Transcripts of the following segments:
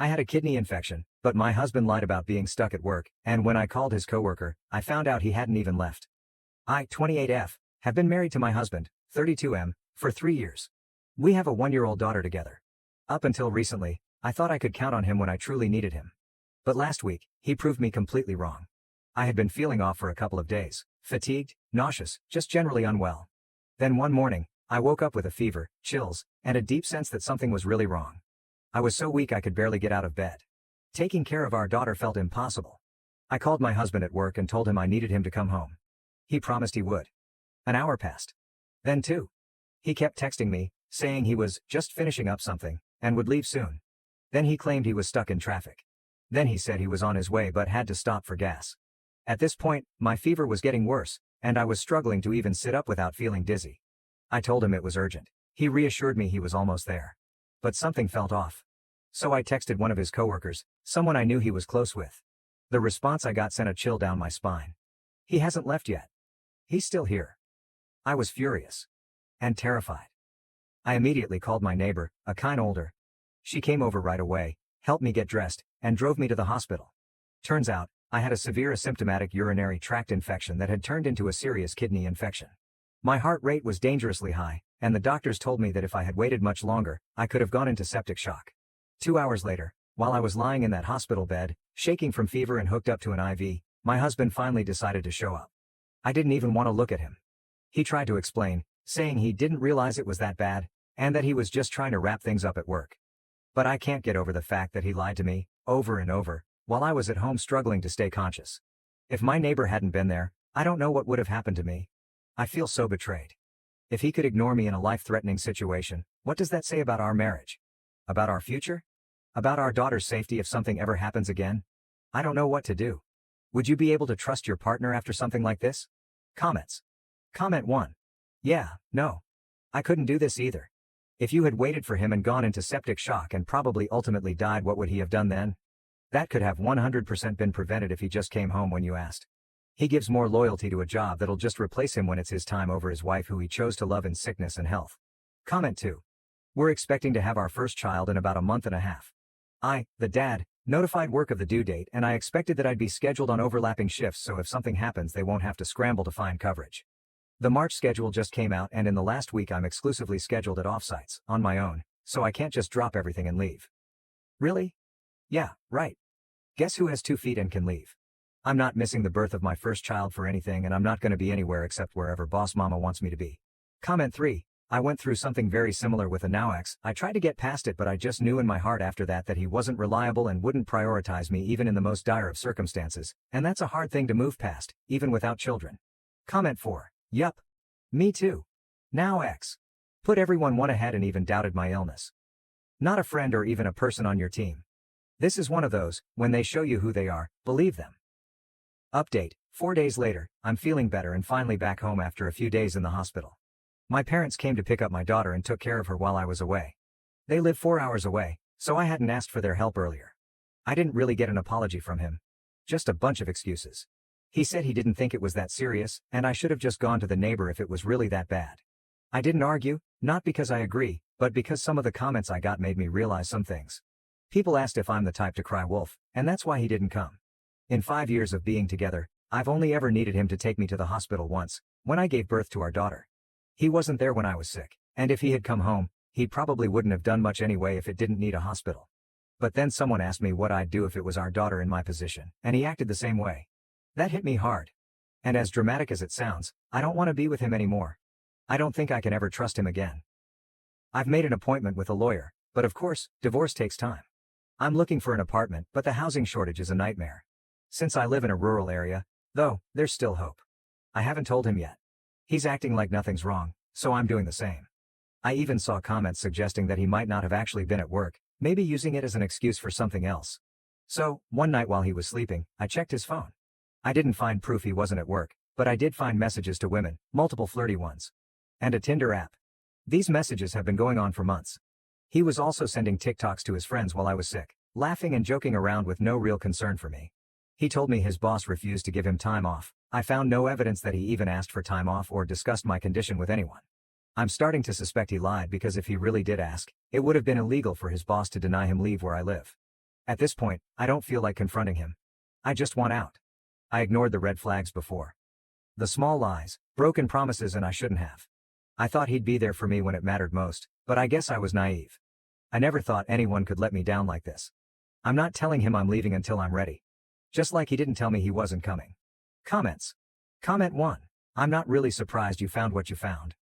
I had a kidney infection, but my husband lied about being stuck at work, and when I called his coworker, I found out he hadn't even left. I, 28F, have been married to my husband, 32M, for 3 years. We have a 1-year-old daughter together. Up until recently, I thought I could count on him when I truly needed him. But last week, he proved me completely wrong. I had been feeling off for a couple of days, fatigued, nauseous, just generally unwell. Then one morning, I woke up with a fever, chills, and a deep sense that something was really wrong. I was so weak I could barely get out of bed. Taking care of our daughter felt impossible. I called my husband at work and told him I needed him to come home. He promised he would. An hour passed. Then 2. He kept texting me, saying he was just finishing up something and would leave soon. Then he claimed he was stuck in traffic. Then he said he was on his way but had to stop for gas. At this point, my fever was getting worse, and I was struggling to even sit up without feeling dizzy. I told him it was urgent. He reassured me he was almost there. But something felt off. So I texted one of his coworkers, someone I knew he was close with. The response I got sent a chill down my spine. He hasn't left yet. He's still here. I was furious. And terrified. I immediately called my neighbor, a kind older. She came over right away, helped me get dressed, and drove me to the hospital. Turns out, I had a severe asymptomatic urinary tract infection that had turned into a serious kidney infection. My heart rate was dangerously high, and the doctors told me that if I had waited much longer, I could have gone into septic shock. 2 hours later, while I was lying in that hospital bed, shaking from fever and hooked up to an IV, my husband finally decided to show up. I didn't even want to look at him. He tried to explain, saying he didn't realize it was that bad, and that he was just trying to wrap things up at work. But I can't get over the fact that he lied to me, over and over, while I was at home struggling to stay conscious. If my neighbor hadn't been there, I don't know what would have happened to me. I feel so betrayed. If he could ignore me in a life-threatening situation, what does that say about our marriage? About our future? About our daughter's safety if something ever happens again? I don't know what to do. Would you be able to trust your partner after something like this? Comments. Comment 1. Yeah, no. I couldn't do this either. If you had waited for him and gone into septic shock and probably ultimately died, what would he have done then? That could have 100% been prevented if he just came home when you asked. He gives more loyalty to a job that'll just replace him when it's his time over his wife who he chose to love in sickness and health. Comment 2. We're expecting to have our first child in about a month and a half. I, the dad, notified work of the due date and I expected that I'd be scheduled on overlapping shifts so if something happens they won't have to scramble to find coverage. The March schedule just came out and in the last week I'm exclusively scheduled at offsites, on my own, so I can't just drop everything and leave. Really? Yeah, right. Guess who has 2 feet and can leave? I'm not missing the birth of my first child for anything and I'm not going to be anywhere except wherever boss mama wants me to be. Comment 3. I went through something very similar with a now ex. I tried to get past it but I just knew in my heart after that he wasn't reliable and wouldn't prioritize me even in the most dire of circumstances, and that's a hard thing to move past, even without children. Comment 4. Yup. Me too. Now ex. Put everyone one ahead and even doubted my illness. Not a friend or even a person on your team. This is one of those, when they show you who they are, believe them. Update. 4 days later, I'm feeling better and finally back home after a few days in the hospital. My parents came to pick up my daughter and took care of her while I was away. They live 4 hours away, so I hadn't asked for their help earlier. I didn't really get an apology from him. Just a bunch of excuses. He said he didn't think it was that serious, and I should have just gone to the neighbor if it was really that bad. I didn't argue, not because I agree, but because some of the comments I got made me realize some things. People asked if I'm the type to cry wolf, and that's why he didn't come. In 5 years of being together, I've only ever needed him to take me to the hospital once, when I gave birth to our daughter. He wasn't there when I was sick, and if he had come home, he probably wouldn't have done much anyway if it didn't need a hospital. But then someone asked me what I'd do if it was our daughter in my position, and he acted the same way. That hit me hard. And as dramatic as it sounds, I don't want to be with him anymore. I don't think I can ever trust him again. I've made an appointment with a lawyer, but of course, divorce takes time. I'm looking for an apartment, but the housing shortage is a nightmare. Since I live in a rural area, though, there's still hope. I haven't told him yet. He's acting like nothing's wrong, so I'm doing the same. I even saw comments suggesting that he might not have actually been at work, maybe using it as an excuse for something else. So, one night while he was sleeping, I checked his phone. I didn't find proof he wasn't at work, but I did find messages to women, multiple flirty ones. And a Tinder app. These messages have been going on for months. He was also sending TikToks to his friends while I was sick, laughing and joking around with no real concern for me. He told me his boss refused to give him time off. I found no evidence that he even asked for time off or discussed my condition with anyone. I'm starting to suspect he lied because if he really did ask, it would have been illegal for his boss to deny him leave where I live. At this point, I don't feel like confronting him. I just want out. I ignored the red flags before. The small lies, broken promises, and I shouldn't have. I thought he'd be there for me when it mattered most, but I guess I was naive. I never thought anyone could let me down like this. I'm not telling him I'm leaving until I'm ready. Just like he didn't tell me he wasn't coming. Comments. Comment 1. I'm not really surprised you found what you found.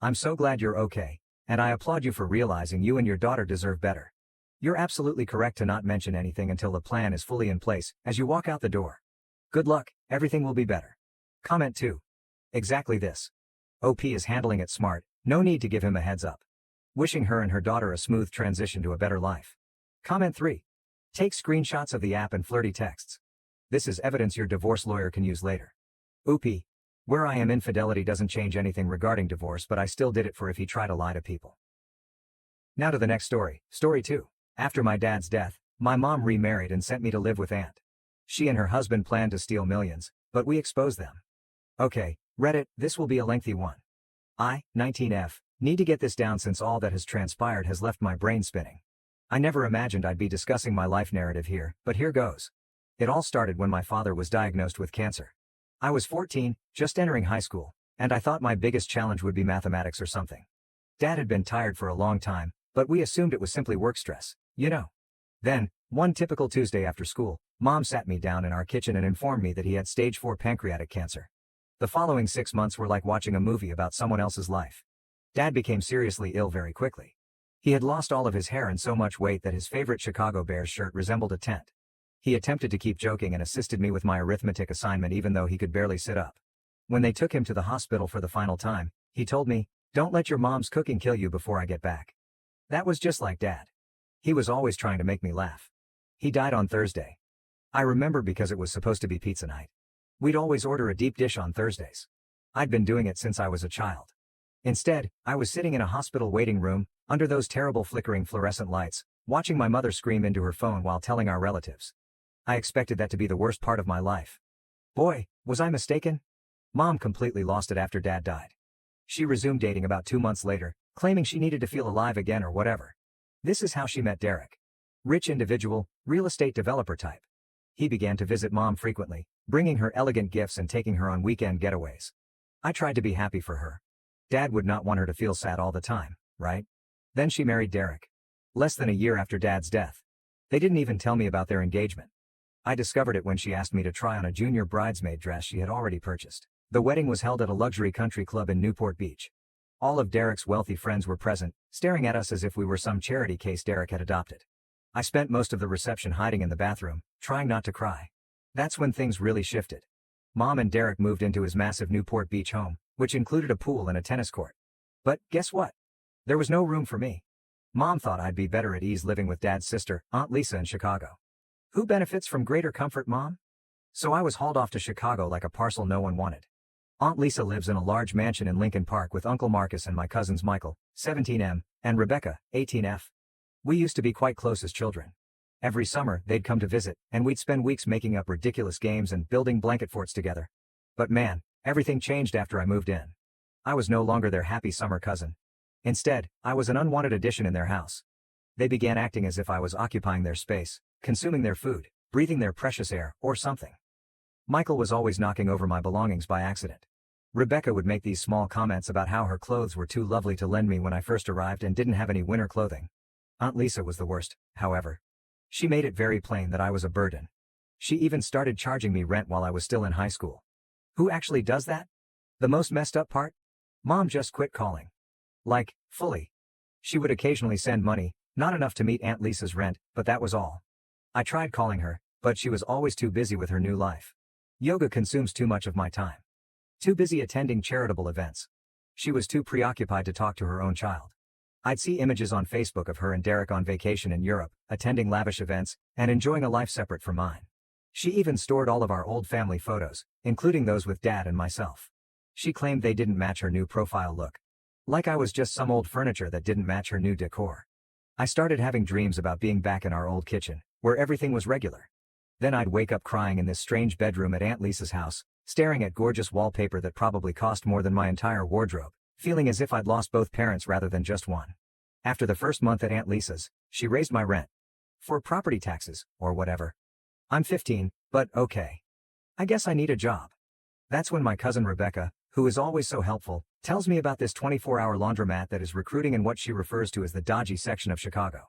I'm so glad you're okay, and I applaud you for realizing you and your daughter deserve better. You're absolutely correct to not mention anything until the plan is fully in place as you walk out the door. Good luck, everything will be better. Comment 2. Exactly this. OP is handling it smart, no need to give him a heads up. Wishing her and her daughter a smooth transition to a better life. Comment 3. Take screenshots of the app and flirty texts. This is evidence your divorce lawyer can use later. OP. Where I am, infidelity doesn't change anything regarding divorce, but I still did it for if he tried to lie to people. Now to the next story. Story 2. After my dad's death, my mom remarried and sent me to live with Aunt. She and her husband planned to steal millions, but we exposed them. Okay, Reddit, this will be a lengthy one. I, 19F, need to get this down since all that has transpired has left my brain spinning. I never imagined I'd be discussing my life narrative here, but here goes. It all started when my father was diagnosed with cancer. I was 14, just entering high school, and I thought my biggest challenge would be mathematics or something. Dad had been tired for a long time, but we assumed it was simply work stress, you know. Then, one typical Tuesday after school, Mom sat me down in our kitchen and informed me that he had stage 4 pancreatic cancer. The following 6 months were like watching a movie about someone else's life. Dad became seriously ill very quickly. He had lost all of his hair and so much weight that his favorite Chicago Bears shirt resembled a tent. He attempted to keep joking and assisted me with my arithmetic assignment even though he could barely sit up. When they took him to the hospital for the final time, he told me, "Don't let your mom's cooking kill you before I get back." That was just like Dad. He was always trying to make me laugh. He died on Thursday. I remember because it was supposed to be pizza night. We'd always order a deep dish on Thursdays. I'd been doing it since I was a child. Instead, I was sitting in a hospital waiting room, under those terrible flickering fluorescent lights, watching my mother scream into her phone while telling our relatives. I expected that to be the worst part of my life. Boy, was I mistaken? Mom completely lost it after Dad died. She resumed dating about 2 months later, claiming she needed to feel alive again or whatever. This is how she met Derek. Rich individual, real estate developer type. He began to visit Mom frequently, bringing her elegant gifts and taking her on weekend getaways. I tried to be happy for her. Dad would not want her to feel sad all the time, right? Then she married Derek. Less than a year after Dad's death. They didn't even tell me about their engagement. I discovered it when she asked me to try on a junior bridesmaid dress she had already purchased. The wedding was held at a luxury country club in Newport Beach. All of Derek's wealthy friends were present, staring at us as if we were some charity case Derek had adopted. I spent most of the reception hiding in the bathroom, trying not to cry. That's when things really shifted. Mom and Derek moved into his massive Newport Beach home, which included a pool and a tennis court. But, guess what? There was no room for me. Mom thought I'd be better at ease living with Dad's sister, Aunt Lisa, in Chicago. Who benefits from greater comfort, Mom? So I was hauled off to Chicago like a parcel no one wanted. Aunt Lisa lives in a large mansion in Lincoln Park with Uncle Marcus and my cousins Michael, 17M, and Rebecca, 18F. We used to be quite close as children. Every summer, they'd come to visit, and we'd spend weeks making up ridiculous games and building blanket forts together. But man, everything changed after I moved in. I was no longer their happy summer cousin. Instead, I was an unwanted addition in their house. They began acting as if I was occupying their space, consuming their food, breathing their precious air, or something. Michael was always knocking over my belongings by accident. Rebecca would make these small comments about how her clothes were too lovely to lend me when I first arrived and didn't have any winter clothing. Aunt Lisa was the worst, however. She made it very plain that I was a burden. She even started charging me rent while I was still in high school. Who actually does that? The most messed up part? Mom just quit calling. Like, fully. She would occasionally send money, not enough to meet Aunt Lisa's rent, but that was all. I tried calling her, but she was always too busy with her new life. Yoga consumes too much of my time. Too busy attending charitable events. She was too preoccupied to talk to her own child. I'd see images on Facebook of her and Derek on vacation in Europe, attending lavish events, and enjoying a life separate from mine. She even stored all of our old family photos, including those with Dad and myself. She claimed they didn't match her new profile look. Like I was just some old furniture that didn't match her new decor. I started having dreams about being back in our old kitchen, where everything was regular. Then I'd wake up crying in this strange bedroom at Aunt Lisa's house, staring at gorgeous wallpaper that probably cost more than my entire wardrobe, feeling as if I'd lost both parents rather than just one. After the first month at Aunt Lisa's, she raised my rent. For property taxes, or whatever. I'm 15, but okay. I guess I need a job. That's when my cousin Rebecca, who is always so helpful, tells me about this 24-hour laundromat that is recruiting in what she refers to as the dodgy section of Chicago.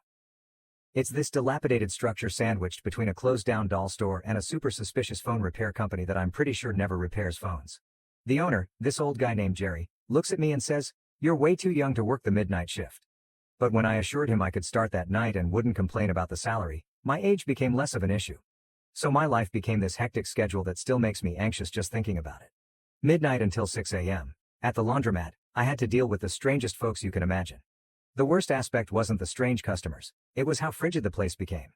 It's this dilapidated structure sandwiched between a closed-down doll store and a super suspicious phone repair company that I'm pretty sure never repairs phones. The owner, this old guy named Jerry, looks at me and says, "You're way too young to work the midnight shift." But when I assured him I could start that night and wouldn't complain about the salary, my age became less of an issue. So my life became this hectic schedule that still makes me anxious just thinking about it. Midnight until 6 a.m. At the laundromat, I had to deal with the strangest folks you can imagine. The worst aspect wasn't the strange customers, it was how frigid the place became.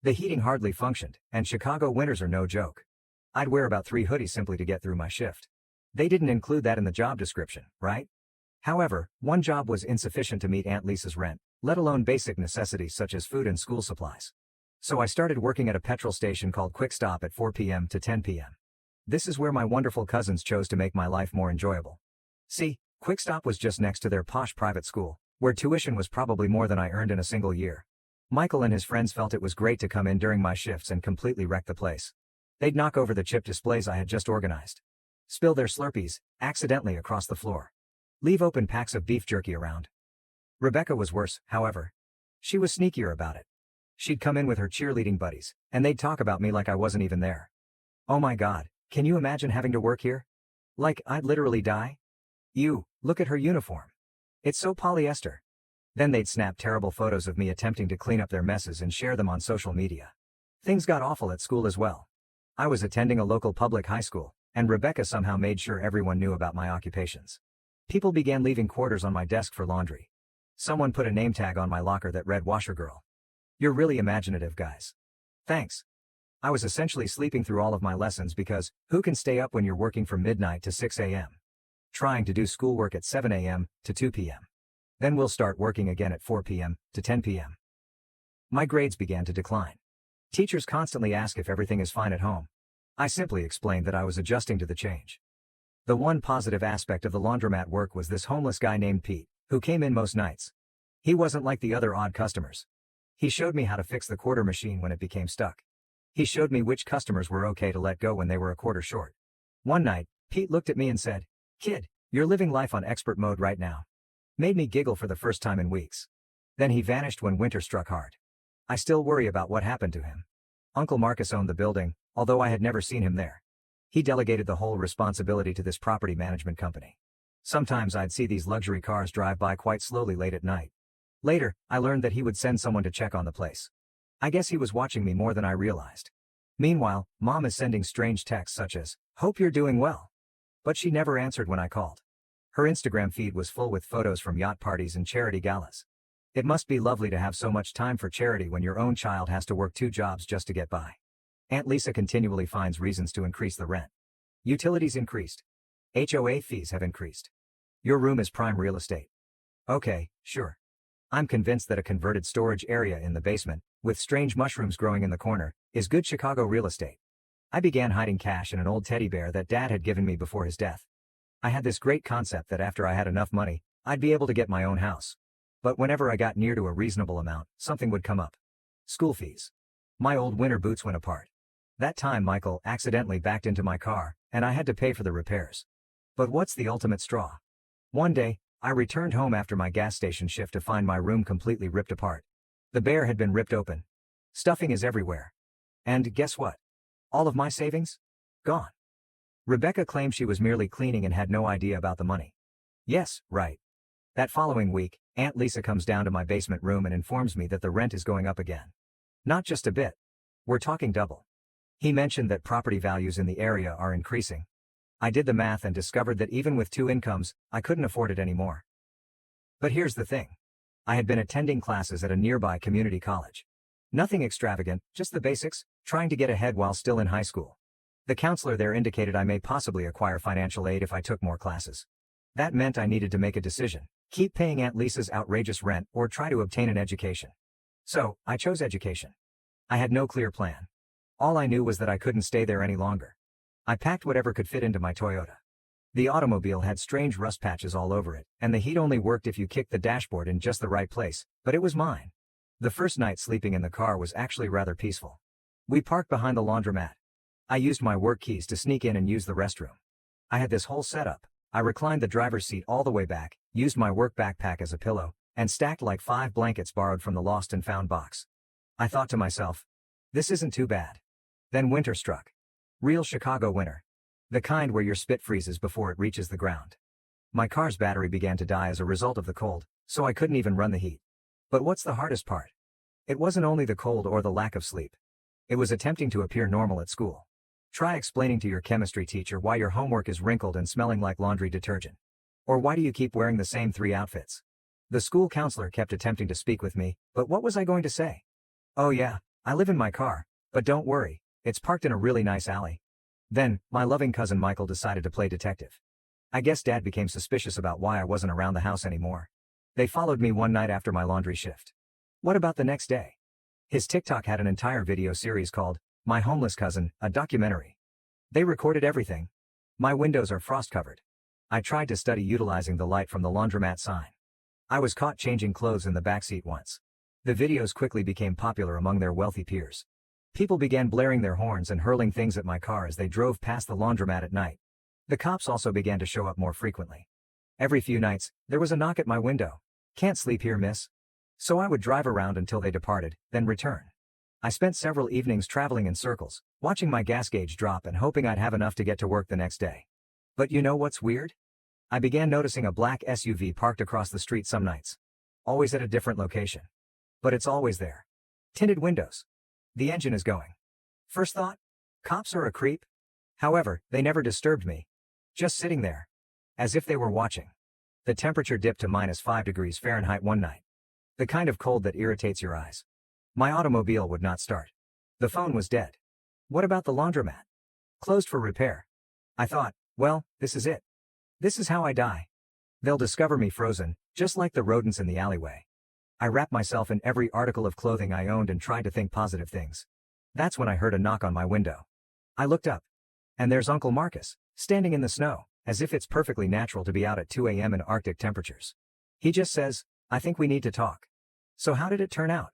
The heating hardly functioned, and Chicago winters are no joke. I'd wear about 3 hoodies simply to get through my shift. They didn't include that in the job description, right? However, one job was insufficient to meet Aunt Lisa's rent, let alone basic necessities such as food and school supplies. So I started working at a petrol station called Quick Stop at 4 p.m. to 10 p.m. This is where my wonderful cousins chose to make my life more enjoyable. See, Quick Stop was just next to their posh private school, where tuition was probably more than I earned in a single year. Michael and his friends felt it was great to come in during my shifts and completely wreck the place. They'd knock over the chip displays I had just organized. Spill their Slurpees, accidentally across the floor. Leave open packs of beef jerky around. Rebecca was worse, however. She was sneakier about it. She'd come in with her cheerleading buddies, and they'd talk about me like I wasn't even there. Oh my God, can you imagine having to work here? Like, I'd literally die? Look at her uniform. It's so polyester. Then they'd snap terrible photos of me attempting to clean up their messes and share them on social media. Things got awful at school as well. I was attending a local public high school, and Rebecca somehow made sure everyone knew about my occupations. People began leaving quarters on my desk for laundry. Someone put a name tag on my locker that read "Washer Girl." You're really imaginative, guys. Thanks. I was essentially sleeping through all of my lessons because, who can stay up when you're working from midnight to 6 a.m.? Trying to do schoolwork at 7 a.m. to 2 p.m. Then we'll start working again at 4 p.m. to 10 p.m. My grades began to decline. Teachers constantly ask if everything is fine at home. I simply explained that I was adjusting to the change. The one positive aspect of the laundromat work was this homeless guy named Pete, who came in most nights. He wasn't like the other odd customers. He showed me how to fix the quarter machine when it became stuck. He showed me which customers were okay to let go when they were a quarter short. One night, Pete looked at me and said, "Kid, you're living life on expert mode right now." Made me giggle for the first time in weeks. Then he vanished when winter struck hard. I still worry about what happened to him. Uncle Marcus owned the building, although I had never seen him there. He delegated the whole responsibility to this property management company. Sometimes I'd see these luxury cars drive by quite slowly late at night. Later, I learned that he would send someone to check on the place. I guess he was watching me more than I realized. Meanwhile, Mom is sending strange texts such as, "Hope you're doing well." But she never answered when I called. Her Instagram feed was full with photos from yacht parties and charity galas. It must be lovely to have so much time for charity when your own child has to work 2 jobs just to get by. Aunt Lisa continually finds reasons to increase the rent. Utilities increased. HOA fees have increased. Your room is prime real estate. Okay, sure. I'm convinced that a converted storage area in the basement, with strange mushrooms growing in the corner, is good Chicago real estate. I began hiding cash in an old teddy bear that Dad had given me before his death. I had this great concept that after I had enough money, I'd be able to get my own house. But whenever I got near to a reasonable amount, something would come up. School fees. My old winter boots went apart. That time Michael accidentally backed into my car, and I had to pay for the repairs. But what's the ultimate straw? One day, I returned home after my gas station shift to find my room completely ripped apart. The bear had been ripped open. Stuffing is everywhere. And guess what? All of my savings? Gone. Rebecca claimed she was merely cleaning and had no idea about the money. Yes, right. That following week, Aunt Lisa comes down to my basement room and informs me that the rent is going up again. Not just a bit. We're talking double. He mentioned that property values in the area are increasing. I did the math and discovered that even with 2 incomes, I couldn't afford it anymore. But here's the thing. I had been attending classes at a nearby community college. Nothing extravagant, just the basics, trying to get ahead while still in high school. The counselor there indicated I may possibly acquire financial aid if I took more classes. That meant I needed to make a decision: keep paying Aunt Lisa's outrageous rent or try to obtain an education. So, I chose education. I had no clear plan. All I knew was that I couldn't stay there any longer. I packed whatever could fit into my Toyota. The automobile had strange rust patches all over it, and the heat only worked if you kicked the dashboard in just the right place, but it was mine. The first night sleeping in the car was actually rather peaceful. We parked behind the laundromat. I used my work keys to sneak in and use the restroom. I had this whole setup. I reclined the driver's seat all the way back, used my work backpack as a pillow, and stacked like 5 blankets borrowed from the lost and found box. I thought to myself, this isn't too bad. Then winter struck. Real Chicago winter. The kind where your spit freezes before it reaches the ground. My car's battery began to die as a result of the cold, so I couldn't even run the heat. But what's the hardest part? It wasn't only the cold or the lack of sleep. It was attempting to appear normal at school. Try explaining to your chemistry teacher why your homework is wrinkled and smelling like laundry detergent. Or why do you keep wearing the same 3 outfits? The school counselor kept attempting to speak with me, but what was I going to say? Oh yeah, I live in my car, but don't worry, it's parked in a really nice alley. Then, my loving cousin Michael decided to play detective. I guess Dad became suspicious about why I wasn't around the house anymore. They followed me one night after my laundry shift. What about the next day? His TikTok had an entire video series called, My Homeless Cousin, a documentary. They recorded everything. My windows are frost-covered. I tried to study utilizing the light from the laundromat sign. I was caught changing clothes in the backseat once. The videos quickly became popular among their wealthy peers. People began blaring their horns and hurling things at my car as they drove past the laundromat at night. The cops also began to show up more frequently. Every few nights, there was a knock at my window. Can't sleep here, miss. So I would drive around until they departed, then return. I spent several evenings traveling in circles, watching my gas gauge drop and hoping I'd have enough to get to work the next day. But you know what's weird? I began noticing a black SUV parked across the street some nights. Always at a different location. But it's always there. Tinted windows. The engine is going. First thought? Cops are a creep? However, they never disturbed me. Just sitting there. As if they were watching. The temperature dipped to -5 degrees Fahrenheit one night. The kind of cold that irritates your eyes. My automobile would not start. The phone was dead. What about the laundromat? Closed for repair. I thought, well, this is it. This is how I die. They'll discover me frozen, just like the rodents in the alleyway. I wrapped myself in every article of clothing I owned and tried to think positive things. That's when I heard a knock on my window. I looked up. And there's Uncle Marcus, standing in the snow, as if it's perfectly natural to be out at 2 a.m. in Arctic temperatures. He just says, I think we need to talk. So how did it turn out?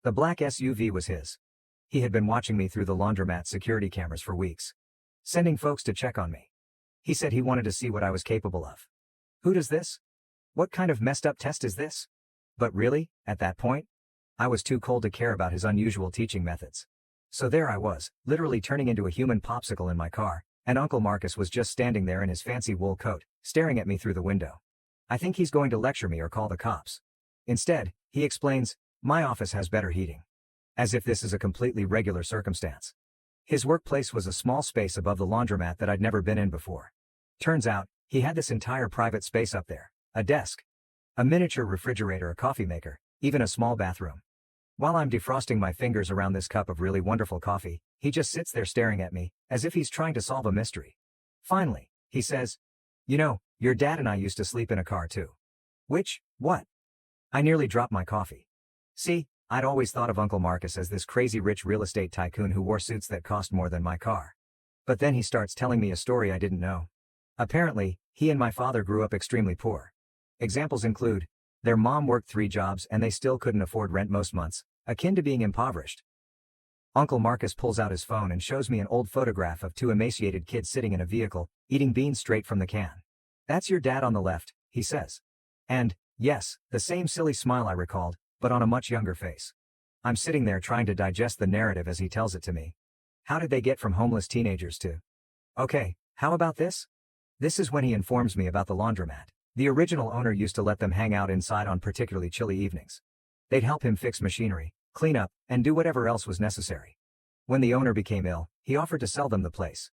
The black SUV was his. He had been watching me through the laundromat security cameras for weeks. Sending folks to check on me. He said he wanted to see what I was capable of. Who does this? What kind of messed up test is this? But really, at that point, I was too cold to care about his unusual teaching methods. So there I was, literally turning into a human popsicle in my car, and Uncle Marcus was just standing there in his fancy wool coat, staring at me through the window. I think he's going to lecture me or call the cops. Instead, he explains, my office has better heating. As if this is a completely regular circumstance. His workplace was a small space above the laundromat that I'd never been in before. Turns out, he had this entire private space up there, a desk, a miniature refrigerator, a coffee maker, even a small bathroom. While I'm defrosting my fingers around this cup of really wonderful coffee, he just sits there staring at me, as if he's trying to solve a mystery. Finally, he says, you know, your dad and I used to sleep in a car too. Which, what? I nearly dropped my coffee. See, I'd always thought of Uncle Marcus as this crazy rich real estate tycoon who wore suits that cost more than my car. But then he starts telling me a story I didn't know. Apparently, he and my father grew up extremely poor. Examples include, their mom worked 3 jobs and they still couldn't afford rent most months, akin to being impoverished. Uncle Marcus pulls out his phone and shows me an old photograph of 2 emaciated kids sitting in a vehicle, eating beans straight from the can. That's your dad on the left, he says. And, yes, the same silly smile I recalled, but on a much younger face. I'm sitting there trying to digest the narrative as he tells it to me. How did they get from homeless teenagers to? Okay, how about this? This is when he informs me about the laundromat. The original owner used to let them hang out inside on particularly chilly evenings. They'd help him fix machinery, clean up, and do whatever else was necessary. When the owner became ill, he offered to sell them the place.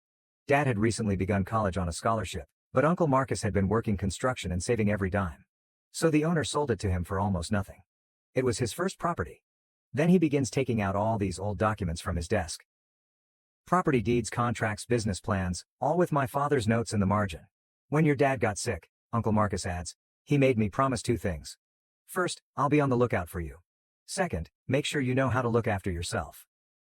Dad had recently begun college on a scholarship, but Uncle Marcus had been working construction and saving every dime. So the owner sold it to him for almost nothing. It was his first property. Then he begins taking out all these old documents from his desk. Property deeds, contracts, business plans, all with my father's notes in the margin. When your dad got sick, Uncle Marcus adds, he made me promise 2 things. First, I'll be on the lookout for you. Second, make sure you know how to look after yourself.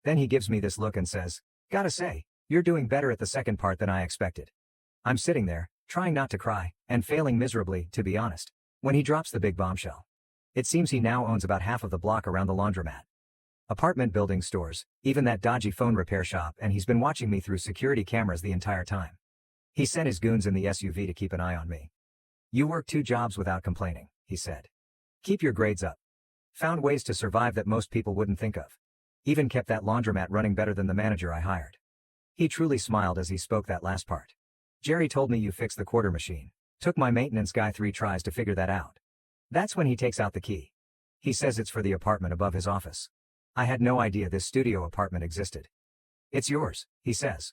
Then he gives me this look and says, gotta say, you're doing better at the second part than I expected. I'm sitting there, trying not to cry, and failing miserably, to be honest, when he drops the big bombshell. It seems he now owns about half of the block around the laundromat. Apartment building stores, even that dodgy phone repair shop, and he's been watching me through security cameras the entire time. He sent his goons in the SUV to keep an eye on me. You work 2 jobs without complaining, he said. Keep your grades up. Found ways to survive that most people wouldn't think of. Even kept that laundromat running better than the manager I hired. He truly smiled as he spoke that last part. Jerry told me you fixed the quarter machine. Took my maintenance guy 3 tries to figure that out. That's when he takes out the key. He says it's for the apartment above his office. I had no idea this studio apartment existed. It's yours, he says.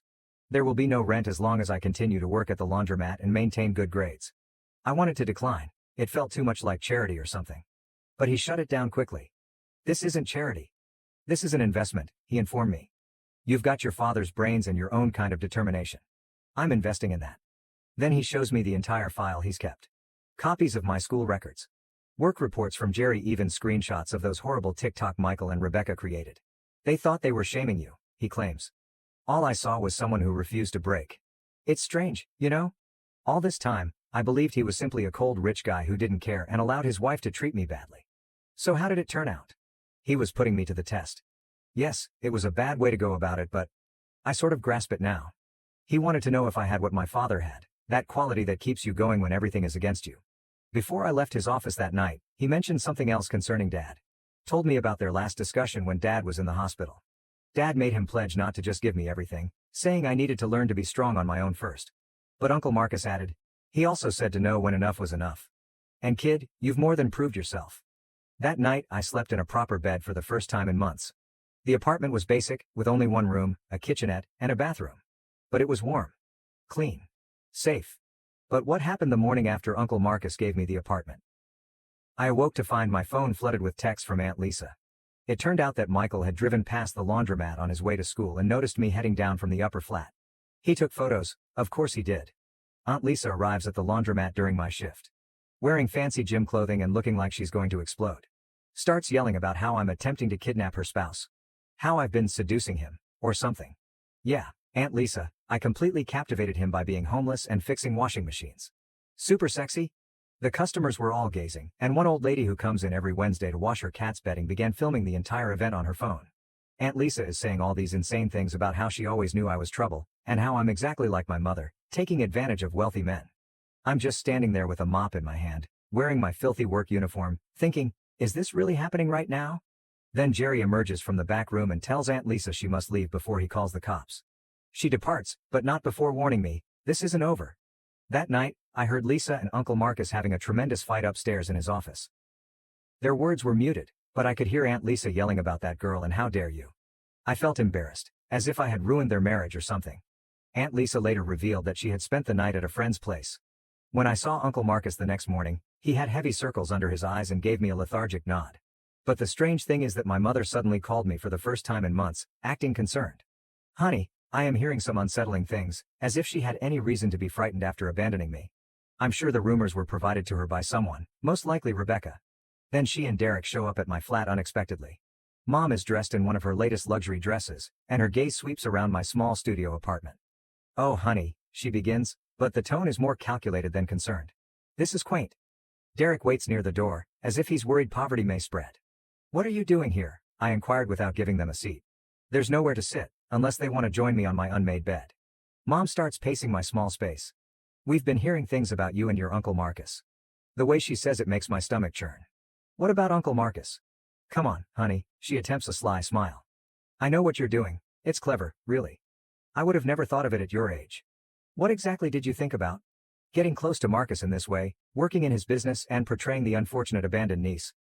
There will be no rent as long as I continue to work at the laundromat and maintain good grades. I wanted to decline. It felt too much like charity or something. But he shut it down quickly. This isn't charity. This is an investment, he informed me. You've got your father's brains and your own kind of determination. I'm investing in that. Then he shows me the entire file he's kept. Copies of my school records. Work reports from Jerry, even screenshots of those horrible TikTok Michael and Rebecca created. They thought they were shaming you, he claims. All I saw was someone who refused to break. It's strange, you know? All this time, I believed he was simply a cold rich guy who didn't care and allowed his wife to treat me badly. So how did it turn out? He was putting me to the test. Yes, it was a bad way to go about it, but I sort of grasp it now. He wanted to know if I had what my father had, that quality that keeps you going when everything is against you. Before I left his office that night, he mentioned something else concerning Dad. Told me about their last discussion when Dad was in the hospital. Dad made him pledge not to just give me everything, saying I needed to learn to be strong on my own first. But Uncle Marcus added, he also said to know when enough was enough. And kid, you've more than proved yourself. That night, I slept in a proper bed for the first time in months. The apartment was basic, with only 1 room, a kitchenette, and a bathroom. But it was warm. Clean. Safe. But what happened the morning after Uncle Marcus gave me the apartment? I awoke to find my phone flooded with texts from Aunt Lisa. It turned out that Michael had driven past the laundromat on his way to school and noticed me heading down from the upper flat. He took photos, of course he did. Aunt Lisa arrives at the laundromat during my shift. Wearing fancy gym clothing and looking like she's going to explode. Starts yelling about how I'm attempting to kidnap her spouse. How I've been seducing him, or something. Yeah, Aunt Lisa, I completely captivated him by being homeless and fixing washing machines. Super sexy? The customers were all gazing, and one old lady who comes in every Wednesday to wash her cat's bedding began filming the entire event on her phone. Aunt Lisa is saying all these insane things about how she always knew I was trouble, and how I'm exactly like my mother, taking advantage of wealthy men. I'm just standing there with a mop in my hand, wearing my filthy work uniform, thinking, is this really happening right now? Then Jerry emerges from the back room and tells Aunt Lisa she must leave before he calls the cops. She departs, but not before warning me, this isn't over. That night, I heard Lisa and Uncle Marcus having a tremendous fight upstairs in his office. Their words were muted, but I could hear Aunt Lisa yelling about that girl and how dare you. I felt embarrassed, as if I had ruined their marriage or something. Aunt Lisa later revealed that she had spent the night at a friend's place. When I saw Uncle Marcus the next morning, he had heavy circles under his eyes and gave me a lethargic nod. But the strange thing is that my mother suddenly called me for the first time in months, acting concerned. Honey, I am hearing some unsettling things, as if she had any reason to be frightened after abandoning me. I'm sure the rumors were provided to her by someone, most likely Rebecca. Then she and Derek show up at my flat unexpectedly. Mom is dressed in one of her latest luxury dresses, and her gaze sweeps around my small studio apartment. Oh honey, she begins, but the tone is more calculated than concerned. This is quaint. Derek waits near the door, as if he's worried poverty may spread. What are you doing here? I inquired without giving them a seat. There's nowhere to sit, unless they want to join me on my unmade bed. Mom starts pacing my small space. We've been hearing things about you and your Uncle Marcus. The way she says it makes my stomach churn. What about Uncle Marcus? Come on, honey, she attempts a sly smile. I know what you're doing, it's clever, really. I would have never thought of it at your age. What exactly did you think about? Getting close to Marcus in this way, working in his business and portraying the unfortunate abandoned niece.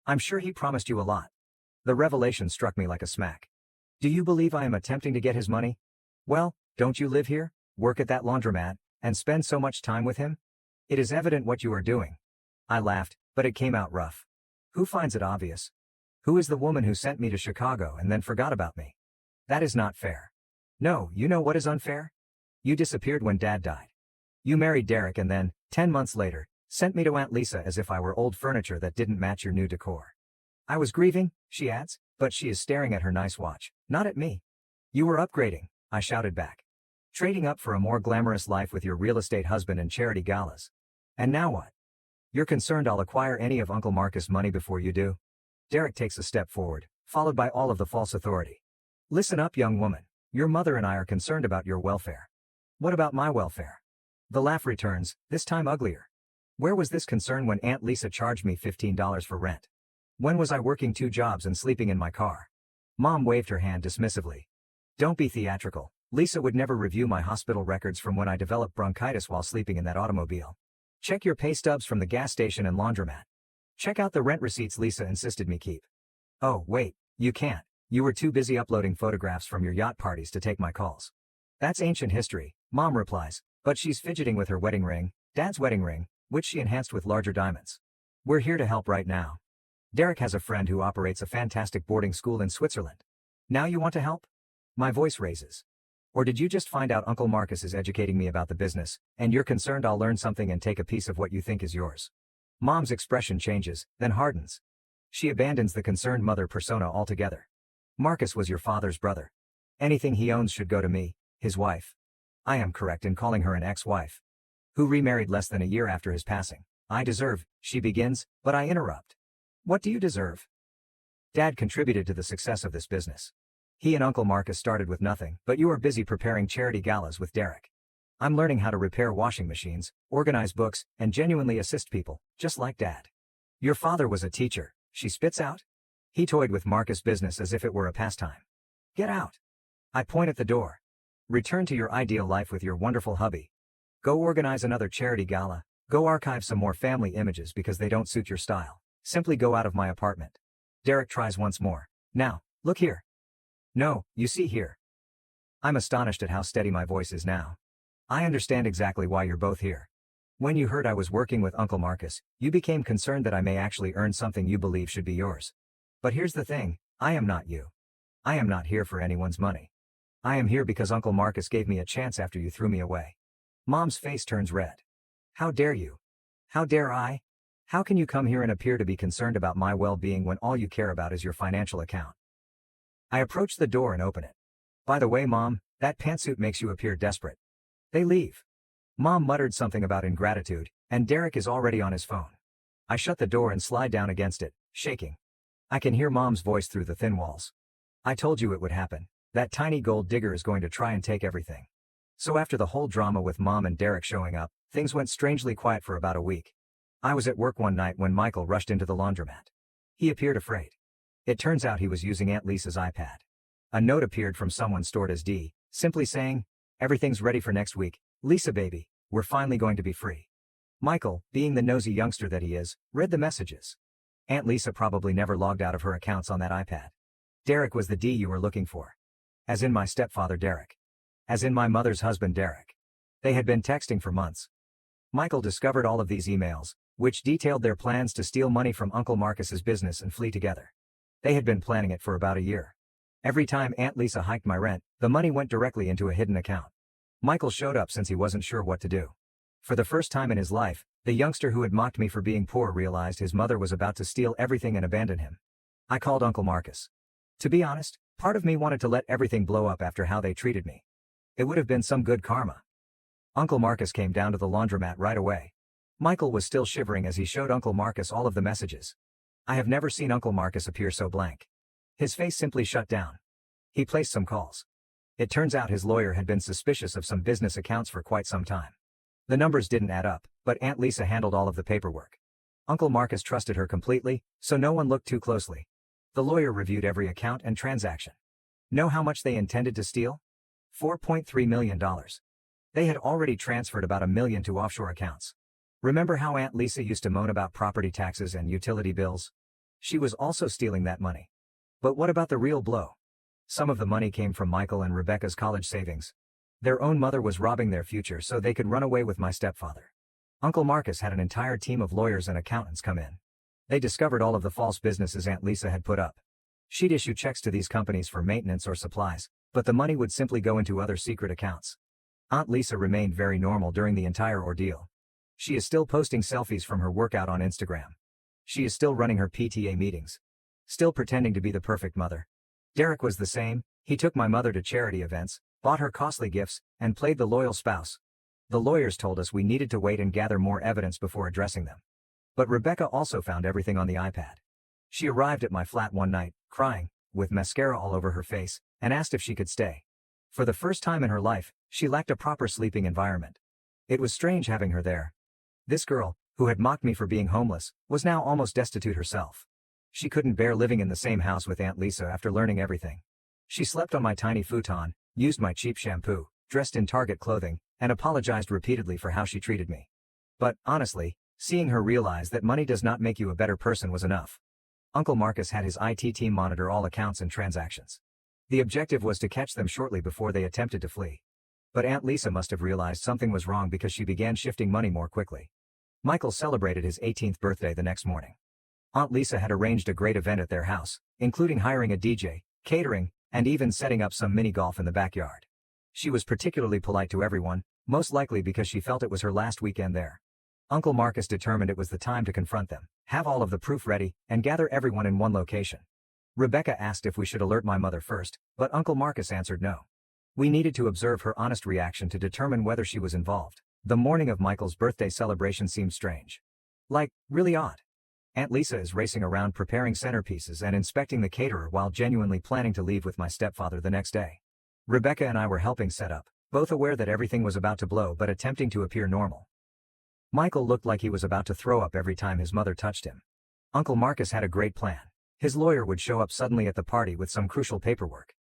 I'm sure he promised you a lot. The revelation struck me like a smack. Do you believe I am attempting to get his money? Well, don't you live here, work at that laundromat, and spend so much time with him? It is evident what you are doing. I laughed, but it came out rough. Who finds it obvious? Who is the woman who sent me to Chicago and then forgot about me? That is not fair. No, you know what is unfair? You disappeared when Dad died. You married Derek and then, 10 months later, sent me to Aunt Lisa as if I were old furniture that didn't match your new decor. I was grieving, she adds, but she is staring at her nice watch, not at me. You were upgrading, I shouted back. Trading up for a more glamorous life with your real estate husband and charity galas. And now what? You're concerned I'll acquire any of Uncle Marcus' money before you do? Derek takes a step forward, followed by all of the false authority. Listen up, young woman. Your mother and I are concerned about your welfare. What about my welfare? The laugh returns, this time uglier. Where was this concern when Aunt Lisa charged me $15 for rent? When was I working 2 jobs and sleeping in my car? Mom waved her hand dismissively. Don't be theatrical. Lisa would never review my hospital records from when I developed bronchitis while sleeping in that automobile. Check your pay stubs from the gas station and laundromat. Check out the rent receipts Lisa insisted me keep. Oh, wait, you can't. You were too busy uploading photographs from your yacht parties to take my calls. That's ancient history, Mom replies, but she's fidgeting with her wedding ring, Dad's wedding ring, which she enhanced with larger diamonds. We're here to help right now. Derek has a friend who operates a fantastic boarding school in Switzerland. Now you want to help? My voice raises. Or did you just find out Uncle Marcus is educating me about the business, and you're concerned I'll learn something and take a piece of what you think is yours? Mom's expression changes, then hardens. She abandons the concerned mother persona altogether. Marcus was your father's brother. Anything he owns should go to me, his wife. I am correct in calling her an ex-wife. Who remarried less than a year after his passing. I deserve, she begins, but I interrupt. What do you deserve? Dad contributed to the success of this business. He and Uncle Marcus started with nothing, but you are busy preparing charity galas with Derek. I'm learning how to repair washing machines, organize books, and genuinely assist people, just like Dad. Your father was a teacher, she spits out. He toyed with Marcus' business as if it were a pastime. Get out. I point at the door. Return to your ideal life with your wonderful hubby. Go organize another charity gala, go archive some more family images because they don't suit your style. Simply go out of my apartment. Derek tries once more. Now, look here. No, you see here. I'm astonished at how steady my voice is now. I understand exactly why you're both here. When you heard I was working with Uncle Marcus, you became concerned that I may actually earn something you believe should be yours. But here's the thing, I am not you. I am not here for anyone's money. I am here because Uncle Marcus gave me a chance after you threw me away. Mom's face turns red. How dare you? How dare I? How can you come here and appear to be concerned about my well-being when all you care about is your financial account? I approach the door and open it. By the way, Mom, that pantsuit makes you appear desperate. They leave. Mom muttered something about ingratitude, and Derek is already on his phone. I shut the door and slide down against it, shaking. I can hear Mom's voice through the thin walls. I told you it would happen. That tiny gold digger is going to try and take everything. So after the whole drama with Mom and Derek showing up, things went strangely quiet for about a week. I was at work one night when Michael rushed into the laundromat. He appeared afraid. It turns out he was using Aunt Lisa's iPad. A note appeared from someone stored as D, simply saying, "Everything's ready for next week, Lisa baby, we're finally going to be free." Michael, being the nosy youngster that he is, read the messages. Aunt Lisa probably never logged out of her accounts on that iPad. Derek was the D you were looking for. As in my stepfather Derek. As in my mother's husband Derek. They had been texting for months. Michael discovered all of these emails, which detailed their plans to steal money from Uncle Marcus's business and flee together. They had been planning it for about a year. Every time Aunt Lisa hiked my rent, the money went directly into a hidden account. Michael showed up since he wasn't sure what to do. For the first time in his life, the youngster who had mocked me for being poor realized his mother was about to steal everything and abandon him. I called Uncle Marcus. To be honest, part of me wanted to let everything blow up after how they treated me. It would have been some good karma. Uncle Marcus came down to the laundromat right away. Michael was still shivering as he showed Uncle Marcus all of the messages. I have never seen Uncle Marcus appear so blank. His face simply shut down. He placed some calls. It turns out his lawyer had been suspicious of some business accounts for quite some time. The numbers didn't add up, but Aunt Lisa handled all of the paperwork. Uncle Marcus trusted her completely, so no one looked too closely. The lawyer reviewed every account and transaction. Know how much they intended to steal? $4.3 million. They had already transferred about $1 million to offshore accounts. Remember how Aunt Lisa used to moan about property taxes and utility bills? She was also stealing that money. But what about the real blow? Some of the money came from Michael and Rebecca's college savings. Their own mother was robbing their future so they could run away with my stepfather. Uncle Marcus had an entire team of lawyers and accountants come in. They discovered all of the false businesses Aunt Lisa had put up. She'd issue checks to these companies for maintenance or supplies, but the money would simply go into other secret accounts. Aunt Lisa remained very normal during the entire ordeal. She is still posting selfies from her workout on Instagram. She is still running her PTA meetings. Still pretending to be the perfect mother. Derek was the same. He took my mother to charity events, bought her costly gifts, and played the loyal spouse. The lawyers told us we needed to wait and gather more evidence before addressing them. But Rebecca also found everything on the iPad. She arrived at my flat one night, crying, with mascara all over her face, and asked if she could stay. For the first time in her life, she lacked a proper sleeping environment. It was strange having her there. This girl, who had mocked me for being homeless, was now almost destitute herself. She couldn't bear living in the same house with Aunt Lisa after learning everything. She slept on my tiny futon, used my cheap shampoo, dressed in Target clothing, and apologized repeatedly for how she treated me. But, honestly, seeing her realize that money does not make you a better person was enough. Uncle Marcus had his IT team monitor all accounts and transactions. The objective was to catch them shortly before they attempted to flee. But Aunt Lisa must have realized something was wrong because she began shifting money more quickly. Michael celebrated his 18th birthday the next morning. Aunt Lisa had arranged a great event at their house, including hiring a DJ, catering, and even setting up some mini golf in the backyard. She was particularly polite to everyone, most likely because she felt it was her last weekend there. Uncle Marcus determined it was the time to confront them, have all of the proof ready, and gather everyone in one location. Rebecca asked if we should alert my mother first, but Uncle Marcus answered no. We needed to observe her honest reaction to determine whether she was involved. The morning of Michael's birthday celebration seemed strange. Like, really odd. Aunt Lisa is racing around preparing centerpieces and inspecting the caterer while genuinely planning to leave with my stepfather the next day. Rebecca and I were helping set up, both aware that everything was about to blow but attempting to appear normal. Michael looked like he was about to throw up every time his mother touched him. Uncle Marcus had a great plan. His lawyer would show up suddenly at the party with some crucial paperwork.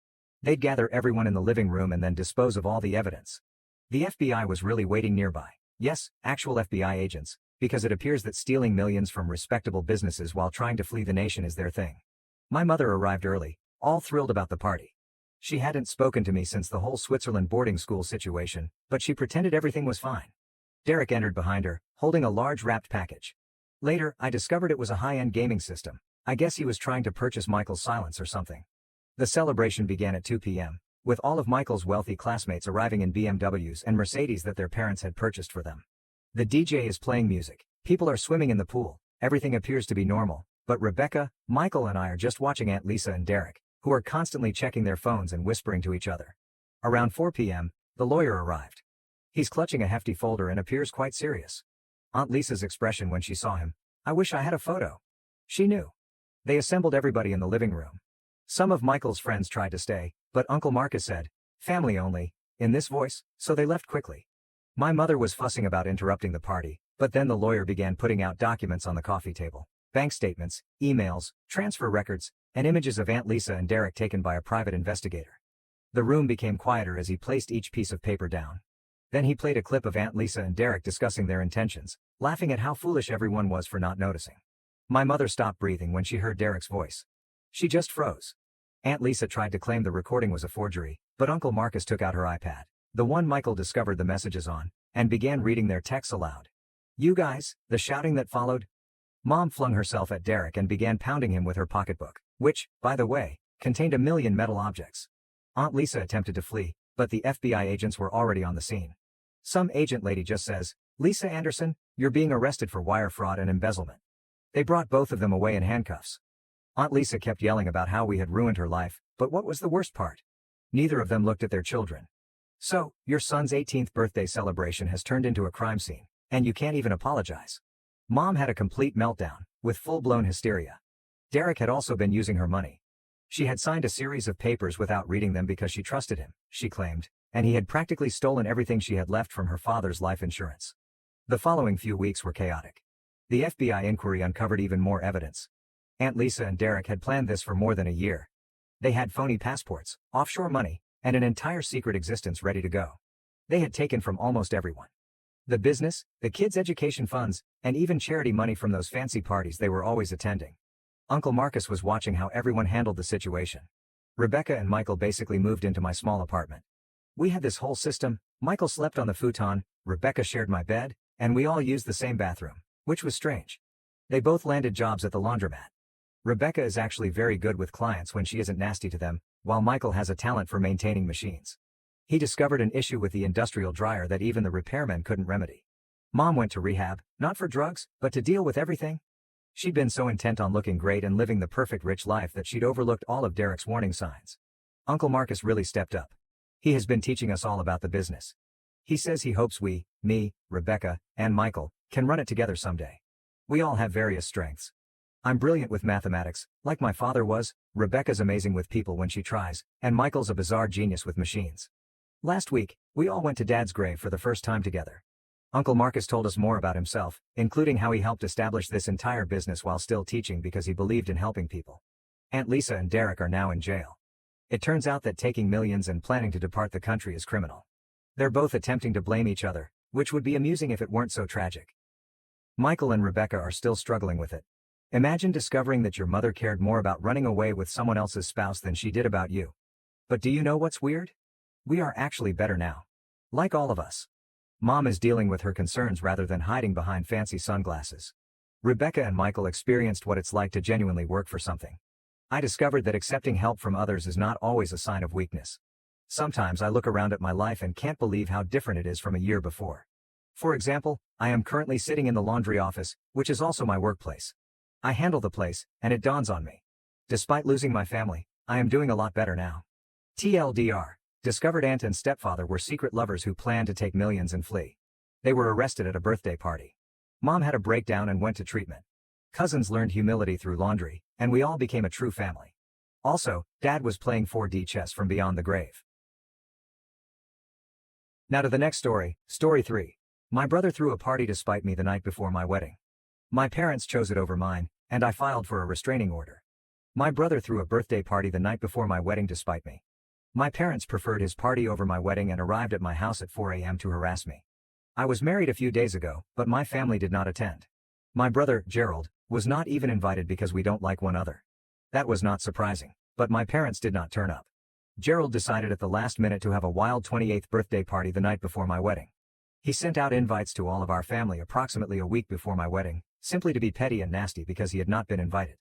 They'd gather everyone in the living room and then dispose of all the evidence. The FBI was really waiting nearby. Yes, actual FBI agents, because it appears that stealing millions from respectable businesses while trying to flee the nation is their thing. My mother arrived early, all thrilled about the party. She hadn't spoken to me since the whole Switzerland boarding school situation, but she pretended everything was fine. Derek entered behind her, holding a large wrapped package. Later, I discovered it was a high-end gaming system. I guess he was trying to purchase Michael's silence or something. The celebration began at 2 p.m., with all of Michael's wealthy classmates arriving in BMWs and Mercedes that their parents had purchased for them. The DJ is playing music, people are swimming in the pool, everything appears to be normal, but Rebecca, Michael and I are just watching Aunt Lisa and Derek, who are constantly checking their phones and whispering to each other. Around 4 p.m., the lawyer arrived. He's clutching a hefty folder and appears quite serious. Aunt Lisa's expression when she saw him, I wish I had a photo. She knew. They assembled everybody in the living room. Some of Michael's friends tried to stay, but Uncle Marcus said, family only, in this voice, so they left quickly. My mother was fussing about interrupting the party, but then the lawyer began putting out documents on the coffee table, bank statements, emails, transfer records, and images of Aunt Lisa and Derek taken by a private investigator. The room became quieter as he placed each piece of paper down. Then he played a clip of Aunt Lisa and Derek discussing their intentions, laughing at how foolish everyone was for not noticing. My mother stopped breathing when she heard Derek's voice. She just froze. Aunt Lisa tried to claim the recording was a forgery, but Uncle Marcus took out her iPad, the one Michael discovered the messages on, and began reading their texts aloud. You guys, the shouting that followed? Mom flung herself at Derek and began pounding him with her pocketbook, which, by the way, contained a million metal objects. Aunt Lisa attempted to flee, but the FBI agents were already on the scene. Some agent lady just says, Lisa Anderson, you're being arrested for wire fraud and embezzlement. They brought both of them away in handcuffs. Aunt Lisa kept yelling about how we had ruined her life, but what was the worst part? Neither of them looked at their children. So, your son's 18th birthday celebration has turned into a crime scene, and you can't even apologize. Mom had a complete meltdown, with full-blown hysteria. Derek had also been using her money. She had signed a series of papers without reading them because she trusted him, she claimed, and he had practically stolen everything she had left from her father's life insurance. The following few weeks were chaotic. The FBI inquiry uncovered even more evidence. Aunt Lisa and Derek had planned this for more than a year. They had phony passports, offshore money, and an entire secret existence ready to go. They had taken from almost everyone. The business, the kids' education funds, and even charity money from those fancy parties they were always attending. Uncle Marcus was watching how everyone handled the situation. Rebecca and Michael basically moved into my small apartment. We had this whole system. Michael slept on the futon, Rebecca shared my bed, and we all used the same bathroom, which was strange. They both landed jobs at the laundromat. Rebecca is actually very good with clients when she isn't nasty to them, while Michael has a talent for maintaining machines. He discovered an issue with the industrial dryer that even the repairmen couldn't remedy. Mom went to rehab, not for drugs, but to deal with everything. She'd been so intent on looking great and living the perfect rich life that she'd overlooked all of Derek's warning signs. Uncle Marcus really stepped up. He has been teaching us all about the business. He says he hopes we, me, Rebecca, and Michael, can run it together someday. We all have various strengths. I'm brilliant with mathematics, like my father was, Rebecca's amazing with people when she tries, and Michael's a bizarre genius with machines. Last week, we all went to Dad's grave for the first time together. Uncle Marcus told us more about himself, including how he helped establish this entire business while still teaching because he believed in helping people. Aunt Lisa and Derek are now in jail. It turns out that taking millions and planning to depart the country is criminal. They're both attempting to blame each other, which would be amusing if it weren't so tragic. Michael and Rebecca are still struggling with it. Imagine discovering that your mother cared more about running away with someone else's spouse than she did about you. But do you know what's weird? We are actually better now. Like all of us. Mom is dealing with her concerns rather than hiding behind fancy sunglasses. Rebecca and Michael experienced what it's like to genuinely work for something. I discovered that accepting help from others is not always a sign of weakness. Sometimes I look around at my life and can't believe how different it is from a year before. For example, I am currently sitting in the laundry office, which is also my workplace. I handle the place, and it dawns on me. Despite losing my family, I am doing a lot better now. TLDR, discovered aunt and stepfather were secret lovers who planned to take millions and flee. They were arrested at a birthday party. Mom had a breakdown and went to treatment. Cousins learned humility through laundry, and we all became a true family. Also, Dad was playing 4D chess from beyond the grave. Now to the next story, story 3. My brother threw a party to spite me the night before my wedding. My parents chose it over mine, and I filed for a restraining order. My brother threw a birthday party the night before my wedding to spite me. My parents preferred his party over my wedding and arrived at my house at 4 a.m. to harass me. I was married a few days ago, but my family did not attend. My brother, Gerald, was not even invited because we don't like one another. That was not surprising, but my parents did not turn up. Gerald decided at the last minute to have a wild 28th birthday party the night before my wedding. He sent out invites to all of our family approximately a week before my wedding, simply to be petty and nasty because he had not been invited.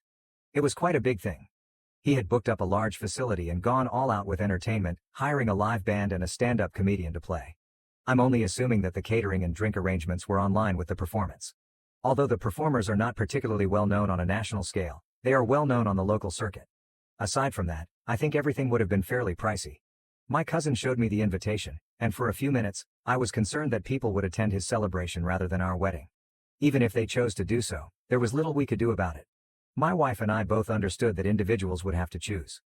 It was quite a big thing. He had booked up a large facility and gone all out with entertainment, hiring a live band and a stand-up comedian to play. I'm only assuming that the catering and drink arrangements were online with the performance. Although the performers are not particularly well known on a national scale, they are well known on the local circuit. Aside from that, I think everything would have been fairly pricey. My cousin showed me the invitation, and for a few minutes, I was concerned that people would attend his celebration rather than our wedding. Even if they chose to do so, there was little we could do about it. My wife and I both understood that individuals would have to choose.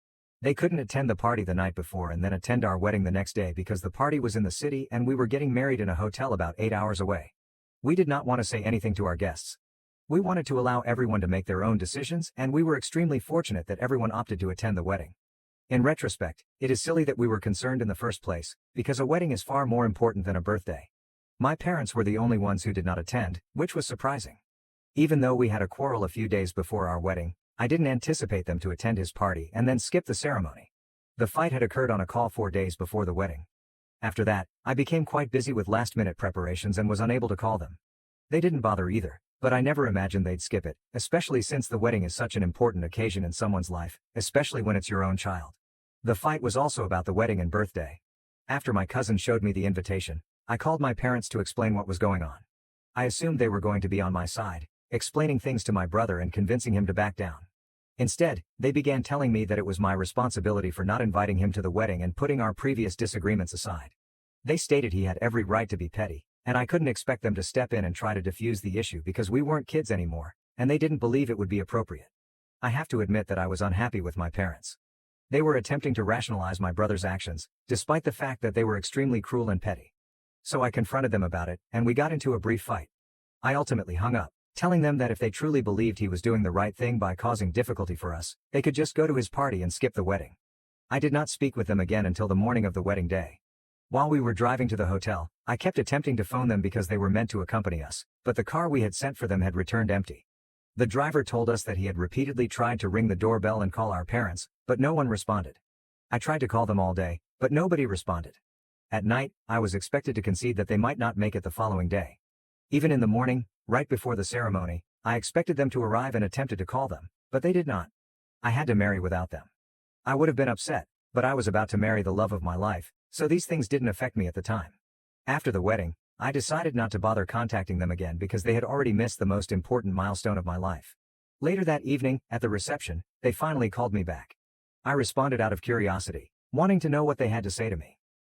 They couldn't attend the party the night before and then attend our wedding the next day because the party was in the city and we were getting married in a hotel about 8 hours away. We did not want to say anything to our guests. We wanted to allow everyone to make their own decisions, and we were extremely fortunate that everyone opted to attend the wedding. In retrospect, it is silly that we were concerned in the first place, because a wedding is far more important than a birthday. My parents were the only ones who did not attend, which was surprising. Even though we had a quarrel a few days before our wedding, I didn't anticipate them to attend his party and then skip the ceremony. The fight had occurred on a call 4 days before the wedding. After that, I became quite busy with last-minute preparations and was unable to call them. They didn't bother either, but I never imagined they'd skip it, especially since the wedding is such an important occasion in someone's life, especially when it's your own child. The fight was also about the wedding and birthday. After my cousin showed me the invitation, I called my parents to explain what was going on. I assumed they were going to be on my side, explaining things to my brother and convincing him to back down. Instead, they began telling me that it was my responsibility for not inviting him to the wedding and putting our previous disagreements aside. They stated he had every right to be petty, and I couldn't expect them to step in and try to defuse the issue because we weren't kids anymore, and they didn't believe it would be appropriate. I have to admit that I was unhappy with my parents. They were attempting to rationalize my brother's actions, despite the fact that they were extremely cruel and petty. So I confronted them about it, and we got into a brief fight. I ultimately hung up, telling them that if they truly believed he was doing the right thing by causing difficulty for us, they could just go to his party and skip the wedding. I did not speak with them again until the morning of the wedding day. While we were driving to the hotel, I kept attempting to phone them because they were meant to accompany us, but the car we had sent for them had returned empty. The driver told us that he had repeatedly tried to ring the doorbell and call our parents, but no one responded. I tried to call them all day, but nobody responded. At night, I was expected to concede that they might not make it the following day. Even in the morning, right before the ceremony, I expected them to arrive and attempted to call them, but they did not. I had to marry without them. I would have been upset, but I was about to marry the love of my life, so these things didn't affect me at the time. After the wedding, I decided not to bother contacting them again because they had already missed the most important milestone of my life. Later that evening, at the reception, they finally called me back. I responded out of curiosity, wanting to know what they had to say to me.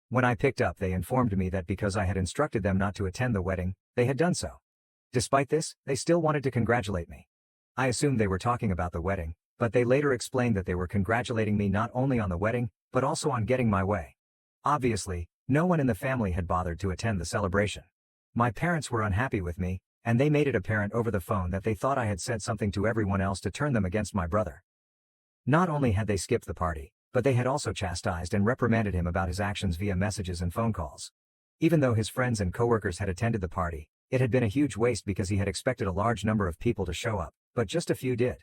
When I picked up, they informed me that because I had instructed them not to attend the wedding, they had done so. Despite this, they still wanted to congratulate me. I assumed they were talking about the wedding, but they later explained that they were congratulating me not only on the wedding, but also on getting my way. Obviously, no one in the family had bothered to attend the celebration. My parents were unhappy with me, and they made it apparent over the phone that they thought I had said something to everyone else to turn them against my brother. Not only had they skipped the party, but they had also chastised and reprimanded him about his actions via messages and phone calls. Even though his friends and coworkers had attended the party, it had been a huge waste because he had expected a large number of people to show up, but just a few did.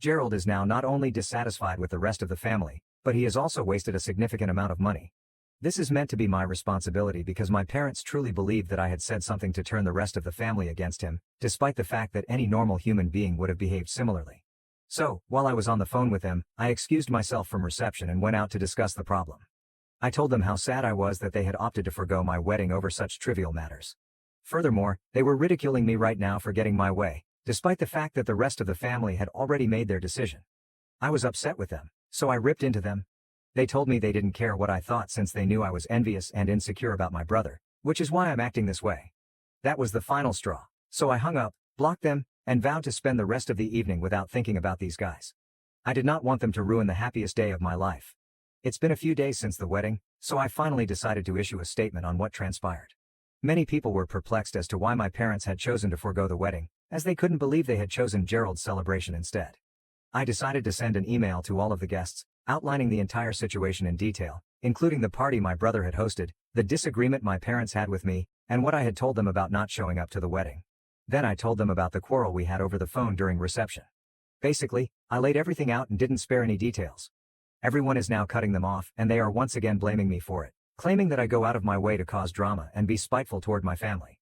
Gerald is now not only dissatisfied with the rest of the family, but he has also wasted a significant amount of money. This is meant to be my responsibility because my parents truly believed that I had said something to turn the rest of the family against him, despite the fact that any normal human being would have behaved similarly. So, while I was on the phone with them, I excused myself from reception and went out to discuss the problem. I told them how sad I was that they had opted to forgo my wedding over such trivial matters. Furthermore, they were ridiculing me right now for getting my way, despite the fact that the rest of the family had already made their decision. I was upset with them, so I ripped into them. They told me they didn't care what I thought since they knew I was envious and insecure about my brother, which is why I'm acting this way. That was the final straw, so I hung up, blocked them, and vowed to spend the rest of the evening without thinking about these guys. I did not want them to ruin the happiest day of my life. It's been a few days since the wedding, so I finally decided to issue a statement on what transpired. Many people were perplexed as to why my parents had chosen to forego the wedding, as they couldn't believe they had chosen Gerald's celebration instead. I decided to send an email to all of the guests, outlining the entire situation in detail, including the party my brother had hosted, the disagreement my parents had with me, and what I had told them about not showing up to the wedding. Then I told them about the quarrel we had over the phone during reception. Basically, I laid everything out and didn't spare any details. Everyone is now cutting them off and they are once again blaming me for it, claiming that I go out of my way to cause drama and be spiteful toward my family.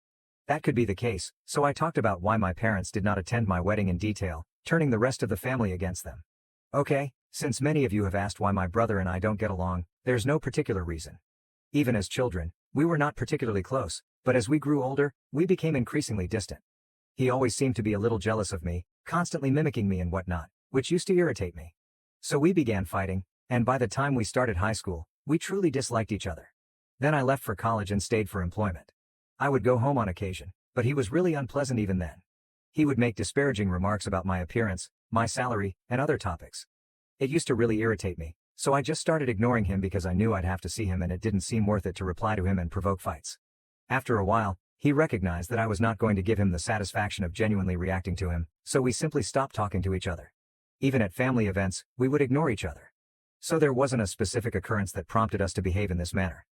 That could be the case, so I talked about why my parents did not attend my wedding in detail, turning the rest of the family against them. Okay, since many of you have asked why my brother and I don't get along, there's no particular reason. Even as children, we were not particularly close, but as we grew older, we became increasingly distant. He always seemed to be a little jealous of me, constantly mimicking me and whatnot, which used to irritate me. So we began fighting, and by the time we started high school, we truly disliked each other. Then I left for college and stayed for employment. I would go home on occasion, but he was really unpleasant even then. He would make disparaging remarks about my appearance, my salary, and other topics. It used to really irritate me, so I just started ignoring him because I knew I'd have to see him and it didn't seem worth it to reply to him and provoke fights. After a while, he recognized that I was not going to give him the satisfaction of genuinely reacting to him, so we simply stopped talking to each other. Even at family events, we would ignore each other. So there wasn't a specific occurrence that prompted us to behave in this manner.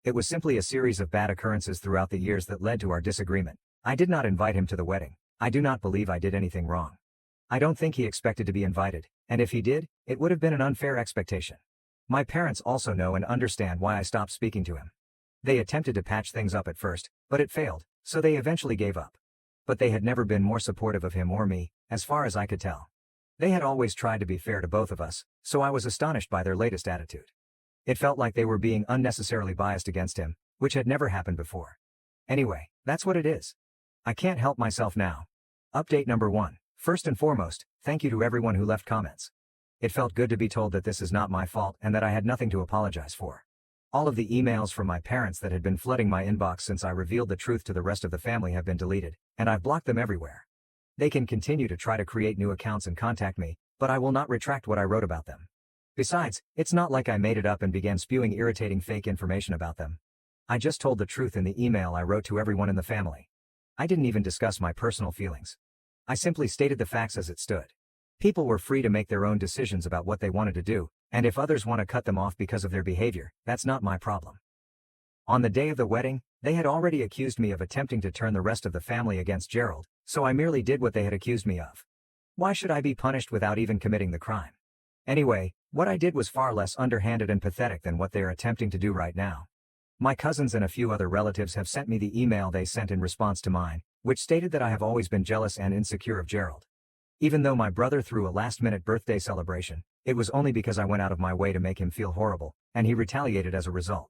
It was simply a series of bad occurrences throughout the years that led to our disagreement. I did not invite him to the wedding. I do not believe I did anything wrong. I don't think he expected to be invited, and if he did, it would have been an unfair expectation. My parents also know and understand why I stopped speaking to him. They attempted to patch things up at first, but it failed, so they eventually gave up. But they had never been more supportive of him or me, as far as I could tell. They had always tried to be fair to both of us, so I was astonished by their latest attitude. It felt like they were being unnecessarily biased against him, which had never happened before. Anyway, that's what it is. I can't help myself now. Update number 1. First and foremost, thank you to everyone who left comments. It felt good to be told that this is not my fault and that I had nothing to apologize for. All of the emails from my parents that had been flooding my inbox since I revealed the truth to the rest of the family have been deleted, and I've blocked them everywhere. They can continue to try to create new accounts and contact me, but I will not retract what I wrote about them. Besides, it's not like I made it up and began spewing irritating fake information about them. I just told the truth in the email I wrote to everyone in the family. I didn't even discuss my personal feelings. I simply stated the facts as it stood. People were free to make their own decisions about what they wanted to do, and if others want to cut them off because of their behavior, that's not my problem. On the day of the wedding, they had already accused me of attempting to turn the rest of the family against Gerald, so I merely did what they had accused me of. Why should I be punished without even committing the crime? Anyway, what I did was far less underhanded and pathetic than what they are attempting to do right now. My cousins and a few other relatives have sent me the email they sent in response to mine, which stated that I have always been jealous and insecure of Gerald. Even though my brother threw a last-minute birthday celebration, it was only because I went out of my way to make him feel horrible, and he retaliated as a result.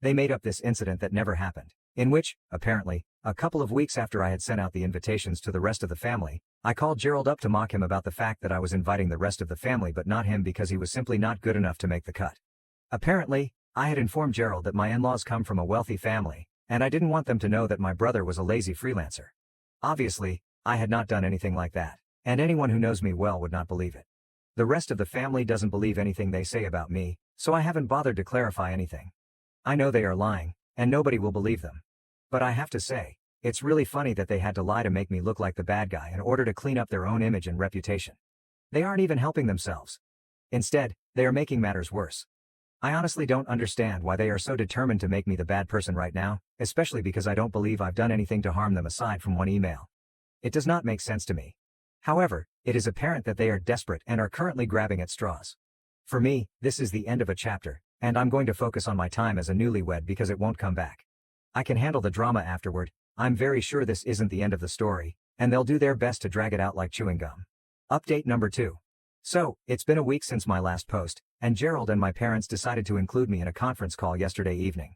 They made up this incident that never happened, in which, apparently, a couple of weeks after I had sent out the invitations to the rest of the family, I called Gerald up to mock him about the fact that I was inviting the rest of the family but not him because he was simply not good enough to make the cut. Apparently, I had informed Gerald that my in-laws come from a wealthy family, and I didn't want them to know that my brother was a lazy freelancer. Obviously, I had not done anything like that, and anyone who knows me well would not believe it. The rest of the family doesn't believe anything they say about me, so I haven't bothered to clarify anything. I know they are lying, and nobody will believe them. But I have to say, it's really funny that they had to lie to make me look like the bad guy in order to clean up their own image and reputation. They aren't even helping themselves. Instead, they are making matters worse. I honestly don't understand why they are so determined to make me the bad person right now, especially because I don't believe I've done anything to harm them aside from one email. It does not make sense to me. However, it is apparent that they are desperate and are currently grabbing at straws. For me, this is the end of a chapter, and I'm going to focus on my time as a newlywed because it won't come back. I can handle the drama afterward. I'm very sure this isn't the end of the story, and they'll do their best to drag it out like chewing gum. Update number 2. So, it's been a week since my last post, and Gerald and my parents decided to include me in a conference call yesterday evening.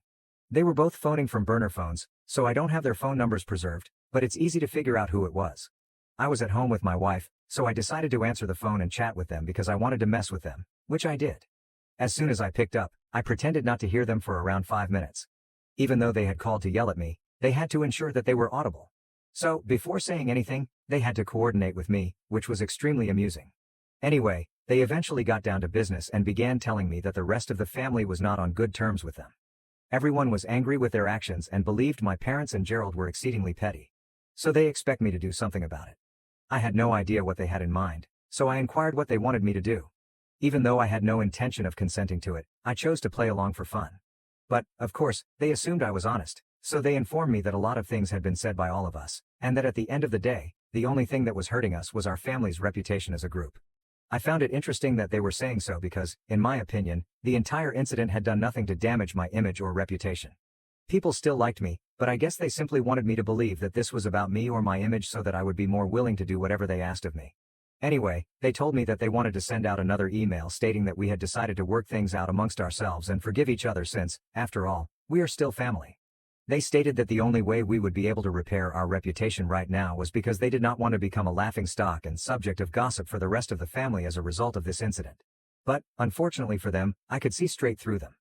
They were both phoning from burner phones, so I don't have their phone numbers preserved, but it's easy to figure out who it was. I was at home with my wife, so I decided to answer the phone and chat with them because I wanted to mess with them, which I did. As soon as I picked up, I pretended not to hear them for around 5 minutes. Even though they had called to yell at me, they had to ensure that they were audible. So, before saying anything, they had to coordinate with me, which was extremely amusing. Anyway, they eventually got down to business and began telling me that the rest of the family was not on good terms with them. Everyone was angry with their actions and believed my parents and Gerald were exceedingly petty. So they expect me to do something about it. I had no idea what they had in mind, so I inquired what they wanted me to do. Even though I had no intention of consenting to it, I chose to play along for fun. But, of course, they assumed I was honest, so they informed me that a lot of things had been said by all of us, and that at the end of the day, the only thing that was hurting us was our family's reputation as a group. I found it interesting that they were saying so because, in my opinion, the entire incident had done nothing to damage my image or reputation. People still liked me, but I guess they simply wanted me to believe that this was about me or my image so that I would be more willing to do whatever they asked of me. Anyway, they told me that they wanted to send out another email stating that we had decided to work things out amongst ourselves and forgive each other since, after all, we are still family. They stated that the only way we would be able to repair our reputation right now was because they did not want to become a laughingstock and subject of gossip for the rest of the family as a result of this incident. But, unfortunately for them, I could see straight through them.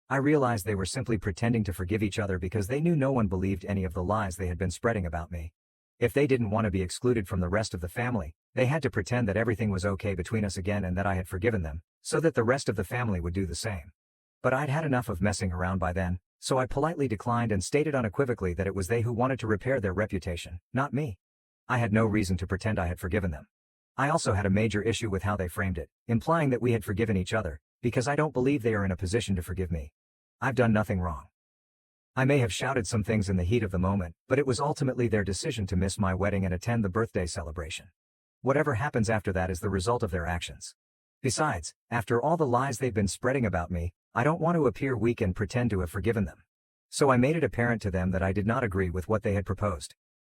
I realized they were simply pretending to forgive each other because they knew no one believed any of the lies they had been spreading about me. If they didn't want to be excluded from the rest of the family, they had to pretend that everything was okay between us again and that I had forgiven them, so that the rest of the family would do the same. But I'd had enough of messing around by then, so I politely declined and stated unequivocally that it was they who wanted to repair their reputation, not me. I had no reason to pretend I had forgiven them. I also had a major issue with how they framed it, implying that we had forgiven each other, because I don't believe they are in a position to forgive me. I've done nothing wrong. I may have shouted some things in the heat of the moment, but it was ultimately their decision to miss my wedding and attend the birthday celebration. Whatever happens after that is the result of their actions. Besides, after all the lies they've been spreading about me, I don't want to appear weak and pretend to have forgiven them. So I made it apparent to them that I did not agree with what they had proposed.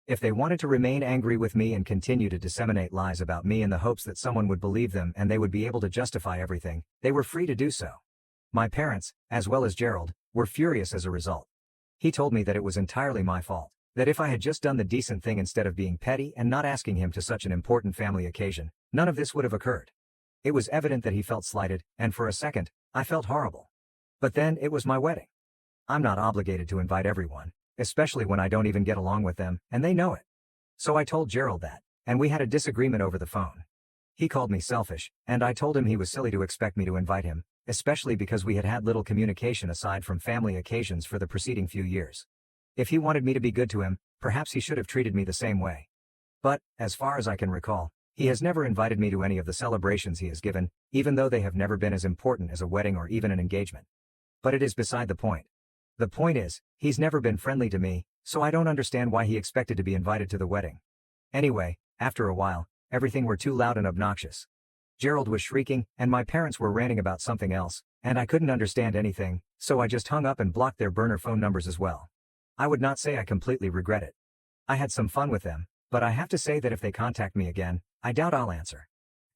If they wanted to remain angry with me and continue to disseminate lies about me in the hopes that someone would believe them and they would be able to justify everything, they were free to do so. My parents, as well as Gerald, were furious as a result. He told me that it was entirely my fault, that if I had just done the decent thing instead of being petty and not asking him to such an important family occasion, none of this would have occurred. It was evident that he felt slighted, and for a second, I felt horrible. But then it was my wedding. I'm not obligated to invite everyone, especially when I don't even get along with them, and they know it. So I told Gerald that, and we had a disagreement over the phone. He called me selfish, and I told him he was silly to expect me to invite him, especially because we had had little communication aside from family occasions for the preceding few years. If he wanted me to be good to him, perhaps he should have treated me the same way. But, as far as I can recall, he has never invited me to any of the celebrations he has given, even though they have never been as important as a wedding or even an engagement. But it is beside the point. The point is, he's never been friendly to me, so I don't understand why he expected to be invited to the wedding. Anyway, after a while, everything were too loud and obnoxious. Gerald was shrieking, and my parents were ranting about something else, and I couldn't understand anything, so I just hung up and blocked their burner phone numbers as well. I would not say I completely regret it. I had some fun with them, but I have to say that if they contact me again, I doubt I'll answer.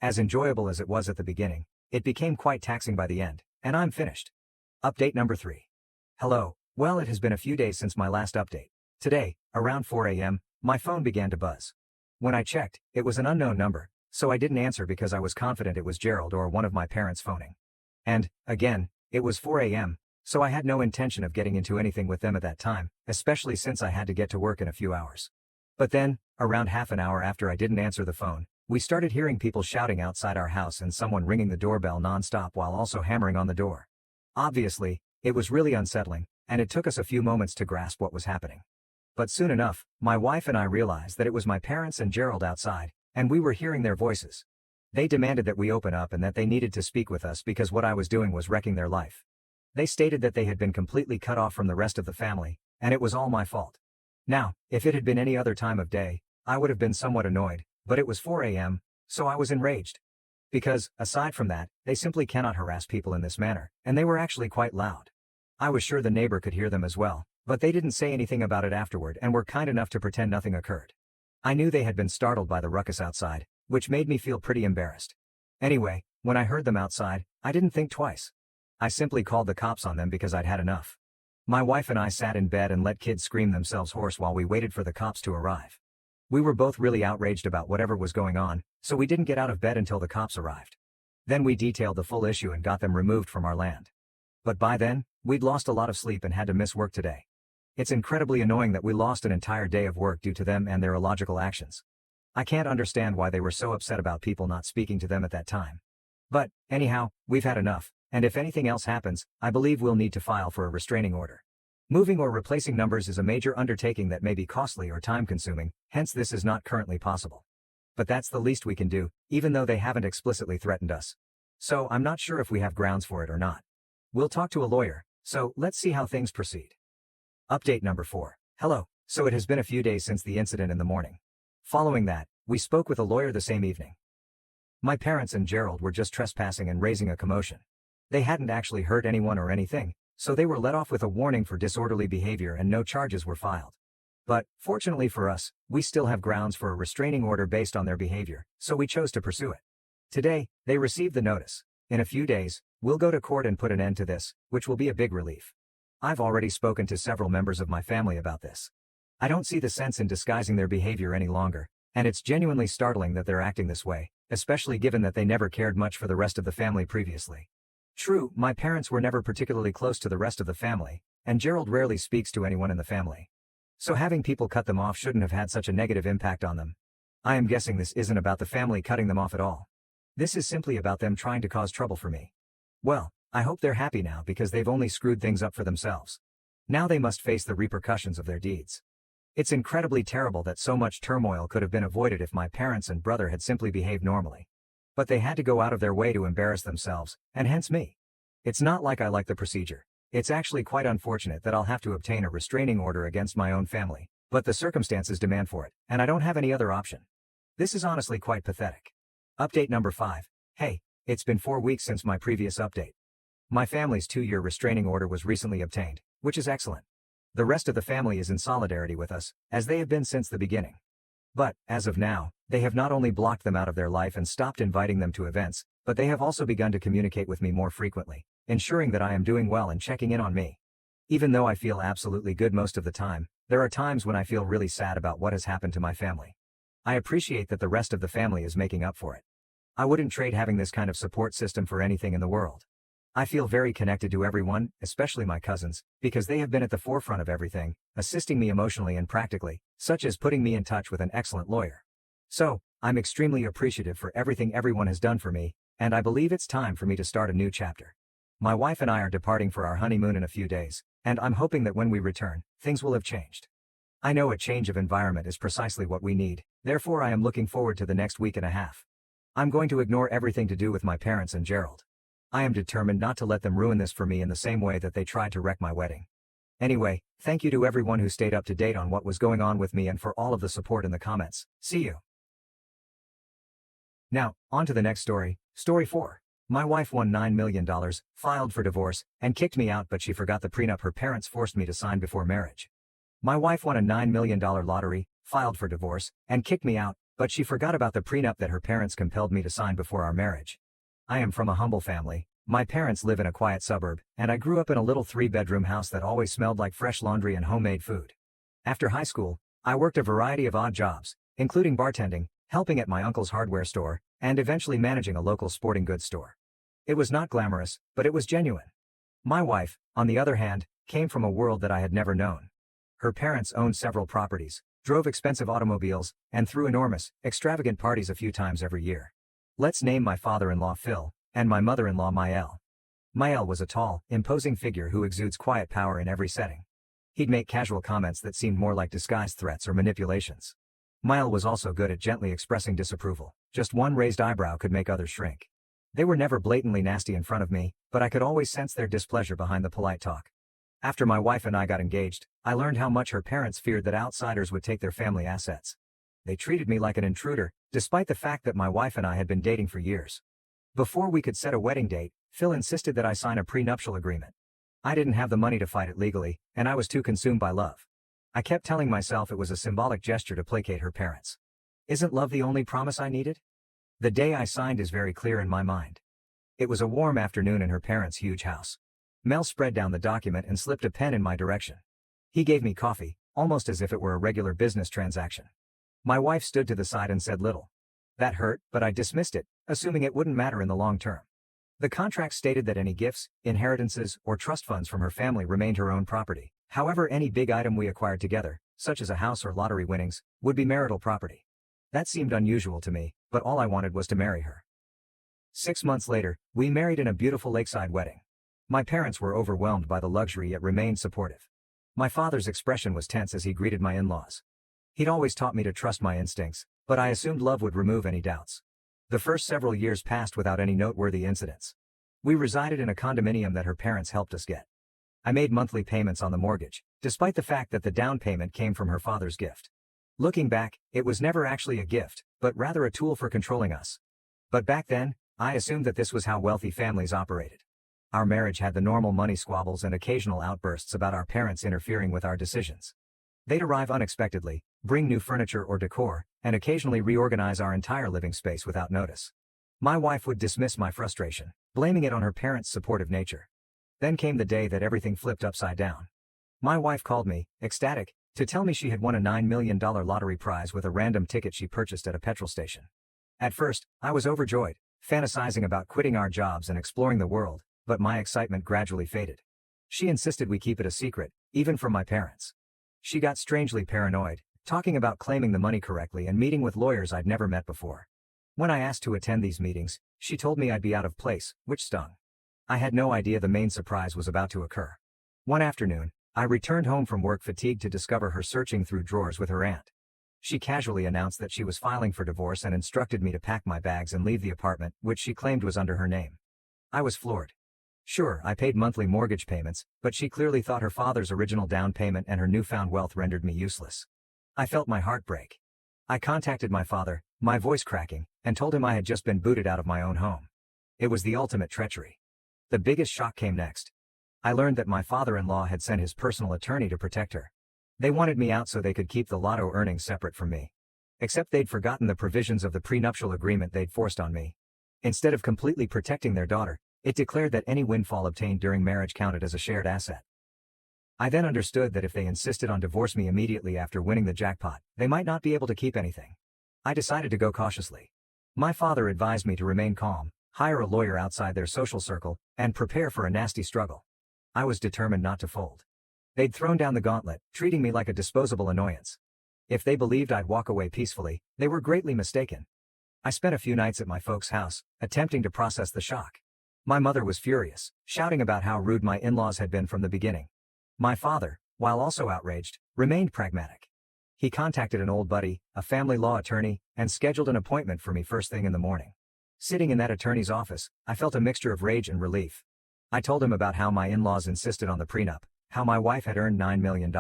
As enjoyable as it was at the beginning, it became quite taxing by the end, and I'm finished. Update number 3. Hello, well, it has been a few days since my last update. Today, around 4 a.m., my phone began to buzz. When I checked, it was an unknown number, so I didn't answer because I was confident it was Gerald or one of my parents phoning. And, again, it was 4 a.m., so I had no intention of getting into anything with them at that time, especially since I had to get to work in a few hours. But then, around half an hour after I didn't answer the phone, we started hearing people shouting outside our house and someone ringing the doorbell nonstop while also hammering on the door. Obviously, it was really unsettling, and it took us a few moments to grasp what was happening. But soon enough, my wife and I realized that it was my parents and Gerald outside, and we were hearing their voices. They demanded that we open up and that they needed to speak with us because what I was doing was wrecking their life. They stated that they had been completely cut off from the rest of the family, and it was all my fault. Now, if it had been any other time of day, I would have been somewhat annoyed, but it was 4 a.m., so I was enraged. Because, aside from that, they simply cannot harass people in this manner, and they were actually quite loud. I was sure the neighbor could hear them as well, but they didn't say anything about it afterward and were kind enough to pretend nothing occurred. I knew they had been startled by the ruckus outside, which made me feel pretty embarrassed. Anyway, when I heard them outside, I didn't think twice. I simply called the cops on them because I'd had enough. My wife and I sat in bed and let kids scream themselves hoarse while we waited for the cops to arrive. We were both really outraged about whatever was going on, so we didn't get out of bed until the cops arrived. Then we detailed the full issue and got them removed from our land. But by then, we'd lost a lot of sleep and had to miss work today. It's incredibly annoying that we lost an entire day of work due to them and their illogical actions. I can't understand why they were so upset about people not speaking to them at that time. But, anyhow, we've had enough, and if anything else happens, I believe we'll need to file for a restraining order. Moving or replacing numbers is a major undertaking that may be costly or time-consuming, hence this is not currently possible. But that's the least we can do, even though they haven't explicitly threatened us. So I'm not sure if we have grounds for it or not. We'll talk to a lawyer, so let's see how things proceed. Update number 4. Hello. So it has been a few days since the incident in the morning. Following that, we spoke with a lawyer the same evening. My parents and Gerald were just trespassing and raising a commotion. They hadn't actually hurt anyone or anything, so they were let off with a warning for disorderly behavior and no charges were filed. But, fortunately for us, we still have grounds for a restraining order based on their behavior, so we chose to pursue it. Today, they received the notice. In a few days, we'll go to court and put an end to this, which will be a big relief. I've already spoken to several members of my family about this. I don't see the sense in disguising their behavior any longer, and it's genuinely startling that they're acting this way, especially given that they never cared much for the rest of the family previously. True, my parents were never particularly close to the rest of the family, and Gerald rarely speaks to anyone in the family. So having people cut them off shouldn't have had such a negative impact on them. I am guessing this isn't about the family cutting them off at all. This is simply about them trying to cause trouble for me. Well, I hope they're happy now because they've only screwed things up for themselves. Now they must face the repercussions of their deeds. It's incredibly terrible that so much turmoil could have been avoided if my parents and brother had simply behaved normally. But they had to go out of their way to embarrass themselves, and hence me. It's not like I like the procedure. It's actually quite unfortunate that I'll have to obtain a restraining order against my own family, but the circumstances demand for it, and I don't have any other option. This is honestly quite pathetic. Update number 5. Hey, it's been 4 weeks since my previous update. My family's 2-year restraining order was recently obtained, which is excellent. The rest of the family is in solidarity with us, as they have been since the beginning. But, as of now, they have not only blocked them out of their life and stopped inviting them to events, but they have also begun to communicate with me more frequently, ensuring that I am doing well and checking in on me. Even though I feel absolutely good most of the time, there are times when I feel really sad about what has happened to my family. I appreciate that the rest of the family is making up for it. I wouldn't trade having this kind of support system for anything in the world. I feel very connected to everyone, especially my cousins, because they have been at the forefront of everything, assisting me emotionally and practically, such as putting me in touch with an excellent lawyer. So, I'm extremely appreciative for everything everyone has done for me, and I believe it's time for me to start a new chapter. My wife and I are departing for our honeymoon in a few days, and I'm hoping that when we return, things will have changed. I know a change of environment is precisely what we need, therefore I am looking forward to the next week and a half. I'm going to ignore everything to do with my parents and Gerald. I am determined not to let them ruin this for me in the same way that they tried to wreck my wedding. Anyway, thank you to everyone who stayed up to date on what was going on with me and for all of the support in the comments. See you. Now, on to the next story. Story 4. My wife won $9 million, filed for divorce, and kicked me out, but she forgot the prenup her parents forced me to sign before marriage. My wife won a $9 million lottery, filed for divorce, and kicked me out, but she forgot about the prenup that her parents compelled me to sign before our marriage. I am from a humble family. My parents live in a quiet suburb, and I grew up in a little 3-bedroom house that always smelled like fresh laundry and homemade food. After high school, I worked a variety of odd jobs, including bartending, helping at my uncle's hardware store, and eventually managing a local sporting goods store. It was not glamorous, but it was genuine. My wife, on the other hand, came from a world that I had never known. Her parents owned several properties, drove expensive automobiles, and threw enormous, extravagant parties a few times every year. Let's name my father-in-law Phil, and my mother-in-law Maëlle. Maëlle was a tall, imposing figure who exudes quiet power in every setting. He'd make casual comments that seemed more like disguised threats or manipulations. Maëlle was also good at gently expressing disapproval. Just one raised eyebrow could make others shrink. They were never blatantly nasty in front of me, but I could always sense their displeasure behind the polite talk. After my wife and I got engaged, I learned how much her parents feared that outsiders would take their family assets. They treated me like an intruder, despite the fact that my wife and I had been dating for years. Before we could set a wedding date, Phil insisted that I sign a prenuptial agreement. I didn't have the money to fight it legally, and I was too consumed by love. I kept telling myself it was a symbolic gesture to placate her parents. Isn't love the only promise I needed? The day I signed is very clear in my mind. It was a warm afternoon in her parents' huge house. Mel spread down the document and slipped a pen in my direction. He gave me coffee, almost as if it were a regular business transaction. My wife stood to the side and said little. That hurt, but I dismissed it, assuming it wouldn't matter in the long term. The contract stated that any gifts, inheritances, or trust funds from her family remained her own property. However, any big item we acquired together, such as a house or lottery winnings, would be marital property. That seemed unusual to me, but all I wanted was to marry her. 6 months later, we married in a beautiful lakeside wedding. My parents were overwhelmed by the luxury yet remained supportive. My father's expression was tense as he greeted my in-laws. He'd always taught me to trust my instincts, but I assumed love would remove any doubts. The first several years passed without any noteworthy incidents. We resided in a condominium that her parents helped us get. I made monthly payments on the mortgage, despite the fact that the down payment came from her father's gift. Looking back, it was never actually a gift, but rather a tool for controlling us. But back then, I assumed that this was how wealthy families operated. Our marriage had the normal money squabbles and occasional outbursts about our parents interfering with our decisions. They'd arrive unexpectedly, bring new furniture or decor, and occasionally reorganize our entire living space without notice. My wife would dismiss my frustration, blaming it on her parents' supportive nature. Then came the day that everything flipped upside down. My wife called me, ecstatic, to tell me she had won a $9 million lottery prize with a random ticket she purchased at a petrol station. At first, I was overjoyed, fantasizing about quitting our jobs and exploring the world, but my excitement gradually faded. She insisted we keep it a secret, even from my parents. She got strangely paranoid, talking about claiming the money correctly and meeting with lawyers I'd never met before. When I asked to attend these meetings, she told me I'd be out of place, which stung. I had no idea the main surprise was about to occur. One afternoon, I returned home from work fatigued to discover her searching through drawers with her aunt. She casually announced that she was filing for divorce and instructed me to pack my bags and leave the apartment, which she claimed was under her name. I was floored. Sure, I paid monthly mortgage payments, but she clearly thought her father's original down payment and her newfound wealth rendered me useless. I felt my heart break. I contacted my father, my voice cracking, and told him I had just been booted out of my own home. It was the ultimate treachery. The biggest shock came next. I learned that my father-in-law had sent his personal attorney to protect her. They wanted me out so they could keep the lotto earnings separate from me. Except they'd forgotten the provisions of the prenuptial agreement they'd forced on me. Instead of completely protecting their daughter, it declared that any windfall obtained during marriage counted as a shared asset. I then understood that if they insisted on divorce me immediately after winning the jackpot, they might not be able to keep anything. I decided to go cautiously. My father advised me to remain calm, hire a lawyer outside their social circle, and prepare for a nasty struggle. I was determined not to fold. They'd thrown down the gauntlet, treating me like a disposable annoyance. If they believed I'd walk away peacefully, they were greatly mistaken. I spent a few nights at my folks' house, attempting to process the shock. My mother was furious, shouting about how rude my in-laws had been from the beginning. My father, while also outraged, remained pragmatic. He contacted an old buddy, a family law attorney, and scheduled an appointment for me first thing in the morning. Sitting in that attorney's office, I felt a mixture of rage and relief. I told him about how my in-laws insisted on the prenup, how my wife had earned $9 million,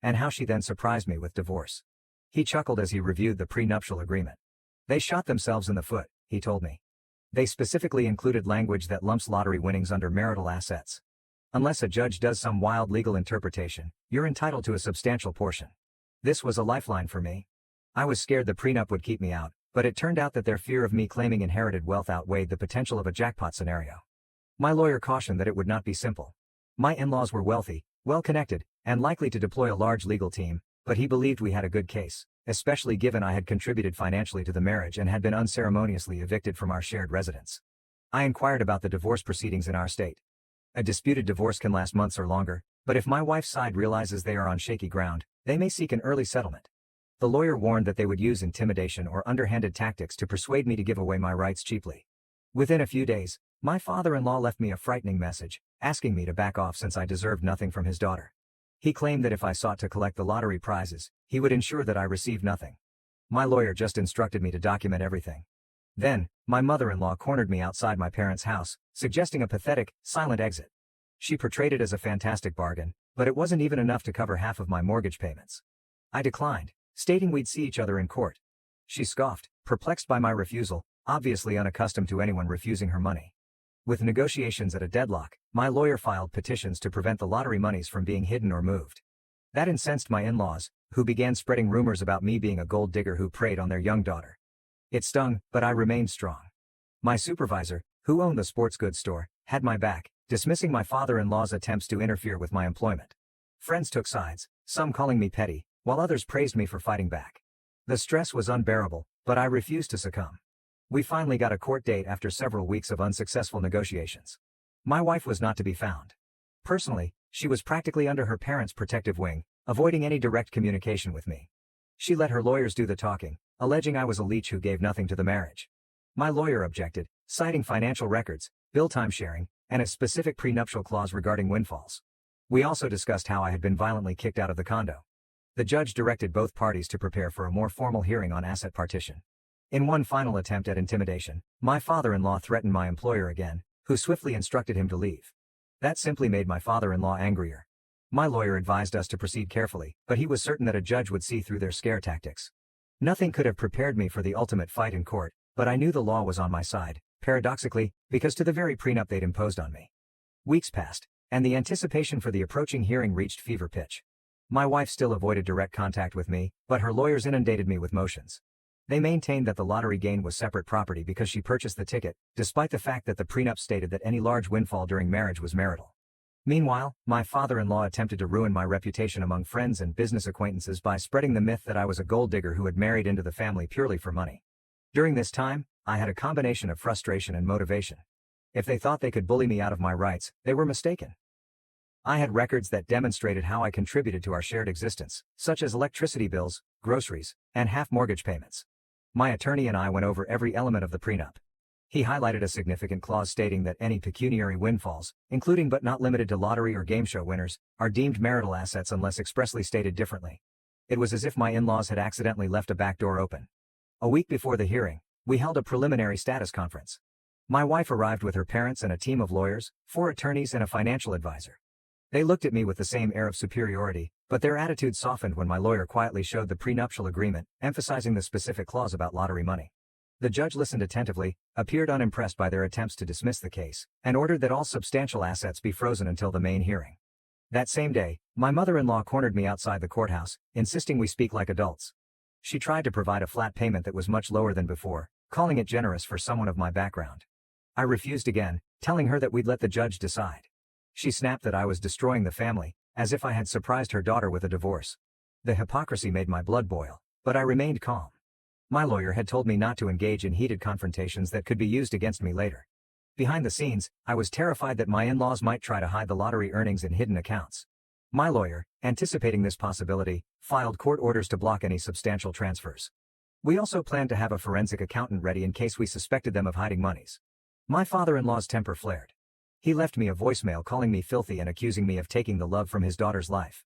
and how she then surprised me with divorce. He chuckled as he reviewed the prenuptial agreement. They shot themselves in the foot, he told me. They specifically included language that lumps lottery winnings under marital assets. Unless a judge does some wild legal interpretation, you're entitled to a substantial portion. This was a lifeline for me. I was scared the prenup would keep me out, but it turned out that their fear of me claiming inherited wealth outweighed the potential of a jackpot scenario. My lawyer cautioned that it would not be simple. My in-laws were wealthy, well-connected, and likely to deploy a large legal team, but he believed we had a good case, especially given I had contributed financially to the marriage and had been unceremoniously evicted from our shared residence. I inquired about the divorce proceedings in our state. A disputed divorce can last months or longer, but if my wife's side realizes they are on shaky ground, they may seek an early settlement. The lawyer warned that they would use intimidation or underhanded tactics to persuade me to give away my rights cheaply. Within a few days, my father-in-law left me a frightening message, asking me to back off since I deserved nothing from his daughter. He claimed that if I sought to collect the lottery prizes, he would ensure that I received nothing. My lawyer just instructed me to document everything. Then, my mother-in-law cornered me outside my parents' house, suggesting a pathetic, silent exit. She portrayed it as a fantastic bargain, but it wasn't even enough to cover half of my mortgage payments. I declined, stating we'd see each other in court. She scoffed, perplexed by my refusal, obviously unaccustomed to anyone refusing her money. With negotiations at a deadlock, my lawyer filed petitions to prevent the lottery monies from being hidden or moved. That incensed my in-laws, who began spreading rumors about me being a gold digger who preyed on their young daughter. It stung, but I remained strong. My supervisor, who owned the sports goods store, had my back, dismissing my father-in-law's attempts to interfere with my employment. Friends took sides, some calling me petty, while others praised me for fighting back. The stress was unbearable, but I refused to succumb. We finally got a court date after several weeks of unsuccessful negotiations. My wife was not to be found. Personally, she was practically under her parents' protective wing, avoiding any direct communication with me. She let her lawyers do the talking, alleging I was a leech who gave nothing to the marriage. My lawyer objected, citing financial records, bill time sharing, and a specific prenuptial clause regarding windfalls. We also discussed how I had been violently kicked out of the condo. The judge directed both parties to prepare for a more formal hearing on asset partition. In one final attempt at intimidation, my father-in-law threatened my employer again, who swiftly instructed him to leave. That simply made my father-in-law angrier. My lawyer advised us to proceed carefully, but he was certain that a judge would see through their scare tactics. Nothing could have prepared me for the ultimate fight in court, but I knew the law was on my side, paradoxically, because to the very prenup they'd imposed on me. Weeks passed, and the anticipation for the approaching hearing reached fever pitch. My wife still avoided direct contact with me, but her lawyers inundated me with motions. They maintained that the lottery gain was separate property because she purchased the ticket, despite the fact that the prenup stated that any large windfall during marriage was marital. Meanwhile, my father-in-law attempted to ruin my reputation among friends and business acquaintances by spreading the myth that I was a gold digger who had married into the family purely for money. During this time, I had a combination of frustration and motivation. If they thought they could bully me out of my rights, they were mistaken. I had records that demonstrated how I contributed to our shared existence, such as electricity bills, groceries, and half mortgage payments. My attorney and I went over every element of the prenup. He highlighted a significant clause stating that any pecuniary windfalls, including but not limited to lottery or game show winners, are deemed marital assets unless expressly stated differently. It was as if my in-laws had accidentally left a back door open. A week before the hearing, we held a preliminary status conference. My wife arrived with her parents and a team of lawyers, 4 attorneys and a financial advisor. They looked at me with the same air of superiority, but their attitude softened when my lawyer quietly showed the prenuptial agreement, emphasizing the specific clause about lottery money. The judge listened attentively, appeared unimpressed by their attempts to dismiss the case, and ordered that all substantial assets be frozen until the main hearing. That same day, my mother-in-law cornered me outside the courthouse, insisting we speak like adults. She tried to provide a flat payment that was much lower than before, calling it generous for someone of my background. I refused again, telling her that we'd let the judge decide. She snapped that I was destroying the family, as if I had surprised her daughter with a divorce. The hypocrisy made my blood boil, but I remained calm. My lawyer had told me not to engage in heated confrontations that could be used against me later. Behind the scenes, I was terrified that my in-laws might try to hide the lottery earnings in hidden accounts. My lawyer, anticipating this possibility, filed court orders to block any substantial transfers. We also planned to have a forensic accountant ready in case we suspected them of hiding monies. My father-in-law's temper flared. He left me a voicemail calling me filthy and accusing me of taking the love from his daughter's life.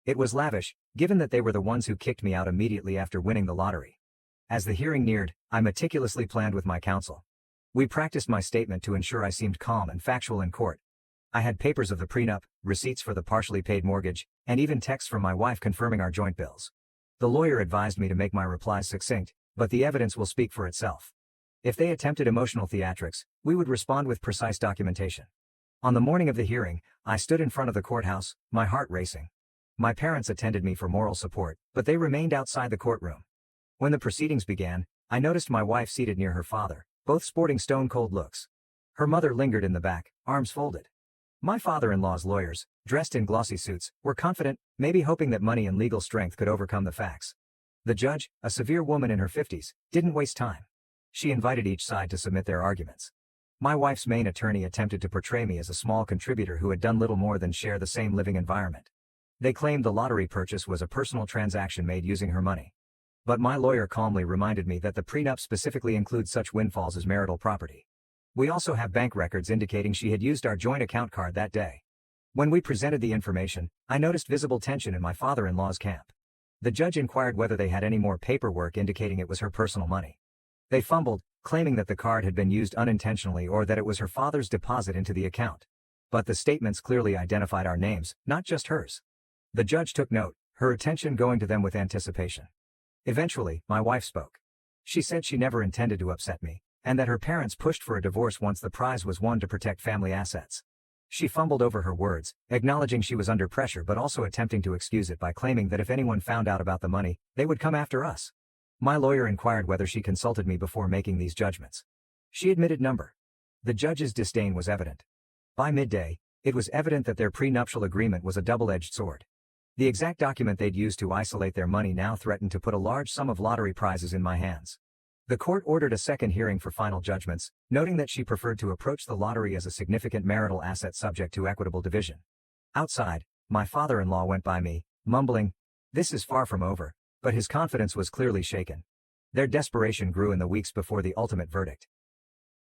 It was lavish, given that they were the ones who kicked me out immediately after winning the lottery. As the hearing neared, I meticulously planned with my counsel. We practiced my statement to ensure I seemed calm and factual in court. I had papers of the prenup, receipts for the partially paid mortgage, and even texts from my wife confirming our joint bills. The lawyer advised me to make my replies succinct, but the evidence will speak for itself. If they attempted emotional theatrics, we would respond with precise documentation. On the morning of the hearing, I stood in front of the courthouse, my heart racing. My parents attended me for moral support, but they remained outside the courtroom. When the proceedings began, I noticed my wife seated near her father, both sporting stone-cold looks. Her mother lingered in the back, arms folded. My father-in-law's lawyers, dressed in glossy suits, were confident, maybe hoping that money and legal strength could overcome the facts. The judge, a severe woman in her 50s, didn't waste time. She invited each side to submit their arguments. My wife's main attorney attempted to portray me as a small contributor who had done little more than share the same living environment. They claimed the lottery purchase was a personal transaction made using her money. But my lawyer calmly reminded me that the prenup specifically includes such windfalls as marital property. We also have bank records indicating she had used our joint account card that day. When we presented the information, I noticed visible tension in my father-in-law's camp. The judge inquired whether they had any more paperwork indicating it was her personal money. They fumbled, claiming that the card had been used unintentionally or that it was her father's deposit into the account. But the statements clearly identified our names, not just hers. The judge took note, her attention going to them with anticipation. Eventually, my wife spoke. She said she never intended to upset me, and that her parents pushed for a divorce once the prize was won to protect family assets. She fumbled over her words, acknowledging she was under pressure but also attempting to excuse it by claiming that if anyone found out about the money, they would come after us. My lawyer inquired whether she consulted me before making these judgments. She admitted number. The judge's disdain was evident. By midday, it was evident that their prenuptial agreement was a double-edged sword. The exact document they'd used to isolate their money now threatened to put a large sum of lottery prizes in my hands. The court ordered a second hearing for final judgments, noting that she preferred to approach the lottery as a significant marital asset subject to equitable division. Outside, my father-in-law went by me, mumbling, "This is far from over," but his confidence was clearly shaken. Their desperation grew in the weeks before the ultimate verdict.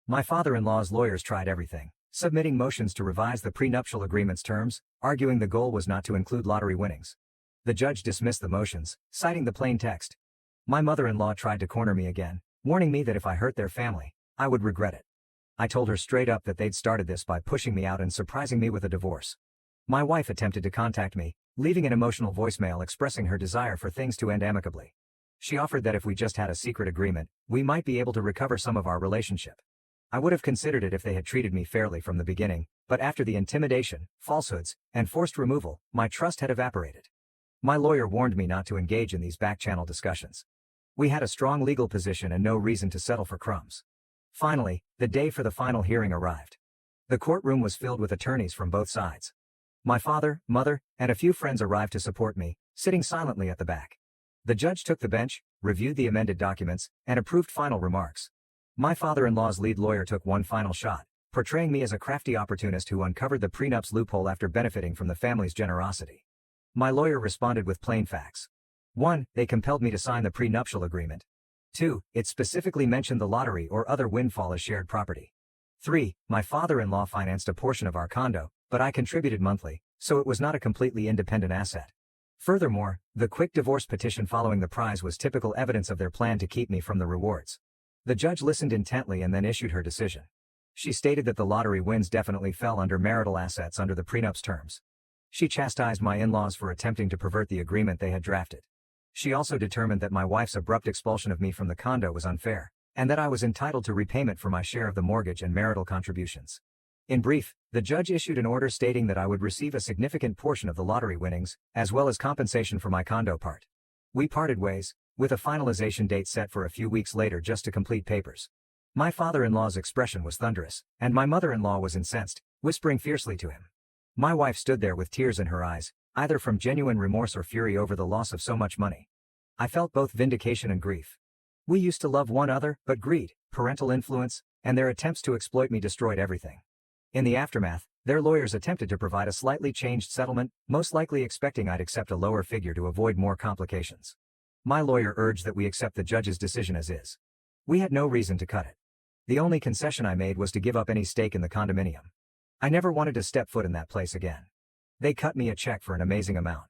My father-in-law's lawyers tried everything, submitting motions to revise the prenuptial agreement's terms, arguing the goal was not to include lottery winnings. The judge dismissed the motions, citing the plain text. My mother-in-law tried to corner me again, warning me that if I hurt their family, I would regret it. I told her straight up that they'd started this by pushing me out and surprising me with a divorce. My wife attempted to contact me, leaving an emotional voicemail expressing her desire for things to end amicably. She offered that if we just had a secret agreement, we might be able to recover some of our relationship. I would have considered it if they had treated me fairly from the beginning, but after the intimidation, falsehoods, and forced removal, my trust had evaporated. My lawyer warned me not to engage in these back-channel discussions. We had a strong legal position and no reason to settle for crumbs. Finally, the day for the final hearing arrived. The courtroom was filled with attorneys from both sides. My father, mother, and a few friends arrived to support me, sitting silently at the back. The judge took the bench, reviewed the amended documents, and approved final remarks. My father-in-law's lead lawyer took one final shot, portraying me as a crafty opportunist who uncovered the prenup's loophole after benefiting from the family's generosity. My lawyer responded with plain facts. 1. They compelled me to sign the prenuptial agreement. 2. It specifically mentioned the lottery or other windfall as shared property. 3. My father-in-law financed a portion of our condo, but I contributed monthly, so it was not a completely independent asset. Furthermore, the quick divorce petition following the prize was typical evidence of their plan to keep me from the rewards. The judge listened intently and then issued her decision. She stated that the lottery wins definitely fell under marital assets under the prenup's terms. She chastised my in-laws for attempting to pervert the agreement they had drafted. She also determined that my wife's abrupt expulsion of me from the condo was unfair, and that I was entitled to repayment for my share of the mortgage and marital contributions. In brief, the judge issued an order stating that I would receive a significant portion of the lottery winnings, as well as compensation for my condo part. We parted ways, with a finalization date set for a few weeks later just to complete papers. My father-in-law's expression was thunderous, and my mother-in-law was incensed, whispering fiercely to him. My wife stood there with tears in her eyes, either from genuine remorse or fury over the loss of so much money. I felt both vindication and grief. We used to love one another, but greed, parental influence, and their attempts to exploit me destroyed everything. In the aftermath, their lawyers attempted to provide a slightly changed settlement, most likely expecting I'd accept a lower figure to avoid more complications. My lawyer urged that we accept the judge's decision as is. We had no reason to cut it. The only concession I made was to give up any stake in the condominium. I never wanted to step foot in that place again. They cut me a check for an amazing amount.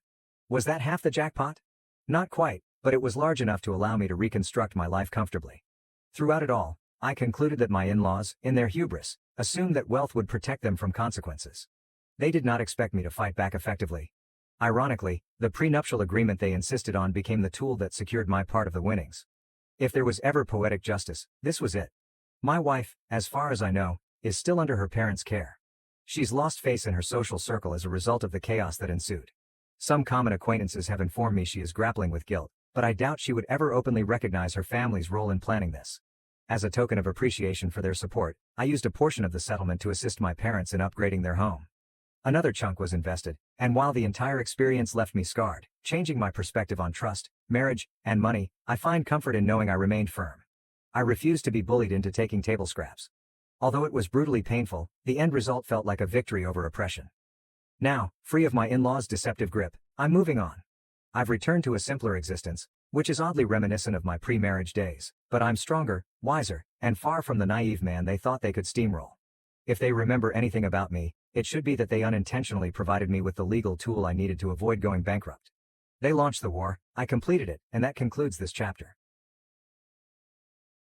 Was that half the jackpot? Not quite, but it was large enough to allow me to reconstruct my life comfortably. Throughout it all, I concluded that my in-laws, in their hubris, assumed that wealth would protect them from consequences. They did not expect me to fight back effectively. Ironically, the prenuptial agreement they insisted on became the tool that secured my part of the winnings. If there was ever poetic justice, this was it. My wife, as far as I know, is still under her parents' care. She's lost face in her social circle as a result of the chaos that ensued. Some common acquaintances have informed me she is grappling with guilt, but I doubt she would ever openly recognize her family's role in planning this. As a token of appreciation for their support, I used a portion of the settlement to assist my parents in upgrading their home. Another chunk was invested, and while the entire experience left me scarred, changing my perspective on trust, marriage, and money, I find comfort in knowing I remained firm. I refused to be bullied into taking table scraps. Although it was brutally painful, the end result felt like a victory over oppression. Now, free of my in-laws' deceptive grip, I'm moving on. I've returned to a simpler existence, which is oddly reminiscent of my pre-marriage days, but I'm stronger, wiser, and far from the naive man they thought they could steamroll. If they remember anything about me, it should be that they unintentionally provided me with the legal tool I needed to avoid going bankrupt. They launched the war, I completed it, and that concludes this chapter.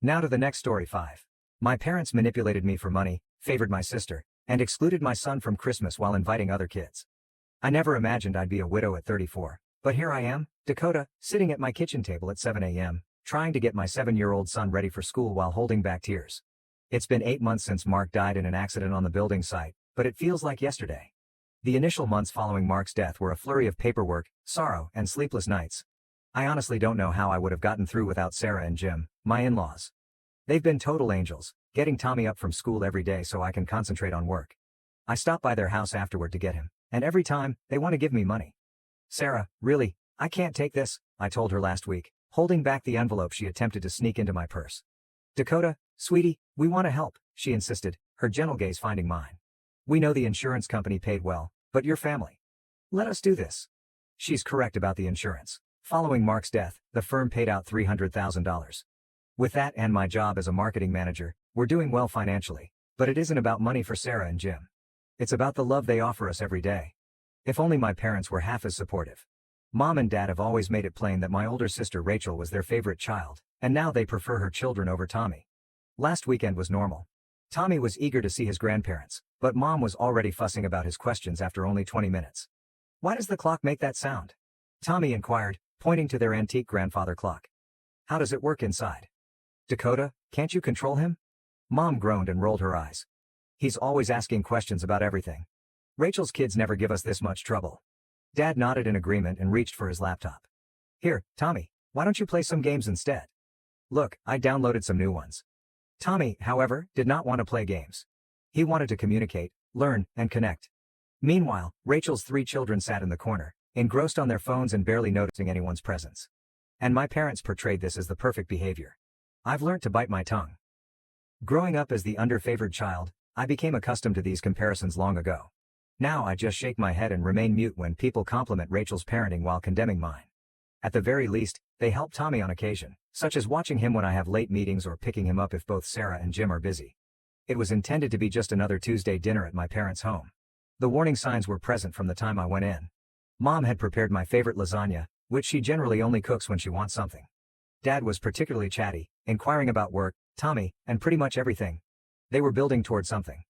Now to the next story 5. My parents manipulated me for money, favored my sister, and excluded my son from Christmas while inviting other kids. I never imagined I'd be a widow at 34, but here I am, Dakota, sitting at my kitchen table at 7 a.m., trying to get my 7-year-old son ready for school while holding back tears. It's been 8 months since Mark died in an accident on the building site, but it feels like yesterday. The initial months following Mark's death were a flurry of paperwork, sorrow, and sleepless nights. I honestly don't know how I would have gotten through without Sarah and Jim, my in-laws. They've been total angels, getting Tommy up from school every day so I can concentrate on work. I stop by their house afterward to get him, and every time, they want to give me money. Sarah, really, I can't take this, I told her last week, holding back the envelope she attempted to sneak into my purse. Dakota, sweetie, we want to help, she insisted, her gentle gaze finding mine. We know the insurance company paid well, but your family. Let us do this. She's correct about the insurance. Following Mark's death, the firm paid out $300,000. With that and my job as a marketing manager, we're doing well financially, but it isn't about money for Sarah and Jim. It's about the love they offer us every day. If only my parents were half as supportive. Mom and Dad have always made it plain that my older sister Rachel was their favorite child, and now they prefer her children over Tommy. Last weekend was normal. Tommy was eager to see his grandparents, but Mom was already fussing about his questions after only 20 minutes. Why does the clock make that sound? Tommy inquired, pointing to their antique grandfather clock. How does it work inside? Dakota, can't you control him? Mom groaned and rolled her eyes. He's always asking questions about everything. Rachel's kids never give us this much trouble. Dad nodded in agreement and reached for his laptop. Here, Tommy, why don't you play some games instead? Look, I downloaded some new ones. Tommy, however, did not want to play games. He wanted to communicate, learn, and connect. Meanwhile, Rachel's 3 children sat in the corner, engrossed on their phones and barely noticing anyone's presence. And my parents portrayed this as the perfect behavior. I've learned to bite my tongue. Growing up as the underfavored child, I became accustomed to these comparisons long ago. Now I just shake my head and remain mute when people compliment Rachel's parenting while condemning mine. At the very least, they help Tommy on occasion, such as watching him when I have late meetings or picking him up if both Sarah and Jim are busy. It was intended to be just another Tuesday dinner at my parents' home. The warning signs were present from the time I went in. Mom had prepared my favorite lasagna, which she generally only cooks when she wants something. Dad was particularly chatty, inquiring about work, Tommy, and pretty much everything. They were building toward something.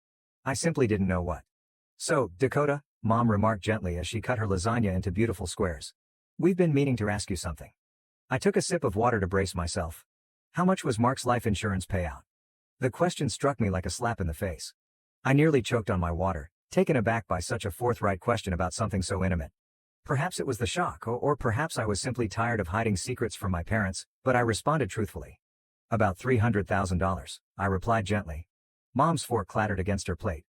I simply didn't know what. So, Dakota, Mom remarked gently as she cut her lasagna into beautiful squares. We've been meaning to ask you something. I took a sip of water to brace myself. How much was Mark's life insurance payout? The question struck me like a slap in the face. I nearly choked on my water, taken aback by such a forthright question about something so intimate. Perhaps it was the shock, or perhaps I was simply tired of hiding secrets from my parents, but I responded truthfully. About $300,000, I replied gently. Mom's fork clattered against her plate.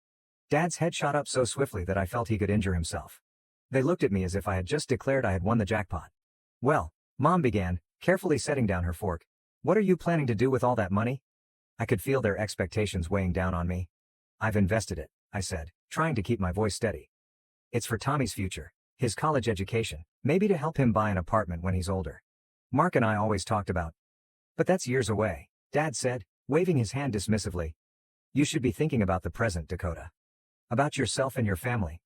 Dad's head shot up so swiftly that I felt he could injure himself. They looked at me as if I had just declared I had won the jackpot. Well, Mom began, carefully setting down her fork. What are you planning to do with all that money? I could feel their expectations weighing down on me. I've invested it, I said, trying to keep my voice steady. It's for Tommy's future, his college education, maybe to help him buy an apartment when he's older. Mark and I always talked about. But that's years away, Dad said, waving his hand dismissively. You should be thinking about the present, Dakota. About yourself and your family.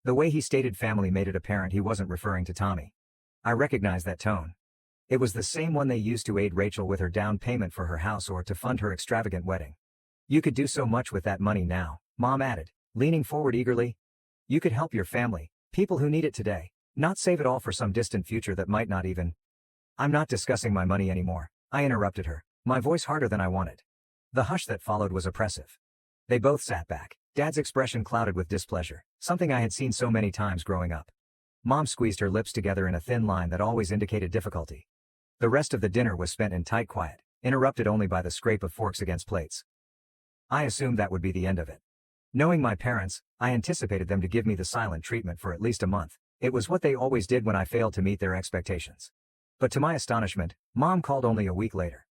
The way he stated family made it apparent he wasn't referring to Tommy. I recognized that tone. It was the same one they used to aid Rachel with her down payment for her house or to fund her extravagant wedding. You could do so much with that money now, Mom added, leaning forward eagerly. You could help your family, people who need it today, not save it all for some distant future that might not even. I'm not discussing my money anymore, I interrupted her, my voice harder than I wanted. The hush that followed was oppressive. They both sat back, Dad's expression clouded with displeasure, something I had seen so many times growing up. Mom squeezed her lips together in a thin line that always indicated difficulty. The rest of the dinner was spent in tight quiet, interrupted only by the scrape of forks against plates. I assumed that would be the end of it. Knowing my parents, I anticipated them to give me the silent treatment for at least a month. It was what they always did when I failed to meet their expectations. But to my astonishment, Mom called only a week later.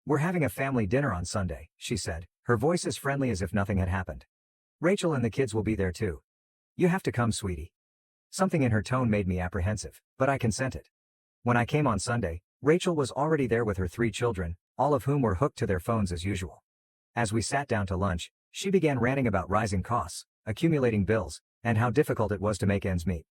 We're having a family dinner on Sunday, she said, her voice as friendly as if nothing had happened. Rachel and the kids will be there too. You have to come, sweetie. Something in her tone made me apprehensive, but I consented. When I came on Sunday, Rachel was already there with her 3 children, all of whom were hooked to their phones as usual. As we sat down to lunch, she began ranting about rising costs, accumulating bills, and how difficult it was to make ends meet.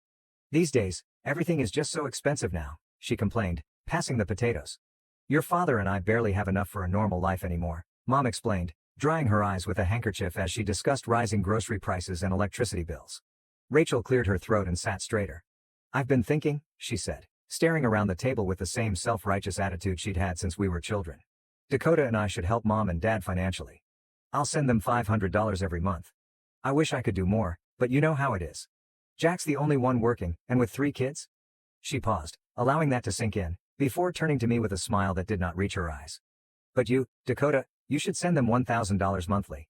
"These days, everything is just so expensive now," she complained, passing the potatoes. "Your father and I barely have enough for a normal life anymore," Mom explained, drying her eyes with a handkerchief as she discussed rising grocery prices and electricity bills. Rachel cleared her throat and sat straighter. "I've been thinking," she said, staring around the table with the same self-righteous attitude she'd had since we were children. "Dakota and I should help Mom and Dad financially. I'll send them $500 every month. I wish I could do more, but you know how it is. Jack's the only one working, and with 3 kids? She paused, allowing that to sink in, before turning to me with a smile that did not reach her eyes. "But you, Dakota, you should send them $1,000 monthly."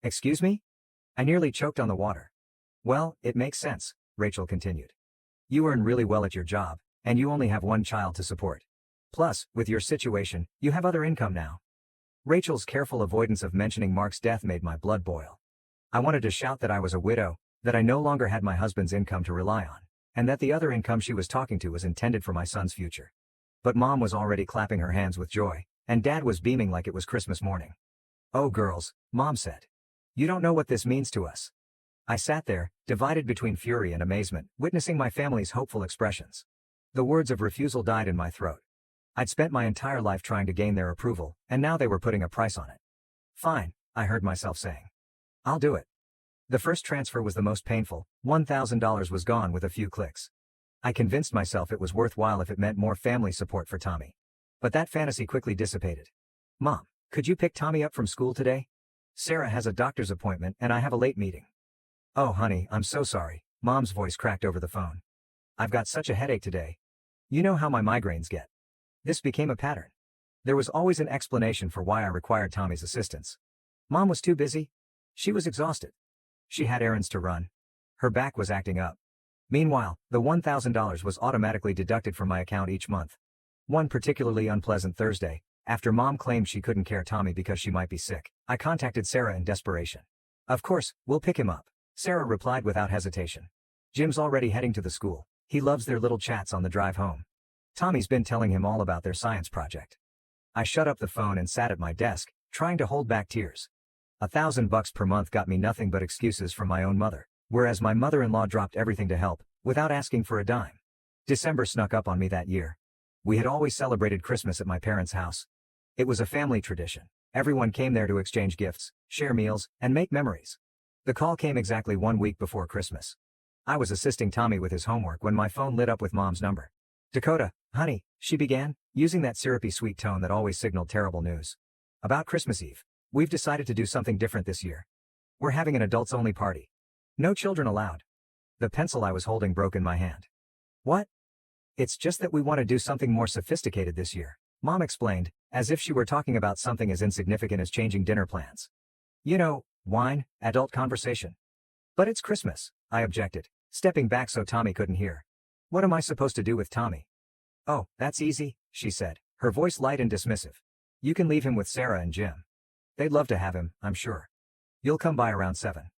"Excuse me?" I nearly choked on the water. "Well, it makes sense," Rachel continued. "You earn really well at your job, and you only have 1 child to support. Plus, with your situation, you have other income now." Rachel's careful avoidance of mentioning Mark's death made my blood boil. I wanted to shout that I was a widow, that I no longer had my husband's income to rely on, and that the other income she was talking to was intended for my son's future. But Mom was already clapping her hands with joy, and Dad was beaming like it was Christmas morning. "Oh girls," Mom said. "You don't know what this means to us." I sat there, divided between fury and amazement, witnessing my family's hopeful expressions. The words of refusal died in my throat. I'd spent my entire life trying to gain their approval, and now they were putting a price on it. "Fine," I heard myself saying. "I'll do it." The first transfer was the most painful. $1,000 was gone with a few clicks. I convinced myself it was worthwhile if it meant more family support for Tommy. But that fantasy quickly dissipated. "Mom, could you pick Tommy up from school today? Sarah has a doctor's appointment and I have a late meeting." "Oh honey, I'm so sorry," Mom's voice cracked over the phone. "I've got such a headache today. You know how my migraines get." This became a pattern. There was always an explanation for why I required Tommy's assistance. Mom was too busy. She was exhausted. She had errands to run. Her back was acting up. Meanwhile, the $1,000 was automatically deducted from my account each month. One particularly unpleasant Thursday, after Mom claimed she couldn't care Tommy because she might be sick, I contacted Sarah in desperation. "Of course, we'll pick him up," Sarah replied without hesitation. "Jim's already heading to the school. He loves their little chats on the drive home. Tommy's been telling him all about their science project." I shut up the phone and sat at my desk, trying to hold back tears. $1,000 per month got me nothing but excuses from my own mother, whereas my mother-in-law dropped everything to help, without asking for a dime. December snuck up on me that year. We had always celebrated Christmas at my parents' house. It was a family tradition. Everyone came there to exchange gifts, share meals, and make memories. The call came exactly 1 week before Christmas. I was assisting Tommy with his homework when my phone lit up with Mom's number. "Dakota, honey," she began, using that syrupy sweet tone that always signaled terrible news. "About Christmas Eve. We've decided to do something different this year. We're having an adults-only party. No children allowed." The pencil I was holding broke in my hand. "What?" "It's just that we want to do something more sophisticated this year," Mom explained, as if she were talking about something as insignificant as changing dinner plans. "You know, wine, adult conversation." "But it's Christmas," I objected, stepping back so Tommy couldn't hear. "What am I supposed to do with Tommy?" "Oh, that's easy," she said, her voice light and dismissive. "You can leave him with Sarah and Jim. They'd love to have him, I'm sure. You'll come by around 7.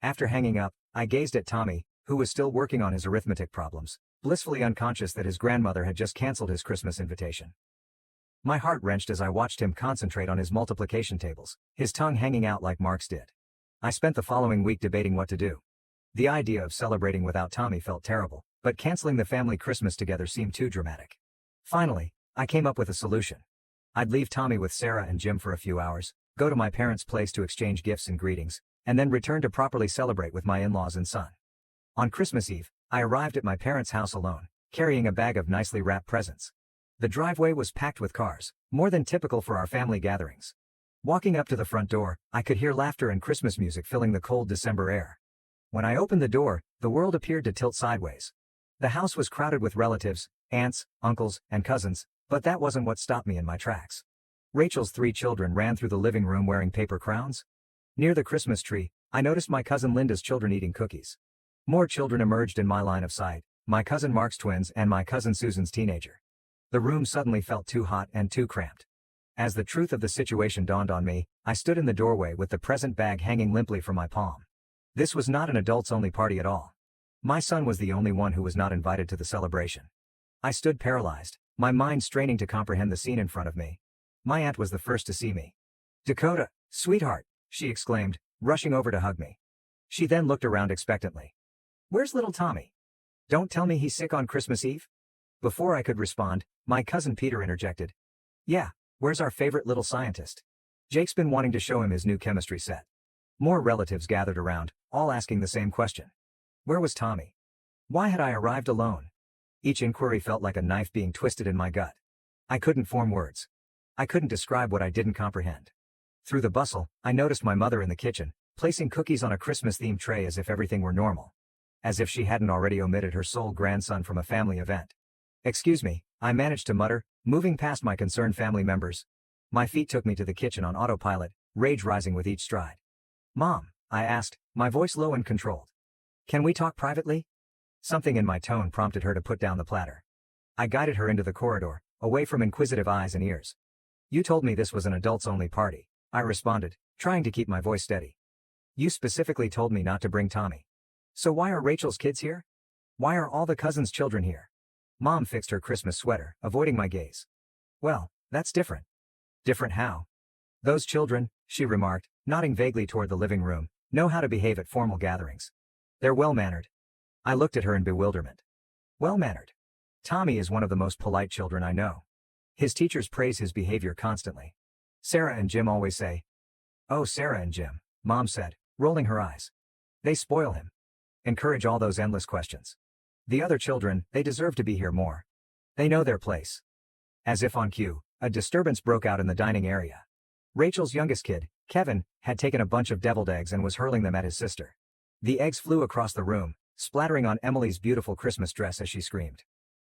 After hanging up, I gazed at Tommy, who was still working on his arithmetic problems, blissfully unconscious that his grandmother had just canceled his Christmas invitation. My heart wrenched as I watched him concentrate on his multiplication tables, his tongue hanging out like Mark's did. I spent the following week debating what to do. The idea of celebrating without Tommy felt terrible, but canceling the family Christmas together seemed too dramatic. Finally, I came up with a solution. I'd leave Tommy with Sarah and Jim for a few hours, go to my parents' place to exchange gifts and greetings, and then return to properly celebrate with my in-laws and son. On Christmas Eve, I arrived at my parents' house alone, carrying a bag of nicely wrapped presents. The driveway was packed with cars, more than typical for our family gatherings. Walking up to the front door, I could hear laughter and Christmas music filling the cold December air. When I opened the door, the world appeared to tilt sideways. The house was crowded with relatives, aunts, uncles, and cousins, but that wasn't what stopped me in my tracks. Rachel's 3 children ran through the living room wearing paper crowns. Near the Christmas tree, I noticed my cousin Linda's children eating cookies. More children emerged in my line of sight, my cousin Mark's twins and my cousin Susan's teenager. The room suddenly felt too hot and too cramped. As the truth of the situation dawned on me, I stood in the doorway with the present bag hanging limply from my palm. This was not an adults-only party at all. My son was the only one who was not invited to the celebration. I stood paralyzed, my mind straining to comprehend the scene in front of me. My aunt was the first to see me. "Dakota, sweetheart," she exclaimed, rushing over to hug me. She then looked around expectantly. "Where's little Tommy? Don't tell me he's sick on Christmas Eve?" Before I could respond, my cousin Peter interjected. "Yeah, where's our favorite little scientist? Jake's been wanting to show him his new chemistry set." More relatives gathered around, all asking the same question. Where was Tommy? Why had I arrived alone? Each inquiry felt like a knife being twisted in my gut. I couldn't form words. I couldn't describe what I didn't comprehend. Through the bustle, I noticed my mother in the kitchen, placing cookies on a Christmas-themed tray as if everything were normal. As if she hadn't already omitted her sole grandson from a family event. "Excuse me," I managed to mutter, moving past my concerned family members. My feet took me to the kitchen on autopilot, rage rising with each stride. "Mom," I asked, my voice low and controlled. "Can we talk privately?" Something in my tone prompted her to put down the platter. I guided her into the corridor, away from inquisitive eyes and ears. "You told me this was an adults-only party," I responded, trying to keep my voice steady. "You specifically told me not to bring Tommy. So why are Rachel's kids here? Why are all the cousins' children here?" Mom fixed her Christmas sweater, avoiding my gaze. "Well, that's different." "Different how?" "Those children," she remarked, nodding vaguely toward the living room, "know how to behave at formal gatherings. They're well-mannered." I looked at her in bewilderment. Well-mannered? Tommy is one of the most polite children I know. His teachers praise his behavior constantly. Sarah and Jim always say. "Oh, Sarah and Jim," Mom said, rolling her eyes. "They spoil him. Encourage all those endless questions. The other children, they deserve to be here more. They know their place." As if on cue, a disturbance broke out in the dining area. Rachel's youngest kid, Kevin, had taken a bunch of deviled eggs and was hurling them at his sister. The eggs flew across the room, splattering on Emily's beautiful Christmas dress as she screamed.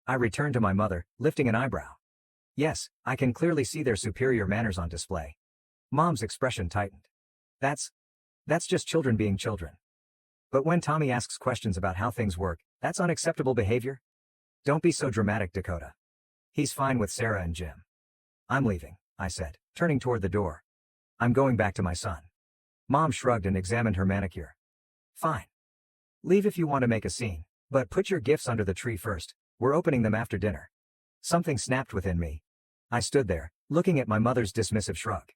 I returned to my mother, lifting an eyebrow. "Yes, I can clearly see their superior manners on display." Mom's expression tightened. That's just children being children. But when Tommy asks questions about how things work, that's unacceptable behavior? Don't be so dramatic, Dakota. He's fine with Sarah and Jim. "I'm leaving," I said, turning toward the door. "I'm going back to my son." Mom shrugged and examined her manicure. "Fine. Leave if you want to make a scene, but put your gifts under the tree first. We're opening them after dinner." Something snapped within me. I stood there, looking at my mother's dismissive shrug.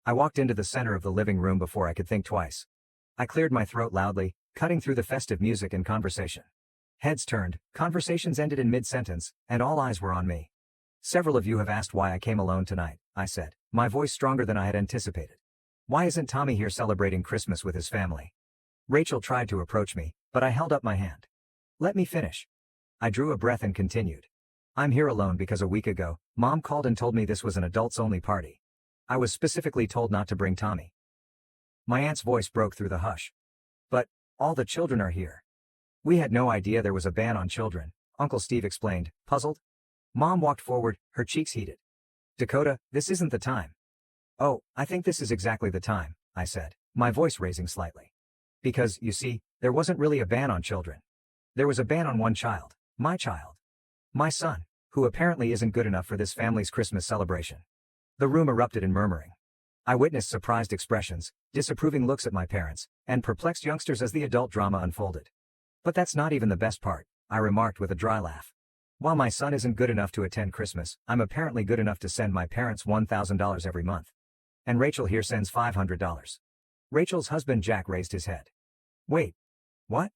I walked into the center of the living room before I could think twice. I cleared my throat loudly, cutting through the festive music and conversation. Heads turned, conversations ended in mid-sentence, and all eyes were on me. "Several of you have asked why I came alone tonight," I said, my voice stronger than I had anticipated. "Why isn't Tommy here celebrating Christmas with his family?" Rachel tried to approach me, but I held up my hand. "Let me finish." I drew a breath and continued. "I'm here alone because a week ago, Mom called and told me this was an adults-only party. I was specifically told not to bring Tommy." My aunt's voice broke through the hush. "But all the children are here." "We had no idea there was a ban on children," Uncle Steve explained, puzzled. Mom walked forward, her cheeks heated. "Dakota, this isn't the time." "Oh, I think this is exactly the time," I said, my voice raising slightly. "Because, you see, there wasn't really a ban on children. There was a ban on one child. My child. My son, who apparently isn't good enough for this family's Christmas celebration." The room erupted in murmuring. I witnessed surprised expressions, disapproving looks at my parents, and perplexed youngsters as the adult drama unfolded. "But that's not even the best part," I remarked with a dry laugh. "While my son isn't good enough to attend Christmas, I'm apparently good enough to send my parents $1,000 every month. And Rachel here sends $500. Rachel's husband Jack raised his head. "Wait. What?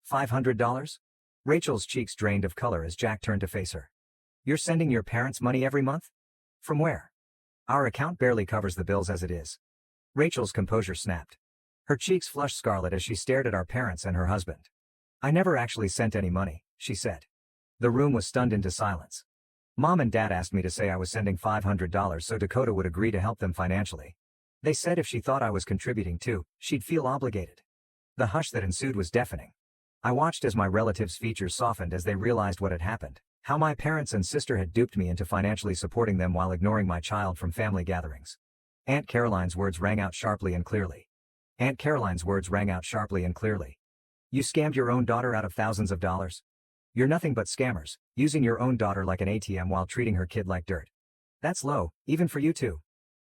$500? Rachel's cheeks drained of color as Jack turned to face her. "You're sending your parents money every month? From where? Our account barely covers the bills as it is." Rachel's composure snapped. Her cheeks flushed scarlet as she stared at our parents and her husband. "I never actually sent any money," she said. The room was stunned into silence. Mom and Dad asked me to say I was sending $500 so Dakota would agree to help them financially. They said if she thought I was contributing too, she'd feel obligated. The hush that ensued was deafening. I watched as my relatives' features softened as they realized what had happened, how my parents and sister had duped me into financially supporting them while ignoring my child from family gatherings. Aunt Caroline's words rang out sharply and clearly. Aunt Caroline's words rang out sharply and clearly. "You scammed your own daughter out of thousands of dollars? You're nothing but scammers, using your own daughter like an ATM while treating her kid like dirt. That's low, even for you two."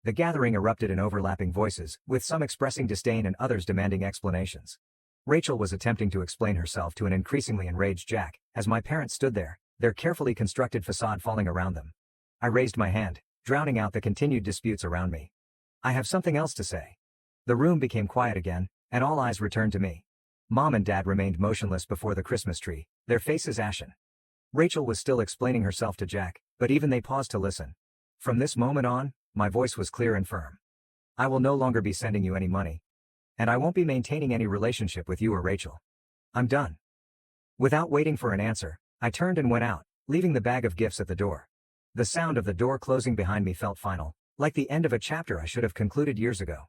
The gathering erupted in overlapping voices, with some expressing disdain and others demanding explanations. Rachel was attempting to explain herself to an increasingly enraged Jack, as my parents stood there, their carefully constructed facade falling around them. I raised my hand, drowning out the continued disputes around me. I have something else to say. The room became quiet again, and all eyes returned to me. Mom and Dad remained motionless before the Christmas tree, their faces ashen. Rachel was still explaining herself to Jack, but even they paused to listen. From this moment on, my voice was clear and firm. I will no longer be sending you any money. And I won't be maintaining any relationship with you or Rachel. I'm done. Without waiting for an answer, I turned and went out, leaving the bag of gifts at the door. The sound of the door closing behind me felt final, like the end of a chapter I should have concluded years ago.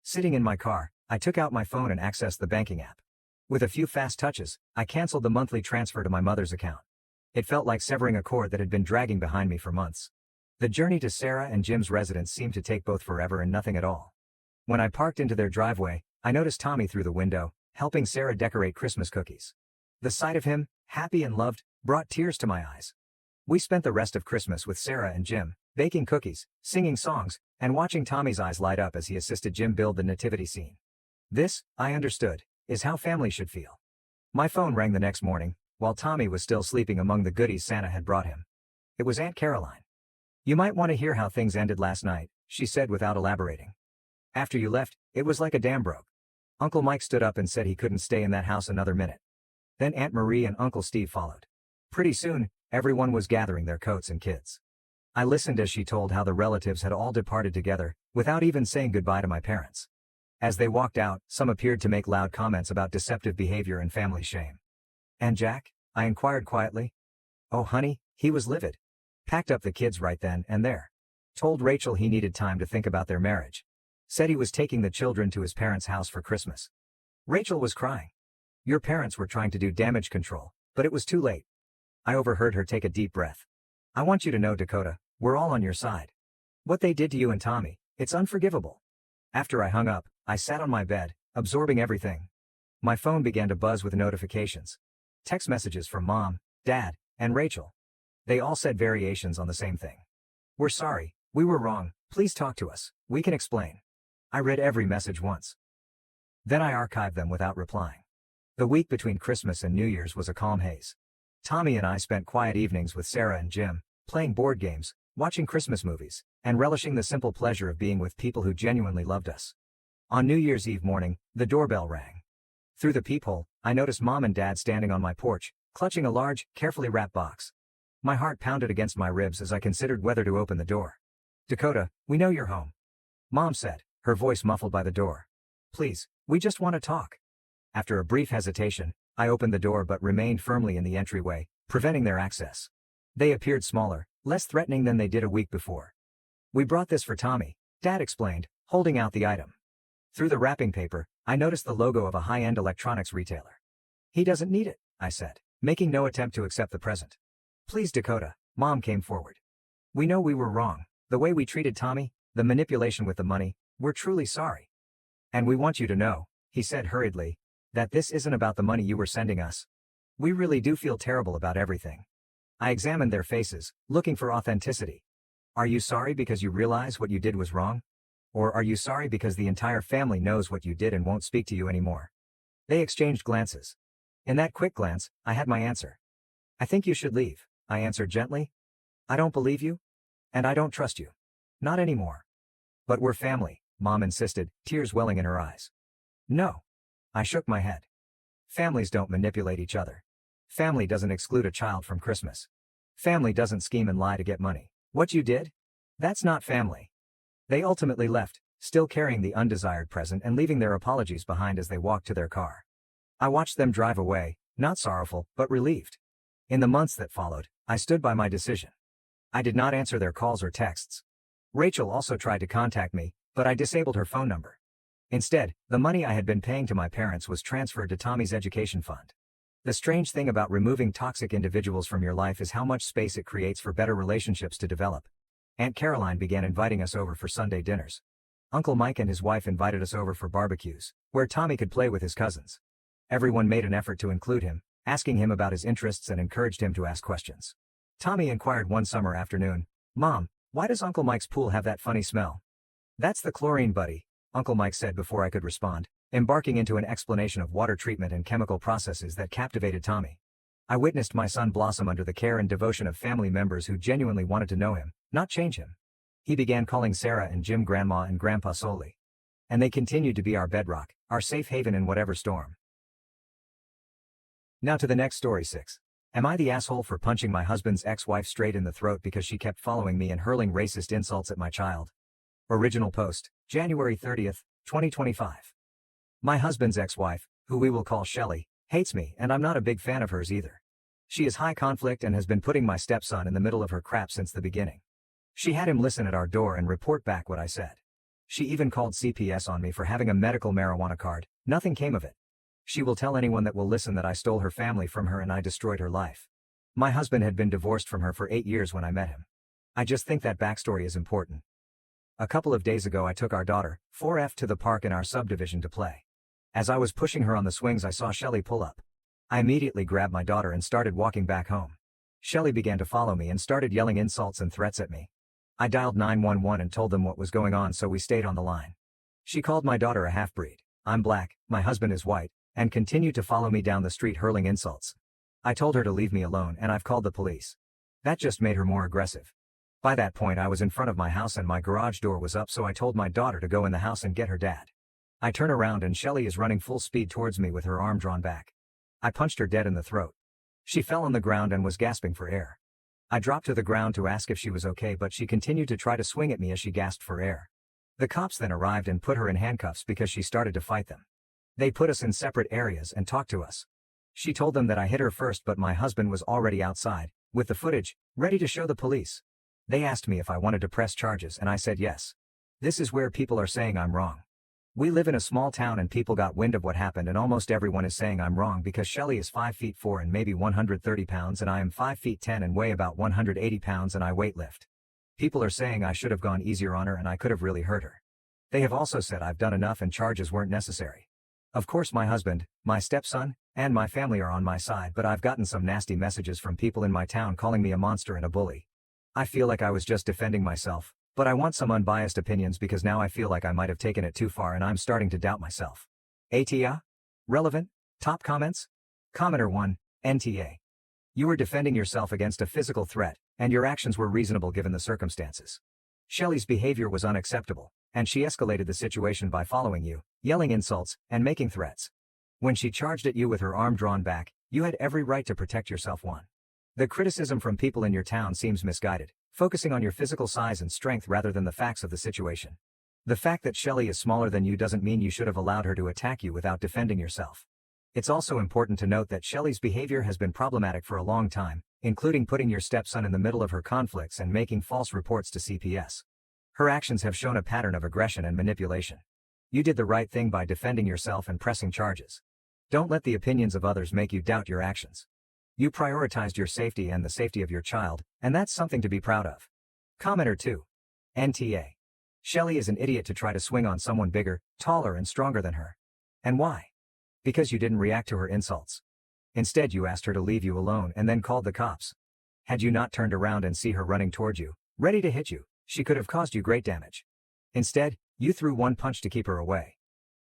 Sitting in my car, I took out my phone and accessed the banking app. With a few fast touches, I canceled the monthly transfer to my mother's account. It felt like severing a cord that had been dragging behind me for months. The journey to Sarah and Jim's residence seemed to take both forever and nothing at all. When I parked into their driveway, I noticed Tommy through the window, helping Sarah decorate Christmas cookies. The sight of him, happy and loved, brought tears to my eyes. We spent the rest of Christmas with Sarah and Jim, baking cookies, singing songs, and watching Tommy's eyes light up as he assisted Jim build the nativity scene. This, I understood, is how family should feel. My phone rang the next morning, while Tommy was still sleeping among the goodies Santa had brought him. It was Aunt Caroline. You might want to hear how things ended last night, she said without elaborating. After you left, it was like a dam broke. Uncle Mike stood up and said he couldn't stay in that house another minute. Then Aunt Marie and Uncle Steve followed. Pretty soon, everyone was gathering their coats and kids. I listened as she told how the relatives had all departed together, without even saying goodbye to my parents. As they walked out, some appeared to make loud comments about deceptive behavior and family shame. And Jack? I inquired quietly. Oh honey, he was livid. Packed up the kids right then and there. Told Rachel he needed time to think about their marriage. Said he was taking the children to his parents' house for Christmas. Rachel was crying. Your parents were trying to do damage control, but it was too late. I overheard her take a deep breath. I want you to know, Dakota, we're all on your side. What they did to you and Tommy, it's unforgivable. After I hung up, I sat on my bed, absorbing everything. My phone began to buzz with notifications. Text messages from Mom, Dad, and Rachel. They all said variations on the same thing. We're sorry, we were wrong, please talk to us, we can explain. I read every message once. Then I archived them without replying. The week between Christmas and New Year's was a calm haze. Tommy and I spent quiet evenings with Sarah and Jim, playing board games, watching Christmas movies, and relishing the simple pleasure of being with people who genuinely loved us. On New Year's Eve morning, the doorbell rang. Through the peephole, I noticed Mom and Dad standing on my porch, clutching a large, carefully wrapped box. My heart pounded against my ribs as I considered whether to open the door. Dakota, we know you're home. Mom said, her voice muffled by the door. Please, we just want to talk. After a brief hesitation, I opened the door but remained firmly in the entryway, preventing their access. They appeared smaller, less threatening than they did a week before. We brought this for Tommy, Dad explained, holding out the item. Through the wrapping paper, I noticed the logo of a high-end electronics retailer. He doesn't need it, I said, making no attempt to accept the present. Please, Dakota, Mom came forward. We know we were wrong, the way we treated Tommy, the manipulation with the money, we're truly sorry. And we want you to know, he said hurriedly, that this isn't about the money you were sending us. We really do feel terrible about everything. I examined their faces, looking for authenticity. Are you sorry because you realize what you did was wrong? Or are you sorry because the entire family knows what you did and won't speak to you anymore? They exchanged glances. In that quick glance, I had my answer. I think you should leave, I answered gently. I don't believe you. And I don't trust you. Not anymore. But we're family, Mom insisted, tears welling in her eyes. No. I shook my head. Families don't manipulate each other. Family doesn't exclude a child from Christmas. Family doesn't scheme and lie to get money. What you did? That's not family. They ultimately left, still carrying the undesired present and leaving their apologies behind as they walked to their car. I watched them drive away, not sorrowful, but relieved. In the months that followed, I stood by my decision. I did not answer their calls or texts. Rachel also tried to contact me, but I disabled her phone number. Instead, the money I had been paying to my parents was transferred to Tommy's education fund. The strange thing about removing toxic individuals from your life is how much space it creates for better relationships to develop. Aunt Caroline began inviting us over for Sunday dinners. Uncle Mike and his wife invited us over for barbecues, where Tommy could play with his cousins. Everyone made an effort to include him, asking him about his interests and encouraged him to ask questions. Tommy inquired one summer afternoon, Mom, why does Uncle Mike's pool have that funny smell? That's the chlorine, buddy, Uncle Mike said before I could respond, embarking into an explanation of water treatment and chemical processes that captivated Tommy. I witnessed my son blossom under the care and devotion of family members who genuinely wanted to know him, not change him. He began calling Sarah and Jim Grandma and Grandpa solely. And they continued to be our bedrock, our safe haven in whatever storm. Now to the next story 6. Am I the asshole for punching my husband's ex-wife straight in the throat because she kept following me and hurling racist insults at my child? Original post, January 30th, 2025. My husband's ex-wife, who we will call Shelley, hates me and I'm not a big fan of hers either. She is high conflict and has been putting my stepson in the middle of her crap since the beginning. She had him listen at our door and report back what I said. She even called CPS on me for having a medical marijuana card. Nothing came of it. She will tell anyone that will listen that I stole her family from her and I destroyed her life. My husband had been divorced from her for 8 years when I met him. I just think that backstory is important. A couple of days ago I took our daughter, 4F, to the park in our subdivision to play. As I was pushing her on the swings I saw Shelley pull up. I immediately grabbed my daughter and started walking back home. Shelley began to follow me and started yelling insults and threats at me. I dialed 911 and told them what was going on so we stayed on the line. She called my daughter a half-breed, I'm black, my husband is white, and continued to follow me down the street hurling insults. I told her to leave me alone and I've called the police. That just made her more aggressive. By that point I was in front of my house and my garage door was up so I told my daughter to go in the house and get her dad. I turn around and Shelley is running full speed towards me with her arm drawn back. I punched her dead in the throat. She fell on the ground and was gasping for air. I dropped to the ground to ask if she was okay but she continued to try to swing at me as she gasped for air. The cops then arrived and put her in handcuffs because she started to fight them. They put us in separate areas and talked to us. She told them that I hit her first but my husband was already outside, with the footage, ready to show the police. They asked me if I wanted to press charges and I said yes. This is where people are saying I'm wrong. We live in a small town and people got wind of what happened and almost everyone is saying I'm wrong because Shelley is 5 feet 4 and maybe 130 pounds and I am 5 feet 10 and weigh about 180 pounds and I weightlift. People are saying I should have gone easier on her and I could have really hurt her. They have also said I've done enough and charges weren't necessary. Of course my husband, my stepson, and my family are on my side but I've gotten some nasty messages from people in my town calling me a monster and a bully. I feel like I was just defending myself. But I want some unbiased opinions because now I feel like I might have taken it too far and I'm starting to doubt myself. ATA? Relevant? Top comments? Commenter 1, NTA. You were defending yourself against a physical threat, and your actions were reasonable given the circumstances. Shelley's behavior was unacceptable, and she escalated the situation by following you, yelling insults, and making threats. When she charged at you with her arm drawn back, you had every right to protect yourself. 1. The criticism from people in your town seems misguided, focusing on your physical size and strength rather than the facts of the situation. The fact that Shelley is smaller than you doesn't mean you should have allowed her to attack you without defending yourself. It's also important to note that Shelley's behavior has been problematic for a long time, including putting your stepson in the middle of her conflicts and making false reports to CPS. Her actions have shown a pattern of aggression and manipulation. You did the right thing by defending yourself and pressing charges. Don't let the opinions of others make you doubt your actions. You prioritized your safety and the safety of your child, and that's something to be proud of. Commenter 2. NTA. Shelley is an idiot to try to swing on someone bigger, taller and stronger than her. And why? Because you didn't react to her insults. Instead you asked her to leave you alone and then called the cops. Had you not turned around and see her running toward you, ready to hit you, she could have caused you great damage. Instead, you threw one punch to keep her away.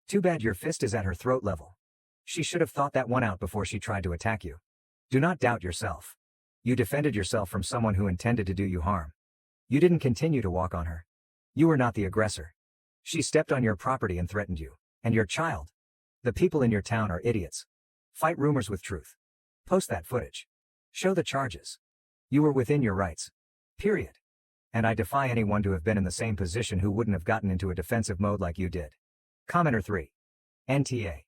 Too bad your fist is at her throat level. She should have thought that one out before she tried to attack you. Do not doubt yourself. You defended yourself from someone who intended to do you harm. You didn't continue to walk on her. You were not the aggressor. She stepped on your property and threatened you, and your child. The people in your town are idiots. Fight rumors with truth. Post that footage. Show the charges. You were within your rights. Period. And I defy anyone to have been in the same position who wouldn't have gotten into a defensive mode like you did. Commenter 3. NTA.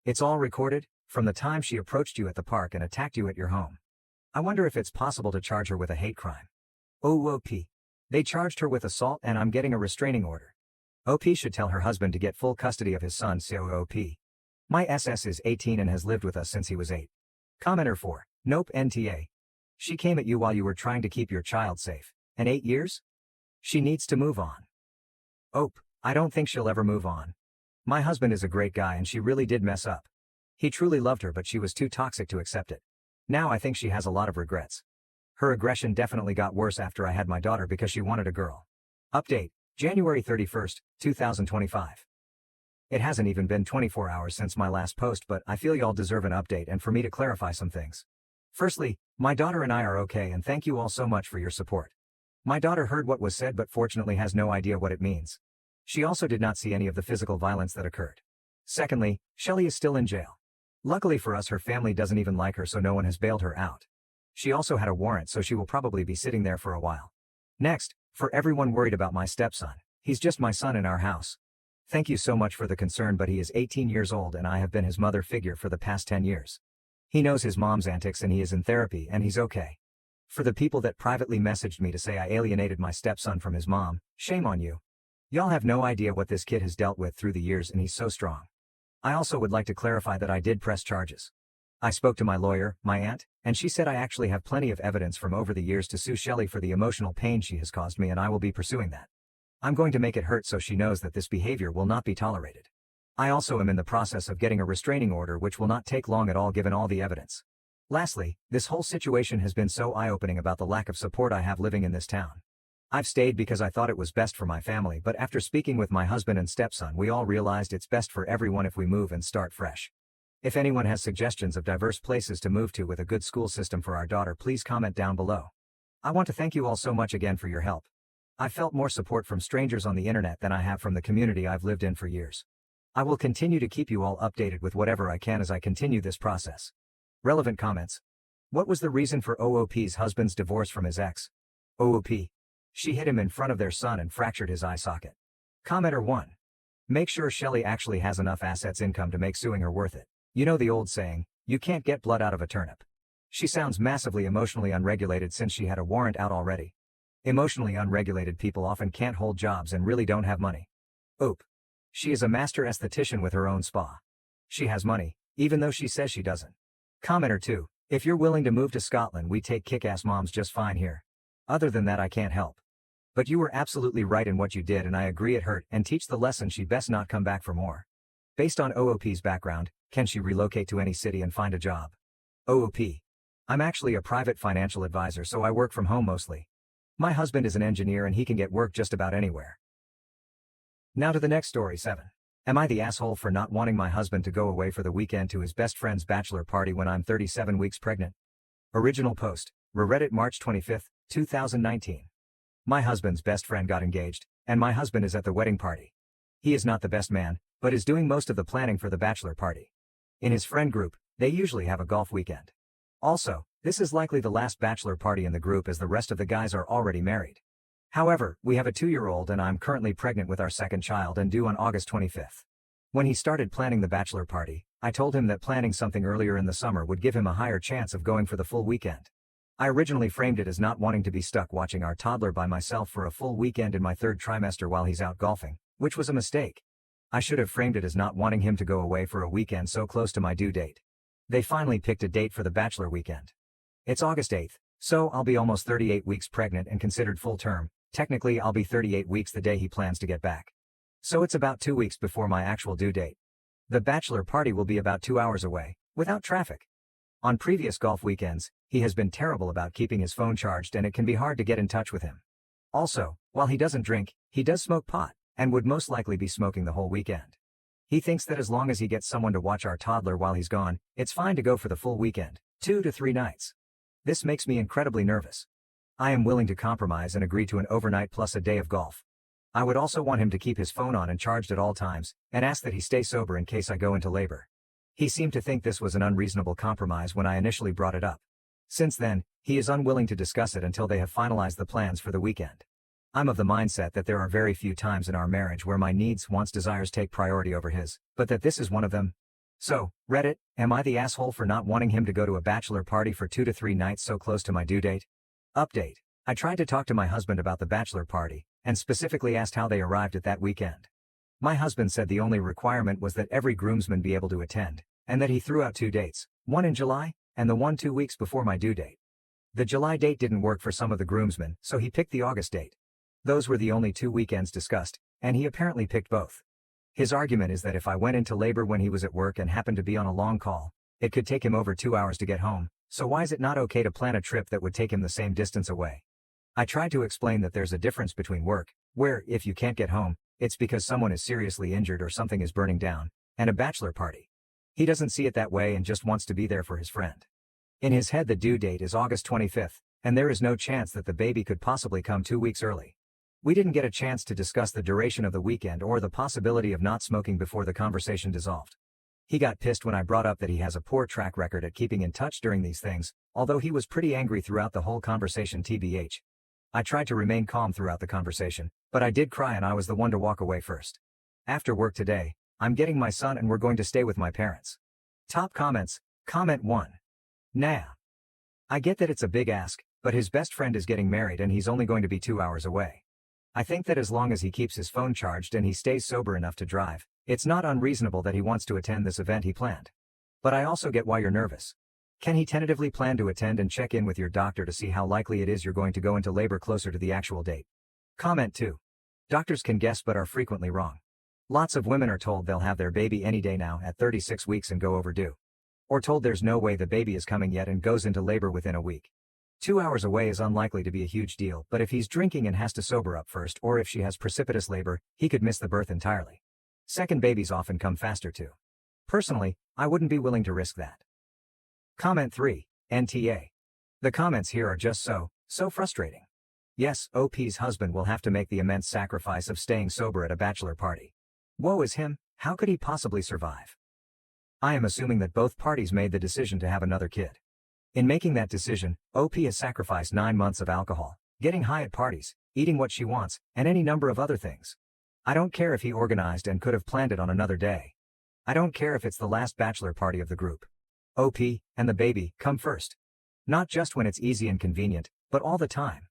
It's all recorded, from the time she approached you at the park and attacked you at your home. I wonder if it's possible to charge her with a hate crime. OP. They charged her with assault and I'm getting a restraining order. OP should tell her husband to get full custody of his son. OP. My SS is 18 and has lived with us since he was 8. Commenter 4. Nope. NTA. She came at you while you were trying to keep your child safe. And 8 years? She needs to move on. OP. I don't think she'll ever move on. My husband is a great guy and she really did mess up. He truly loved her but she was too toxic to accept it. Now I think she has a lot of regrets. Her aggression definitely got worse after I had my daughter because she wanted a girl. Update, January 31st, 2025. It hasn't even been 24 hours since my last post but I feel y'all deserve an update and for me to clarify some things. Firstly, my daughter and I are okay and thank you all so much for your support. My daughter heard what was said but fortunately has no idea what it means. She also did not see any of the physical violence that occurred. Secondly, Shelley is still in jail. Luckily for us her family doesn't even like her so no one has bailed her out. She also had a warrant so she will probably be sitting there for a while. Next, for everyone worried about my stepson, he's just my son in our house. Thank you so much for the concern but he is 18 years old and I have been his mother figure for the past 10 years. He knows his mom's antics and he is in therapy and he's okay. For the people that privately messaged me to say I alienated my stepson from his mom, shame on you. Y'all have no idea what this kid has dealt with through the years and he's so strong. I also would like to clarify that I did press charges. I spoke to my lawyer, my aunt, and she said I actually have plenty of evidence from over the years to sue Shelley for the emotional pain she has caused me and I will be pursuing that. I'm going to make it hurt so she knows that this behavior will not be tolerated. I also am in the process of getting a restraining order which will not take long at all given all the evidence. Lastly, this whole situation has been so eye-opening about the lack of support I have living in this town. I've stayed because I thought it was best for my family but after speaking with my husband and stepson we all realized it's best for everyone if we move and start fresh. If anyone has suggestions of diverse places to move to with a good school system for our daughter please comment down below. I want to thank you all so much again for your help. I've felt more support from strangers on the internet than I have from the community I've lived in for years. I will continue to keep you all updated with whatever I can as I continue this process. Relevant comments. What was the reason for OOP's husband's divorce from his ex? OOP. She hit him in front of their son and fractured his eye socket. Commenter 1. Make sure Shelley actually has enough assets income to make suing her worth it. You know the old saying, you can't get blood out of a turnip. She sounds massively emotionally unregulated since she had a warrant out already. Emotionally unregulated people often can't hold jobs and really don't have money. Oop. She is a master esthetician with her own spa. She has money, even though she says she doesn't. Commenter 2. If you're willing to move to Scotland we take kick-ass moms just fine here. Other than that I can't help. But you were absolutely right in what you did and I agree it hurt and teach the lesson she best not come back for more. Based on OOP's background, can she relocate to any city and find a job? OOP. I'm actually a private financial advisor so I work from home mostly. My husband is an engineer and he can get work just about anywhere. Now to the next story 7. Am I the asshole for not wanting my husband to go away for the weekend to his best friend's bachelor party when I'm 37 weeks pregnant? Original post, Reddit March 25, 2019. My husband's best friend got engaged, and my husband is at the wedding party. He is not the best man, but is doing most of the planning for the bachelor party. In his friend group, they usually have a golf weekend. Also, this is likely the last bachelor party in the group as the rest of the guys are already married. However, we have a 2-year-old and I'm currently pregnant with our second child and due on August 25th. When he started planning the bachelor party, I told him that planning something earlier in the summer would give him a higher chance of going for the full weekend. I originally framed it as not wanting to be stuck watching our toddler by myself for a full weekend in my 3rd trimester while he's out golfing, which was a mistake. I should have framed it as not wanting him to go away for a weekend so close to my due date. They finally picked a date for the bachelor weekend. It's August 8th, so I'll be almost 38 weeks pregnant and considered full term. Technically I'll be 38 weeks the day he plans to get back. So it's about 2 weeks before my actual due date. The bachelor party will be about 2 hours away, without traffic. On previous golf weekends, he has been terrible about keeping his phone charged and it can be hard to get in touch with him. Also, while he doesn't drink, he does smoke pot, and would most likely be smoking the whole weekend. He thinks that as long as he gets someone to watch our toddler while he's gone, it's fine to go for the full weekend, 2 to 3 nights. This makes me incredibly nervous. I am willing to compromise and agree to an overnight plus a day of golf. I would also want him to keep his phone on and charged at all times, and ask that he stay sober in case I go into labor. He seemed to think this was an unreasonable compromise when I initially brought it up. Since then, he is unwilling to discuss it until they have finalized the plans for the weekend. I'm of the mindset that there are very few times in our marriage where my needs, wants, desires take priority over his, but that this is one of them. So, Reddit, am I the asshole for not wanting him to go to a bachelor party for 2 to 3 nights so close to my due date? Update. I tried to talk to my husband about the bachelor party, and specifically asked how they arrived at that weekend. My husband said the only requirement was that every groomsman be able to attend, and that he threw out 2 dates, one in July, and the one 2 weeks before my due date. The July date didn't work for some of the groomsmen, so he picked the August date. Those were the only 2 weekends discussed, and he apparently picked both. His argument is that if I went into labor when he was at work and happened to be on a long call, it could take him over 2 hours to get home, so why is it not okay to plan a trip that would take him the same distance away? I tried to explain that there's a difference between work, where, if you can't get home, it's because someone is seriously injured or something is burning down, and a bachelor party. He doesn't see it that way and just wants to be there for his friend. In his head the due date is August 25th, and there is no chance that the baby could possibly come 2 weeks early. We didn't get a chance to discuss the duration of the weekend or the possibility of not smoking before the conversation dissolved. He got pissed when I brought up that he has a poor track record at keeping in touch during these things, although he was pretty angry throughout the whole conversation tbh. I tried to remain calm throughout the conversation, but I did cry and I was the one to walk away first. After work today, I'm getting my son and we're going to stay with my parents. Top comments. Comment 1. Nah. I get that it's a big ask, but his best friend is getting married and he's only going to be 2 hours away. I think that as long as he keeps his phone charged and he stays sober enough to drive, it's not unreasonable that he wants to attend this event he planned. But I also get why you're nervous. Can he tentatively plan to attend and check in with your doctor to see how likely it is you're going to go into labor closer to the actual date? Comment 2. Doctors can guess but are frequently wrong. Lots of women are told they'll have their baby any day now at 36 weeks and go overdue. Or told there's no way the baby is coming yet and goes into labor within a week. 2 hours away is unlikely to be a huge deal, but if he's drinking and has to sober up first, or if she has precipitous labor, he could miss the birth entirely. Second babies often come faster too. Personally, I wouldn't be willing to risk that. Comment 3. NTA. The comments here are just so frustrating. Yes, OP's husband will have to make the immense sacrifice of staying sober at a bachelor party. Woe is him, how could he possibly survive? I am assuming that both parties made the decision to have another kid. In making that decision, OP has sacrificed 9 months of alcohol, getting high at parties, eating what she wants, and any number of other things. I don't care if he organized and could have planned it on another day. I don't care if it's the last bachelor party of the group. OP and the baby come first. Not just when it's easy and convenient, but all the time.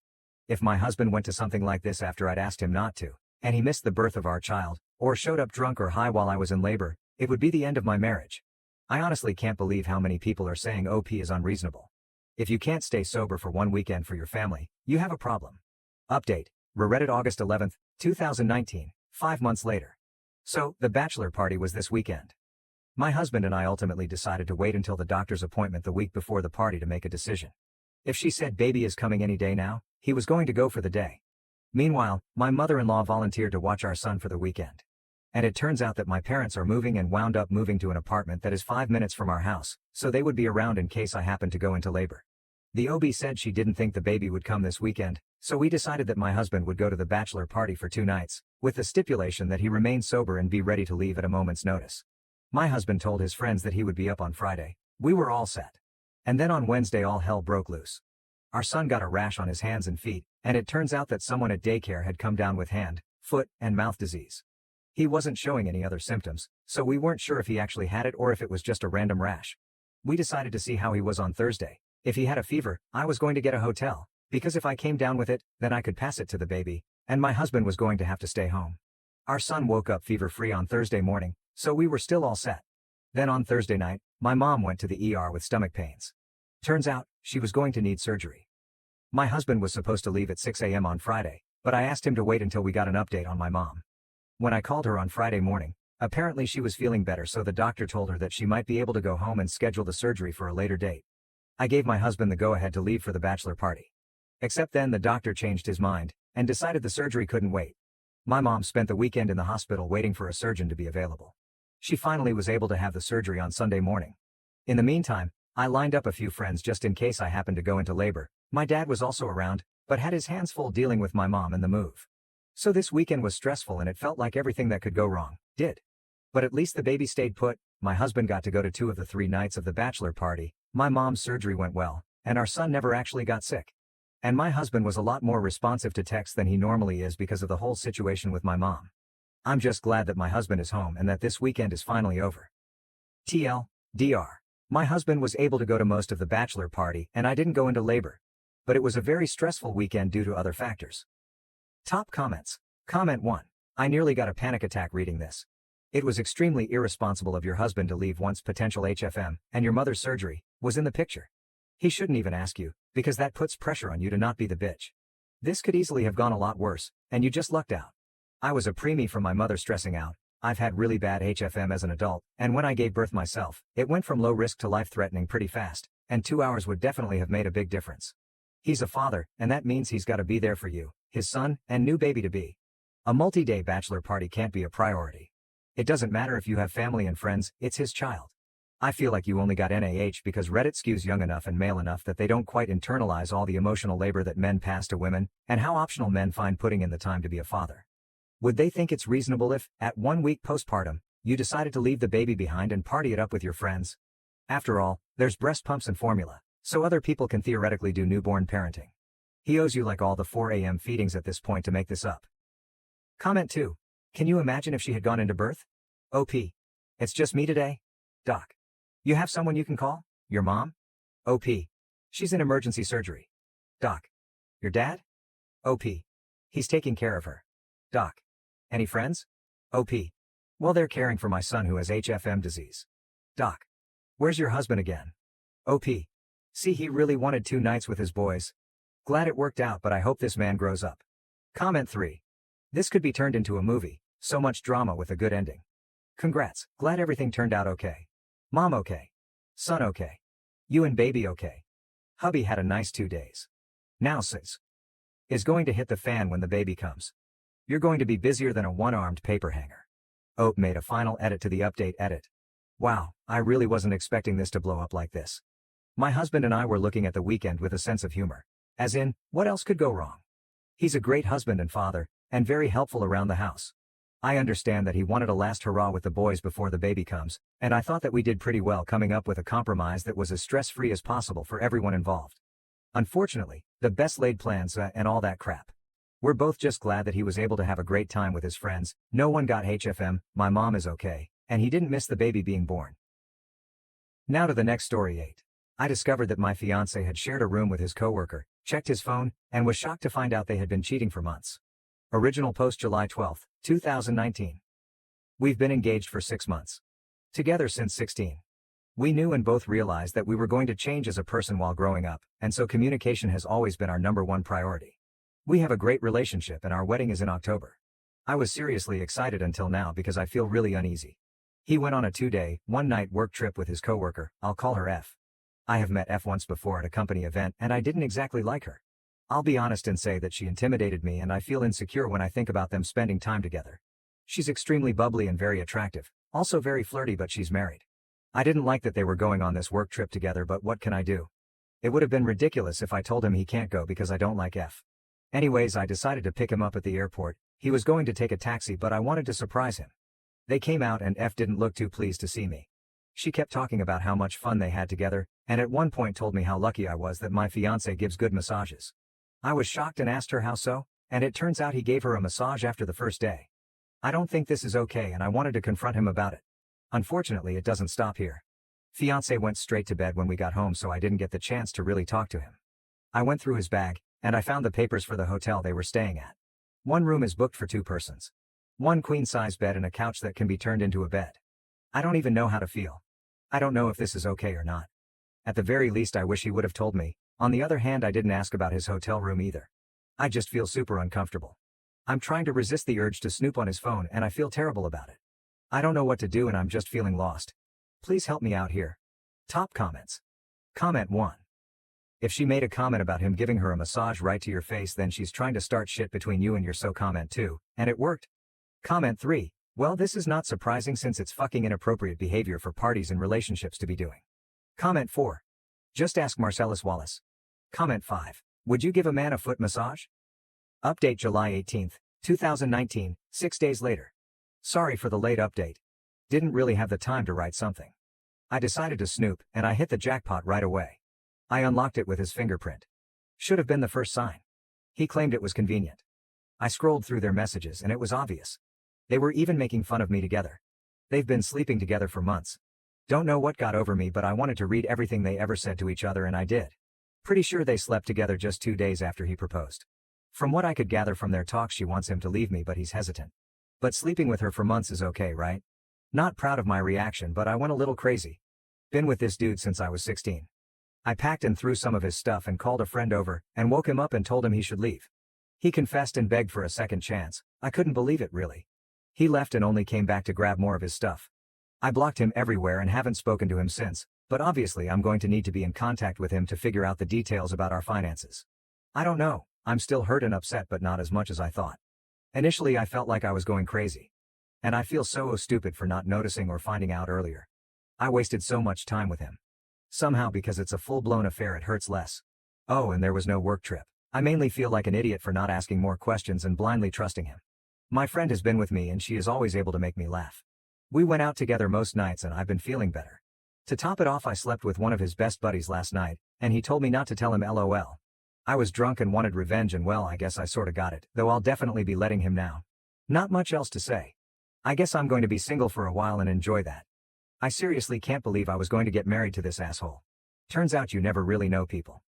If my husband went to something like this after I'd asked him not to, and he missed the birth of our child, or showed up drunk or high while I was in labor, it would be the end of my marriage. I honestly can't believe how many people are saying OP is unreasonable. If you can't stay sober for one weekend for your family, you have a problem. Update. Reddit August 11th, 2019, 5 months later. So, the bachelor party was this weekend. My husband and I ultimately decided to wait until the doctor's appointment the week before the party to make a decision. If she said baby is coming any day now, he was going to go for the day. Meanwhile, my mother-in-law volunteered to watch our son for the weekend. And it turns out that my parents are moving and wound up moving to an apartment that is 5 minutes from our house, so they would be around in case I happened to go into labor. The OB said she didn't think the baby would come this weekend, so we decided that my husband would go to the bachelor party for 2 nights, with the stipulation that he remain sober and be ready to leave at a moment's notice. My husband told his friends that he would be up on Friday. We were all set. And then on Wednesday all hell broke loose. Our son got a rash on his hands and feet, and it turns out that someone at daycare had come down with hand, foot, and mouth disease. He wasn't showing any other symptoms, so we weren't sure if he actually had it or if it was just a random rash. We decided to see how he was on Thursday. If he had a fever, I was going to get a hotel, because if I came down with it, then I could pass it to the baby, and my husband was going to have to stay home. Our son woke up fever-free on Thursday morning, so we were still all set. Then on Thursday night, my mom went to the ER with stomach pains. Turns out, she was going to need surgery. My husband was supposed to leave at 6 a.m. on Friday, but I asked him to wait until we got an update on my mom. When I called her on Friday morning, apparently she was feeling better, so the doctor told her that she might be able to go home and schedule the surgery for a later date. I gave my husband the go-ahead to leave for the bachelor party. Except then the doctor changed his mind, and decided the surgery couldn't wait. My mom spent the weekend in the hospital waiting for a surgeon to be available. She finally was able to have the surgery on Sunday morning. In the meantime, I lined up a few friends just in case I happened to go into labor. My dad was also around, but had his hands full dealing with my mom and the move. So this weekend was stressful and it felt like everything that could go wrong did. But at least the baby stayed put. My husband got to go to 2 of the 3 nights of the bachelor party, my mom's surgery went well, and our son never actually got sick. And my husband was a lot more responsive to texts than he normally is because of the whole situation with my mom. I'm just glad that my husband is home and that this weekend is finally over. TLDR. My husband was able to go to most of the bachelor party and I didn't go into labor. But it was a very stressful weekend due to other factors. Top comments. Comment 1. I nearly got a panic attack reading this. It was extremely irresponsible of your husband to leave once potential HFM and your mother's surgery was in the picture. He shouldn't even ask you, because that puts pressure on you to not be the bitch. This could easily have gone a lot worse, and you just lucked out. I was a preemie from my mother stressing out. I've had really bad HFM as an adult, and when I gave birth myself, it went from low risk to life-threatening pretty fast, and 2 hours would definitely have made a big difference. He's a father, and that means he's got to be there for you, his son, and new baby-to-be. A multi-day bachelor party can't be a priority. It doesn't matter if you have family and friends, it's his child. I feel like you only got NAH because Reddit skews young enough and male enough that they don't quite internalize all the emotional labor that men pass to women, and how optional men find putting in the time to be a father. Would they think it's reasonable if, at 1 week postpartum, you decided to leave the baby behind and party it up with your friends? After all, there's breast pumps and formula, so other people can theoretically do newborn parenting. He owes you like all the 4 a.m. feedings at this point to make this up. Comment 2. Can you imagine if she had gone into birth? OP. It's just me today? Doc. You have someone you can call? Your mom? OP. She's in emergency surgery. Doc. Your dad? OP. He's taking care of her. Doc. Any friends? OP. Well, they're caring for my son who has HFM disease. Doc. Where's your husband again? OP. See, he really wanted 2 nights with his boys. Glad it worked out, but I hope this man grows up. Comment 3. This could be turned into a movie, so much drama with a good ending. Congrats, glad everything turned out okay. Mom okay. Son okay. You and baby okay. Hubby had a nice 2 days. Now sis is going to hit the fan when the baby comes. You're going to be busier than a one-armed paper hanger. Ope made a final edit to the update edit. Wow, I really wasn't expecting this to blow up like this. My husband and I were looking at the weekend with a sense of humor. As in, what else could go wrong? He's a great husband and father, and very helpful around the house. I understand that he wanted a last hurrah with the boys before the baby comes, and I thought that we did pretty well coming up with a compromise that was as stress-free as possible for everyone involved. Unfortunately, the best laid plans and all that crap. We're both just glad that he was able to have a great time with his friends, no one got HFM, my mom is okay, and he didn't miss the baby being born. Now to the next story 8. I discovered that my fiancé had shared a room with his coworker, checked his phone, and was shocked to find out they had been cheating for months. Original post July 12, 2019. We've been engaged for 6 months. Together since 16. We knew and both realized that we were going to change as a person while growing up, and so communication has always been our #1 priority. We have a great relationship and our wedding is in October. I was seriously excited until now because I feel really uneasy. He went on a 2-day, 1-night work trip with his coworker, I'll call her F. I have met F once before at a company event and I didn't exactly like her. I'll be honest and say that she intimidated me and I feel insecure when I think about them spending time together. She's extremely bubbly and very attractive, also very flirty, but she's married. I didn't like that they were going on this work trip together, but what can I do? It would have been ridiculous if I told him he can't go because I don't like F. Anyways, I decided to pick him up at the airport. He was going to take a taxi, but I wanted to surprise him. They came out and F didn't look too pleased to see me. She kept talking about how much fun they had together, and at one point told me how lucky I was that my fiancé gives good massages. I was shocked and asked her how so, and it turns out he gave her a massage after the first day. I don't think this is okay and I wanted to confront him about it. Unfortunately, it doesn't stop here. Fiancé went straight to bed when we got home, so I didn't get the chance to really talk to him. I went through his bag, and I found the papers for the hotel they were staying at. 1 room is booked for 2 persons. 1 queen-size bed and a couch that can be turned into a bed. I don't even know how to feel. I don't know if this is okay or not. At the very least, I wish he would have told me. On the other hand, I didn't ask about his hotel room either. I just feel super uncomfortable. I'm trying to resist the urge to snoop on his phone and I feel terrible about it. I don't know what to do and I'm just feeling lost. Please help me out here. Top comments. Comment 1. If she made a comment about him giving her a massage right to your face, then she's trying to start shit between you and your so. Comment 2, and it worked. Comment 3, well, this is not surprising since it's fucking inappropriate behavior for parties and relationships to be doing. Comment 4. Just ask Marcellus Wallace. Comment 5. Would you give a man a foot massage? Update July 18, 2019, 6 days later. Sorry for the late update. Didn't really have the time to write something. I decided to snoop, and I hit the jackpot right away. I unlocked it with his fingerprint. Should have been the first sign. He claimed it was convenient. I scrolled through their messages and it was obvious. They were even making fun of me together. They've been sleeping together for months. Don't know what got over me, but I wanted to read everything they ever said to each other and I did. Pretty sure they slept together just 2 days after he proposed. From what I could gather from their talk, she wants him to leave me, but he's hesitant. But sleeping with her for months is okay, right? Not proud of my reaction, but I went a little crazy. Been with this dude since I was 16. I packed and threw some of his stuff and called a friend over and woke him up and told him he should leave. He confessed and begged for a second chance. I couldn't believe it, really. He left and only came back to grab more of his stuff. I blocked him everywhere and haven't spoken to him since, but obviously I'm going to need to be in contact with him to figure out the details about our finances. I don't know, I'm still hurt and upset, but not as much as I thought. Initially I felt like I was going crazy. And I feel so stupid for not noticing or finding out earlier. I wasted so much time with him. Somehow because it's a full-blown affair it hurts less. Oh, and there was no work trip. I mainly feel like an idiot for not asking more questions and blindly trusting him. My friend has been with me and she is always able to make me laugh. We went out together most nights and I've been feeling better. To top it off, I slept with one of his best buddies last night, and he told me not to tell him LOL. I was drunk and wanted revenge and well, I guess I sorta got it, though I'll definitely be letting him now. Not much else to say. I guess I'm going to be single for a while and enjoy that. I seriously can't believe I was going to get married to this asshole. Turns out you never really know people.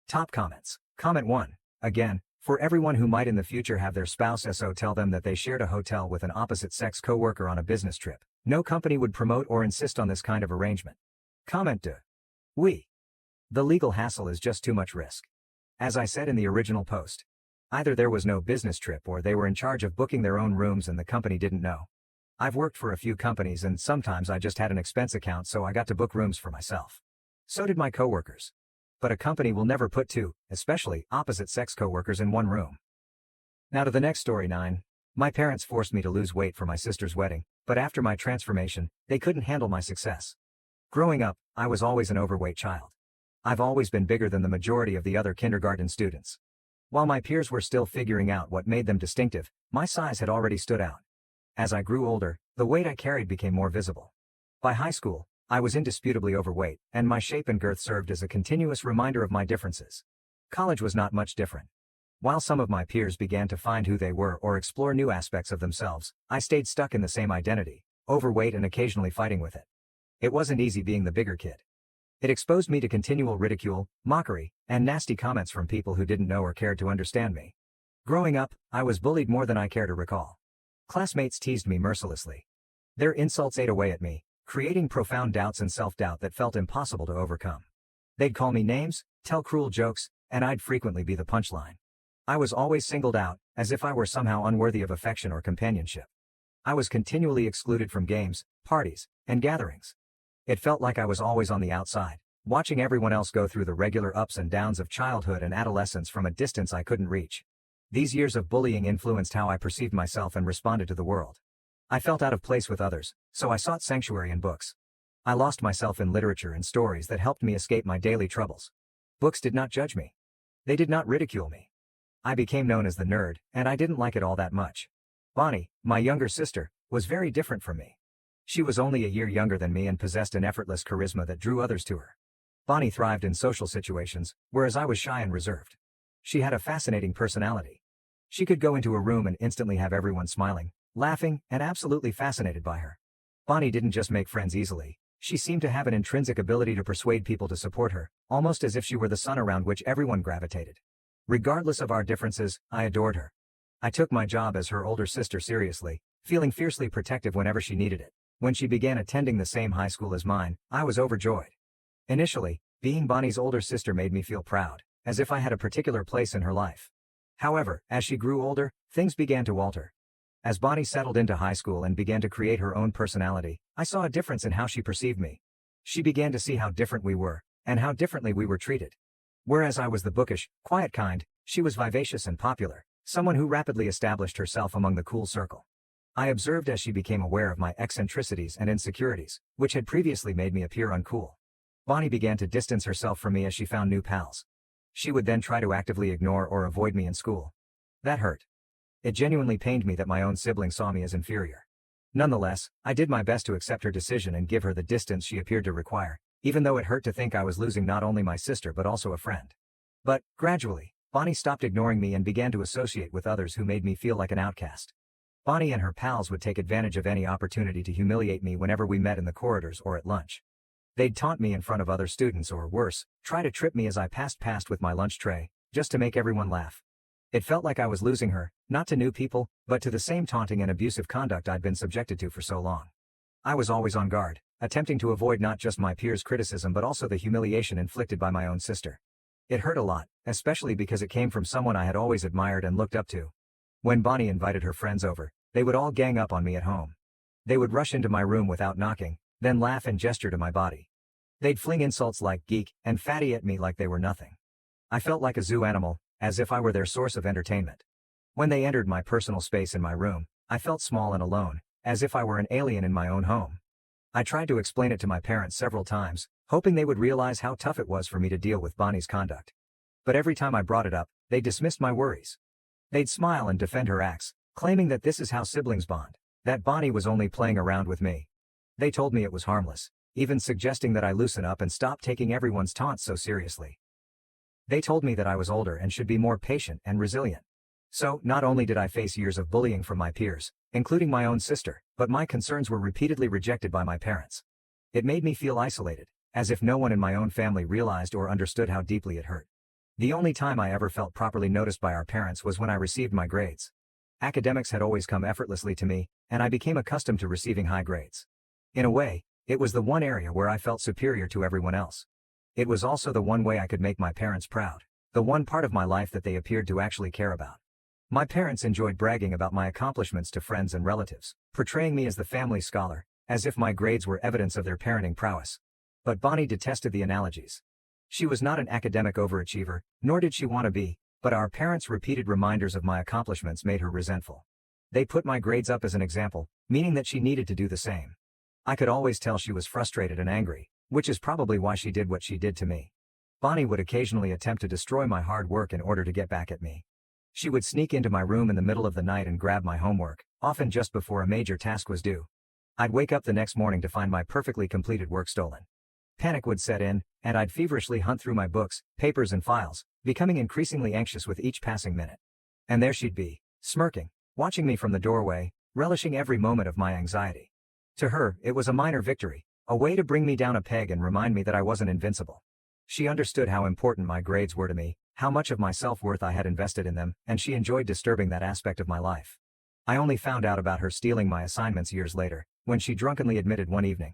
Top comments. Comment 1. Again, for everyone who might in the future have their spouse SO tell them that they shared a hotel with an opposite-sex coworker on a business trip. No company would promote or insist on this kind of arrangement. Comment 2. The legal hassle is just too much risk. As I said in the original post, either there was no business trip or they were in charge of booking their own rooms and the company didn't know. I've worked for a few companies and sometimes I just had an expense account so I got to book rooms for myself. So did my coworkers. But a company will never put two, especially opposite-sex coworkers, in one room. Now to the next story. 9. My parents forced me to lose weight for my sister's wedding, but after my transformation, they couldn't handle my success. Growing up, I was always an overweight child. I've always been bigger than the majority of the other kindergarten students. While my peers were still figuring out what made them distinctive, my size had already stood out. As I grew older, the weight I carried became more visible. By high school, I was indisputably overweight, and my shape and girth served as a continuous reminder of my differences. College was not much different. While some of my peers began to find who they were or explore new aspects of themselves, I stayed stuck in the same identity, overweight and occasionally fighting with it. It wasn't easy being the bigger kid. It exposed me to continual ridicule, mockery, and nasty comments from people who didn't know or cared to understand me. Growing up, I was bullied more than I care to recall. Classmates teased me mercilessly. Their insults ate away at me, creating profound doubts and self-doubt that felt impossible to overcome. They'd call me names, tell cruel jokes, and I'd frequently be the punchline. I was always singled out, as if I were somehow unworthy of affection or companionship. I was continually excluded from games, parties, and gatherings. It felt like I was always on the outside, watching everyone else go through the regular ups and downs of childhood and adolescence from a distance I couldn't reach. These years of bullying influenced how I perceived myself and responded to the world. I felt out of place with others, so I sought sanctuary in books. I lost myself in literature and stories that helped me escape my daily troubles. Books did not judge me. They did not ridicule me. I became known as the nerd, and I didn't like it all that much. Bonnie, my younger sister, was very different from me. She was only a year younger than me and possessed an effortless charisma that drew others to her. Bonnie thrived in social situations, whereas I was shy and reserved. She had a fascinating personality. She could go into a room and instantly have everyone smiling, laughing, and absolutely fascinated by her. Bonnie didn't just make friends easily, she seemed to have an intrinsic ability to persuade people to support her, almost as if she were the sun around which everyone gravitated. Regardless of our differences, I adored her. I took my job as her older sister seriously, feeling fiercely protective whenever she needed it. When she began attending the same high school as mine, I was overjoyed. Initially, being Bonnie's older sister made me feel proud, as if I had a particular place in her life. However, as she grew older, things began to alter. As Bonnie settled into high school and began to create her own personality, I saw a difference in how she perceived me. She began to see how different we were, and how differently we were treated. Whereas I was the bookish, quiet kind, she was vivacious and popular, someone who rapidly established herself among the cool circle. I observed as she became aware of my eccentricities and insecurities, which had previously made me appear uncool. Bonnie began to distance herself from me as she found new pals. She would then try to actively ignore or avoid me in school. That hurt. It genuinely pained me that my own sibling saw me as inferior. Nonetheless, I did my best to accept her decision and give her the distance she appeared to require, even though it hurt to think I was losing not only my sister but also a friend. But, gradually, Bonnie stopped ignoring me and began to associate with others who made me feel like an outcast. Bonnie and her pals would take advantage of any opportunity to humiliate me whenever we met in the corridors or at lunch. They'd taunt me in front of other students or worse, try to trip me as I passed with my lunch tray, just to make everyone laugh. It felt like I was losing her, not to new people, but to the same taunting and abusive conduct I'd been subjected to for so long. I was always on guard, attempting to avoid not just my peers' criticism but also the humiliation inflicted by my own sister. It hurt a lot, especially because it came from someone I had always admired and looked up to. When Bonnie invited her friends over, they would all gang up on me at home. They would rush into my room without knocking, then laugh and gesture to my body. They'd fling insults like geek and fatty at me like they were nothing. I felt like a zoo animal, as if I were their source of entertainment. When they entered my personal space in my room, I felt small and alone, as if I were an alien in my own home. I tried to explain it to my parents several times, hoping they would realize how tough it was for me to deal with Bonnie's conduct. But every time I brought it up, they dismissed my worries. They'd smile and defend her acts, claiming that this is how siblings bond, that Bonnie was only playing around with me. They told me it was harmless, even suggesting that I loosen up and stop taking everyone's taunts so seriously. They told me that I was older and should be more patient and resilient. So, not only did I face years of bullying from my peers, including my own sister, but my concerns were repeatedly rejected by my parents. It made me feel isolated, as if no one in my own family realized or understood how deeply it hurt. The only time I ever felt properly noticed by our parents was when I received my grades. Academics had always come effortlessly to me, and I became accustomed to receiving high grades. In a way, it was the one area where I felt superior to everyone else. It was also the one way I could make my parents proud, the one part of my life that they appeared to actually care about. My parents enjoyed bragging about my accomplishments to friends and relatives, portraying me as the family scholar, as if my grades were evidence of their parenting prowess. But Bonnie detested the analogies. She was not an academic overachiever, nor did she want to be, but our parents' repeated reminders of my accomplishments made her resentful. They put my grades up as an example, meaning that she needed to do the same. I could always tell she was frustrated and angry, which is probably why she did what she did to me. Bonnie would occasionally attempt to destroy my hard work in order to get back at me. She would sneak into my room in the middle of the night and grab my homework, often just before a major task was due. I'd wake up the next morning to find my perfectly completed work stolen. Panic would set in, and I'd feverishly hunt through my books, papers and files, becoming increasingly anxious with each passing minute. And there she'd be, smirking, watching me from the doorway, relishing every moment of my anxiety. To her, it was a minor victory, a way to bring me down a peg and remind me that I wasn't invincible. She understood how important my grades were to me, how much of my self-worth I had invested in them, and she enjoyed disturbing that aspect of my life. I only found out about her stealing my assignments years later, when she drunkenly admitted one evening.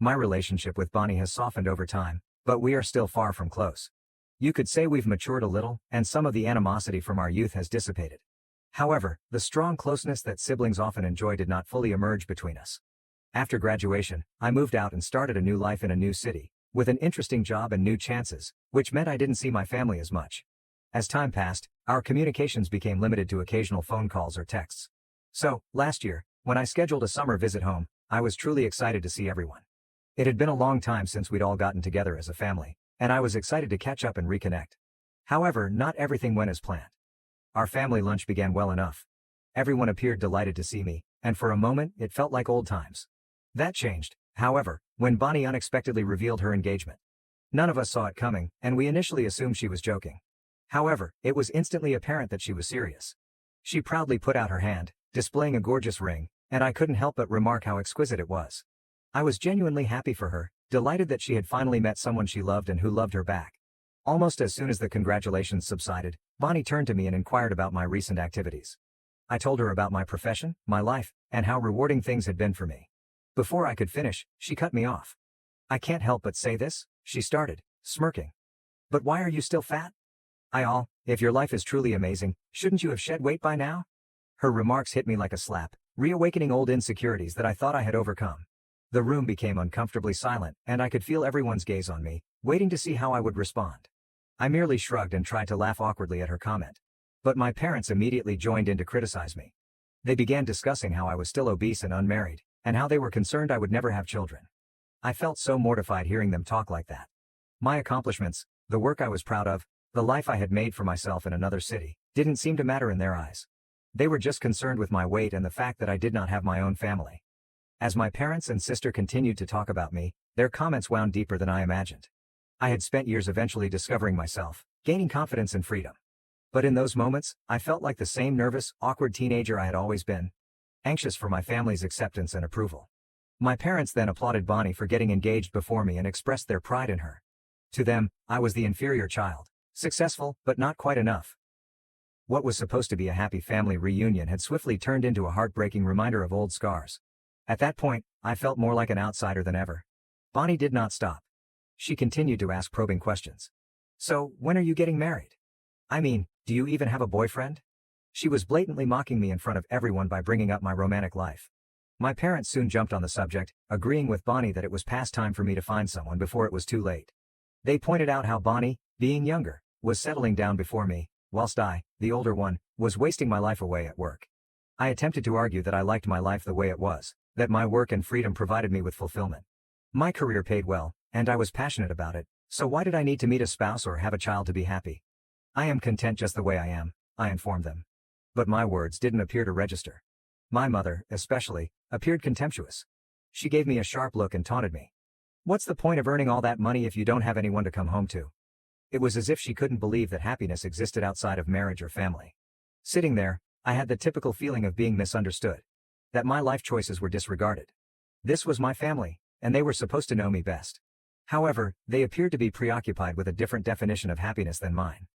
My relationship with Bonnie has softened over time, but we are still far from close. You could say we've matured a little, and some of the animosity from our youth has dissipated. However, the strong closeness that siblings often enjoy did not fully emerge between us. After graduation, I moved out and started a new life in a new city, with an interesting job and new chances, which meant I didn't see my family as much. As time passed, our communications became limited to occasional phone calls or texts. So, last year, when I scheduled a summer visit home, I was truly excited to see everyone. It had been a long time since we'd all gotten together as a family, and I was excited to catch up and reconnect. However, not everything went as planned. Our family lunch began well enough. Everyone appeared delighted to see me, and for a moment, it felt like old times. That changed, however, when Bonnie unexpectedly revealed her engagement. None of us saw it coming, and we initially assumed she was joking. However, it was instantly apparent that she was serious. She proudly put out her hand, displaying a gorgeous ring, and I couldn't help but remark how exquisite it was. I was genuinely happy for her, delighted that she had finally met someone she loved and who loved her back. Almost as soon as the congratulations subsided, Bonnie turned to me and inquired about my recent activities. I told her about my profession, my life, and how rewarding things had been for me. Before I could finish, she cut me off. "I can't help but say this," she started, smirking. "But why are you still fat? If your life is truly amazing, shouldn't you have shed weight by now?" Her remarks hit me like a slap, reawakening old insecurities that I thought I had overcome. The room became uncomfortably silent, and I could feel everyone's gaze on me, waiting to see how I would respond. I merely shrugged and tried to laugh awkwardly at her comment. But my parents immediately joined in to criticize me. They began discussing how I was still obese and unmarried, and how they were concerned I would never have children. I felt so mortified hearing them talk like that. My accomplishments, the work I was proud of, the life I had made for myself in another city, didn't seem to matter in their eyes. They were just concerned with my weight and the fact that I did not have my own family. As my parents and sister continued to talk about me, their comments wound deeper than I imagined. I had spent years eventually discovering myself, gaining confidence and freedom. But in those moments, I felt like the same nervous, awkward teenager I had always been, anxious for my family's acceptance and approval. My parents then applauded Bonnie for getting engaged before me and expressed their pride in her. To them, I was the inferior child, successful, but not quite enough. What was supposed to be a happy family reunion had swiftly turned into a heartbreaking reminder of old scars. At that point, I felt more like an outsider than ever. Bonnie did not stop. She continued to ask probing questions. "So, when are you getting married? I mean, do you even have a boyfriend?" She was blatantly mocking me in front of everyone by bringing up my romantic life. My parents soon jumped on the subject, agreeing with Bonnie that it was past time for me to find someone before it was too late. They pointed out how Bonnie, being younger, was settling down before me, whilst I, the older one, was wasting my life away at work. I attempted to argue that I liked my life the way it was, that my work and freedom provided me with fulfillment. My career paid well, and I was passionate about it, so why did I need to meet a spouse or have a child to be happy? I am content just the way I am, I informed them. But my words didn't appear to register. My mother, especially, appeared contemptuous. She gave me a sharp look and taunted me. What's the point of earning all that money if you don't have anyone to come home to? It was as if she couldn't believe that happiness existed outside of marriage or family. Sitting there, I had the typical feeling of being misunderstood. That my life choices were disregarded. This was my family, and they were supposed to know me best. However, they appeared to be preoccupied with a different definition of happiness than mine.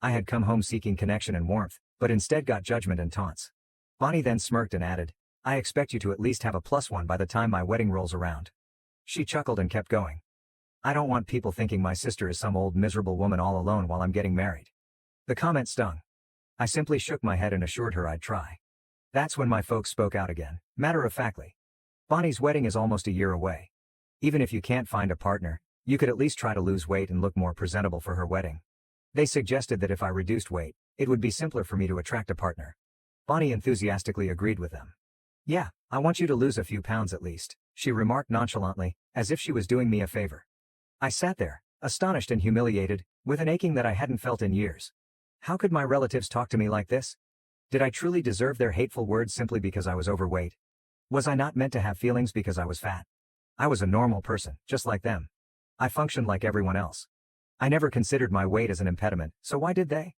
I had come home seeking connection and warmth, but instead got judgment and taunts. Bonnie then smirked and added, I expect you to at least have a +1 by the time my wedding rolls around. She chuckled and kept going. I don't want people thinking my sister is some old miserable woman all alone while I'm getting married. The comment stung. I simply shook my head and assured her I'd try. That's when my folks spoke out again, matter-of-factly. Bonnie's wedding is almost a year away. Even if you can't find a partner, you could at least try to lose weight and look more presentable for her wedding. They suggested that if I reduced weight, it would be simpler for me to attract a partner. Bonnie enthusiastically agreed with them. Yeah, I want you to lose a few pounds at least, she remarked nonchalantly, as if she was doing me a favor. I sat there, astonished and humiliated, with an aching that I hadn't felt in years. How could my relatives talk to me like this? Did I truly deserve their hateful words simply because I was overweight? Was I not meant to have feelings because I was fat? I was a normal person, just like them. I functioned like everyone else. I never considered my weight as an impediment, so why did they?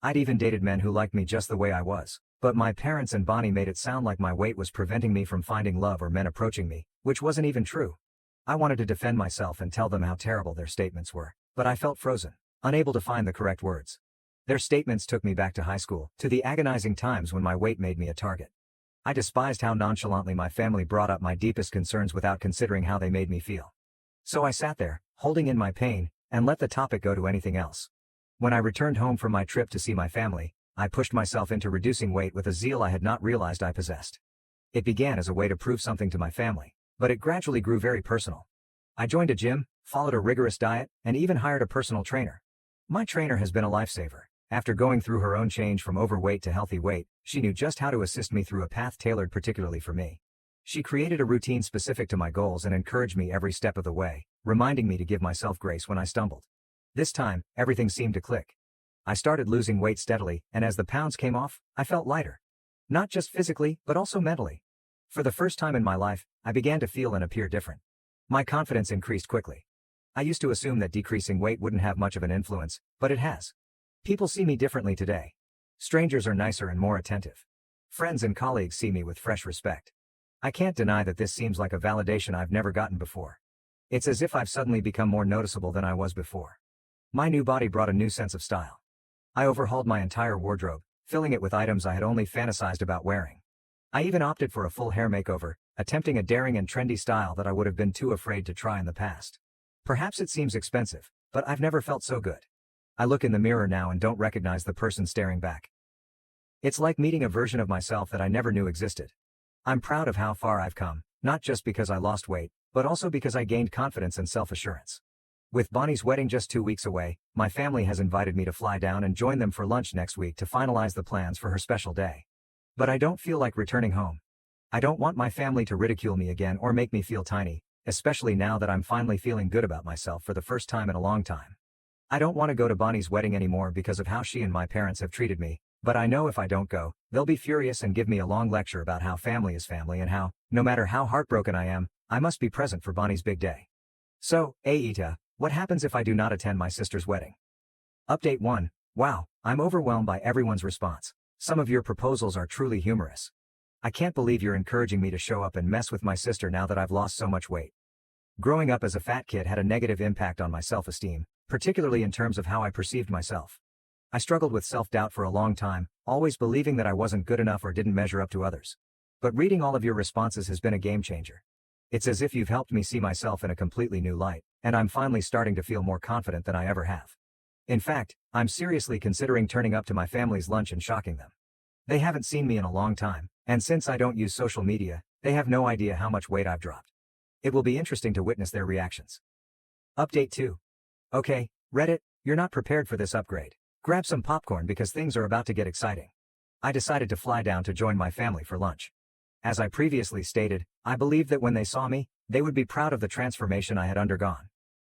I'd even dated men who liked me just the way I was, but my parents and Bonnie made it sound like my weight was preventing me from finding love or men approaching me, which wasn't even true. I wanted to defend myself and tell them how terrible their statements were, but I felt frozen, unable to find the correct words. Their statements took me back to high school, to the agonizing times when my weight made me a target. I despised how nonchalantly my family brought up my deepest concerns without considering how they made me feel. So I sat there, holding in my pain, and let the topic go to anything else. When I returned home from my trip to see my family, I pushed myself into reducing weight with a zeal I had not realized I possessed. It began as a way to prove something to my family, but it gradually grew very personal. I joined a gym, followed a rigorous diet, and even hired a personal trainer. My trainer has been a lifesaver. After going through her own change from overweight to healthy weight, she knew just how to assist me through a path tailored particularly for me. She created a routine specific to my goals and encouraged me every step of the way, reminding me to give myself grace when I stumbled. This time, everything seemed to click. I started losing weight steadily, and as the pounds came off, I felt lighter. Not just physically, but also mentally. For the first time in my life, I began to feel and appear different. My confidence increased quickly. I used to assume that decreasing weight wouldn't have much of an influence, but it has. People see me differently today. Strangers are nicer and more attentive. Friends and colleagues see me with fresh respect. I can't deny that this seems like a validation I've never gotten before. It's as if I've suddenly become more noticeable than I was before. My new body brought a new sense of style. I overhauled my entire wardrobe, filling it with items I had only fantasized about wearing. I even opted for a full hair makeover, attempting a daring and trendy style that I would have been too afraid to try in the past. Perhaps it seems expensive, but I've never felt so good. I look in the mirror now and don't recognize the person staring back. It's like meeting a version of myself that I never knew existed. I'm proud of how far I've come, not just because I lost weight, but also because I gained confidence and self-assurance. With Bonnie's wedding just 2 weeks away, my family has invited me to fly down and join them for lunch next week to finalize the plans for her special day. But I don't feel like returning home. I don't want my family to ridicule me again or make me feel tiny, especially now that I'm finally feeling good about myself for the first time in a long time. I don't want to go to Bonnie's wedding anymore because of how she and my parents have treated me, but I know if I don't go, they'll be furious and give me a long lecture about how family is family and how, no matter how heartbroken I am, I must be present for Bonnie's big day. So, Aita, what happens if I do not attend my sister's wedding? Update 1. Wow, I'm overwhelmed by everyone's response. Some of your proposals are truly humorous. I can't believe you're encouraging me to show up and mess with my sister now that I've lost so much weight. Growing up as a fat kid had a negative impact on my self-esteem, particularly in terms of how I perceived myself. I struggled with self-doubt for a long time, always believing that I wasn't good enough or didn't measure up to others. But reading all of your responses has been a game changer. It's as if you've helped me see myself in a completely new light, and I'm finally starting to feel more confident than I ever have. In fact, I'm seriously considering turning up to my family's lunch and shocking them. They haven't seen me in a long time, and since I don't use social media, they have no idea how much weight I've dropped. It will be interesting to witness their reactions. Update 2. Okay, Reddit, you're not prepared for this upgrade. Grab some popcorn because things are about to get exciting. I decided to fly down to join my family for lunch. As I previously stated, I believed that when they saw me, they would be proud of the transformation I had undergone.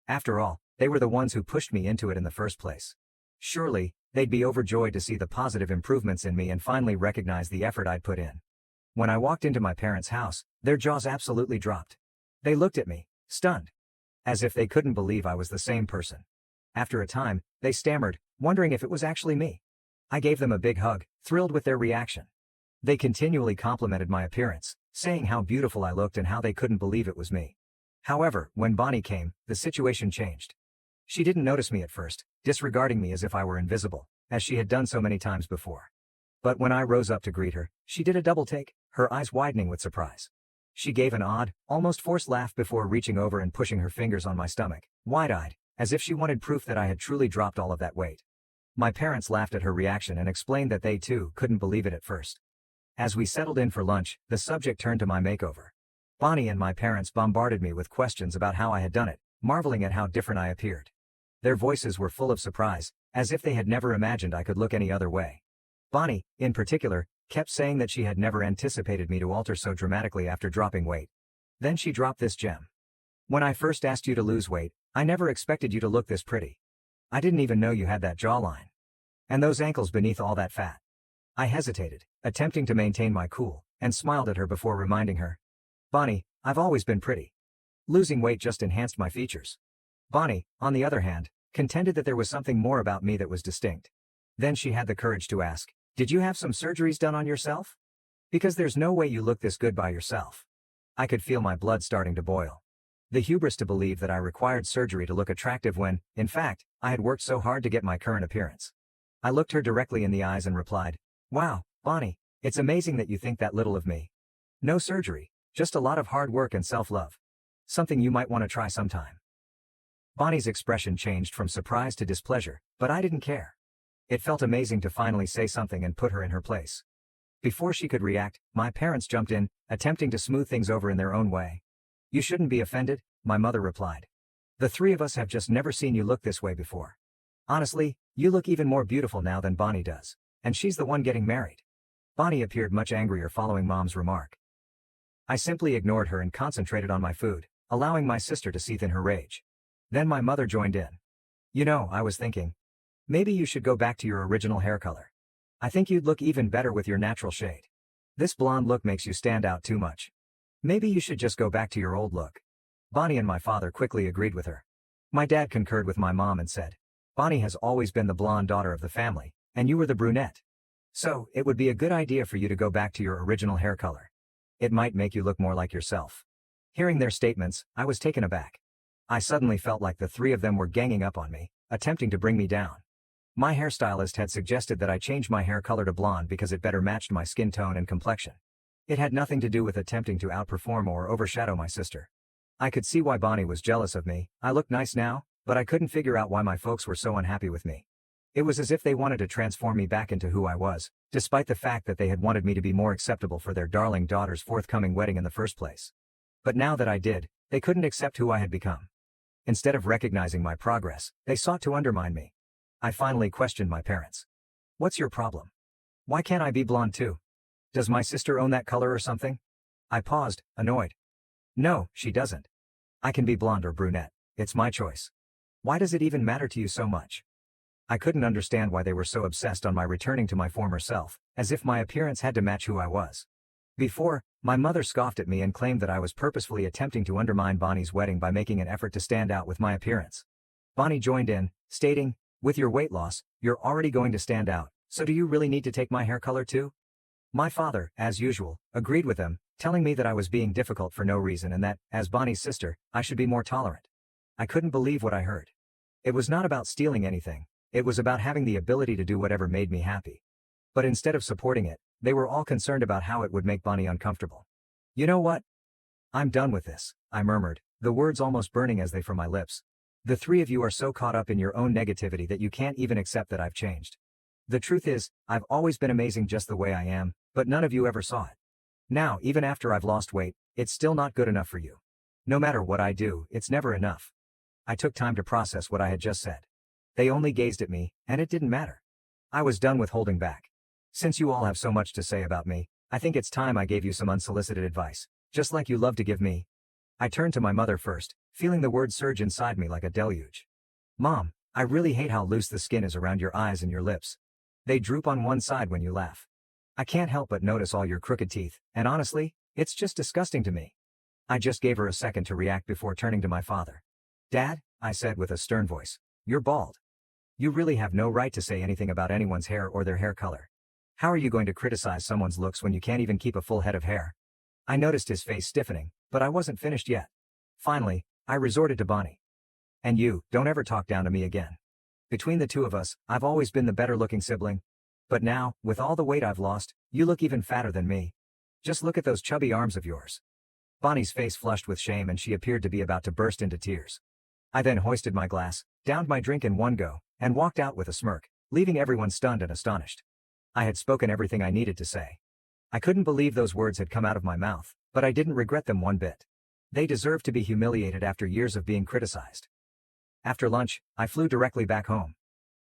After all, they were the ones who pushed me into it in the first place. Surely, they'd be overjoyed to see the positive improvements in me and finally recognize the effort I'd put in. When I walked into my parents' house, their jaws absolutely dropped. They looked at me, stunned, as if they couldn't believe I was the same person. After a time, they stammered, wondering if it was actually me. I gave them a big hug, thrilled with their reaction. They continually complimented my appearance, saying how beautiful I looked and how they couldn't believe it was me. However, when Bonnie came, the situation changed. She didn't notice me at first, disregarding me as if I were invisible, as she had done so many times before. But when I rose up to greet her, she did a double take, her eyes widening with surprise. She gave an odd, almost forced laugh before reaching over and pushing her fingers on my stomach, wide-eyed, as if she wanted proof that I had truly dropped all of that weight. My parents laughed at her reaction and explained that they too couldn't believe it at first. As we settled in for lunch, the subject turned to my makeover. Bonnie and my parents bombarded me with questions about how I had done it, marveling at how different I appeared. Their voices were full of surprise, as if they had never imagined I could look any other way. Bonnie, in particular, kept saying that she had never anticipated me to alter so dramatically after dropping weight. Then she dropped this gem. When I first asked you to lose weight, I never expected you to look this pretty. I didn't even know you had that jawline. And those ankles beneath all that fat. I hesitated, attempting to maintain my cool, and smiled at her before reminding her. Bonnie, I've always been pretty. Losing weight just enhanced my features. Bonnie, on the other hand, contended that there was something more about me that was distinct. Then she had the courage to ask, did you have some surgeries done on yourself? Because there's no way you look this good by yourself. I could feel my blood starting to boil. The hubris to believe that I required surgery to look attractive when, in fact, I had worked so hard to get my current appearance. I looked her directly in the eyes and replied, wow, Bonnie, it's amazing that you think that little of me. No surgery, just a lot of hard work and self-love. Something you might want to try sometime. Bonnie's expression changed from surprise to displeasure, but I didn't care. It felt amazing to finally say something and put her in her place. Before she could react, my parents jumped in, attempting to smooth things over in their own way. You shouldn't be offended, my mother replied. The three of us have just never seen you look this way before. Honestly, you look even more beautiful now than Bonnie does, and she's the one getting married. Bonnie appeared much angrier following Mom's remark. I simply ignored her and concentrated on my food, allowing my sister to seethe in her rage. Then my mother joined in. You know, I was thinking, maybe you should go back to your original hair color. I think you'd look even better with your natural shade. This blonde look makes you stand out too much. Maybe you should just go back to your old look. Bonnie and my father quickly agreed with her. My dad concurred with my mom and said, Bonnie has always been the blonde daughter of the family, and you were the brunette. So, it would be a good idea for you to go back to your original hair color. It might make you look more like yourself. Hearing their statements, I was taken aback. I suddenly felt like the three of them were ganging up on me, attempting to bring me down. My hairstylist had suggested that I change my hair color to blonde because it better matched my skin tone and complexion. It had nothing to do with attempting to outperform or overshadow my sister. I could see why Bonnie was jealous of me. I looked nice now, but I couldn't figure out why my folks were so unhappy with me. It was as if they wanted to transform me back into who I was, despite the fact that they had wanted me to be more acceptable for their darling daughter's forthcoming wedding in the first place. But now that I did, they couldn't accept who I had become. Instead of recognizing my progress, they sought to undermine me. I finally questioned my parents. What's your problem? Why can't I be blonde too? Does my sister own that color or something? I paused, annoyed. No, she doesn't. I can be blonde or brunette. It's my choice. Why does it even matter to you so much? I couldn't understand why they were so obsessed on my returning to my former self, as if my appearance had to match who I was. Before, my mother scoffed at me and claimed that I was purposefully attempting to undermine Bonnie's wedding by making an effort to stand out with my appearance. Bonnie joined in, stating, with your weight loss, you're already going to stand out, so do you really need to take my hair color too? My father, as usual, agreed with them, telling me that I was being difficult for no reason and that, as Bonnie's sister, I should be more tolerant. I couldn't believe what I heard. It was not about stealing anything, it was about having the ability to do whatever made me happy. But instead of supporting it, they were all concerned about how it would make Bonnie uncomfortable. You know what? I'm done with this, I murmured, the words almost burning as they from my lips. The three of you are so caught up in your own negativity that you can't even accept that I've changed. The truth is, I've always been amazing just the way I am, but none of you ever saw it. Now, even after I've lost weight, it's still not good enough for you. No matter what I do, it's never enough. I took time to process what I had just said. They only gazed at me, and it didn't matter. I was done with holding back. Since you all have so much to say about me, I think it's time I gave you some unsolicited advice, just like you love to give me. I turned to my mother first, feeling the words surge inside me like a deluge. Mom, I really hate how loose the skin is around your eyes and your lips. They droop on one side when you laugh. I can't help but notice all your crooked teeth, and honestly, it's just disgusting to me. I just gave her a second to react before turning to my father. Dad, I said with a stern voice, you're bald. You really have no right to say anything about anyone's hair or their hair color. How are you going to criticize someone's looks when you can't even keep a full head of hair? I noticed his face stiffening, but I wasn't finished yet. Finally, I resorted to Bonnie. And you, don't ever talk down to me again. Between the two of us, I've always been the better-looking sibling. But now, with all the weight I've lost, you look even fatter than me. Just look at those chubby arms of yours. Bonnie's face flushed with shame and she appeared to be about to burst into tears. I then hoisted my glass, downed my drink in one go, and walked out with a smirk, leaving everyone stunned and astonished. I had spoken everything I needed to say. I couldn't believe those words had come out of my mouth, but I didn't regret them one bit. They deserved to be humiliated after years of being criticized. After lunch, I flew directly back home.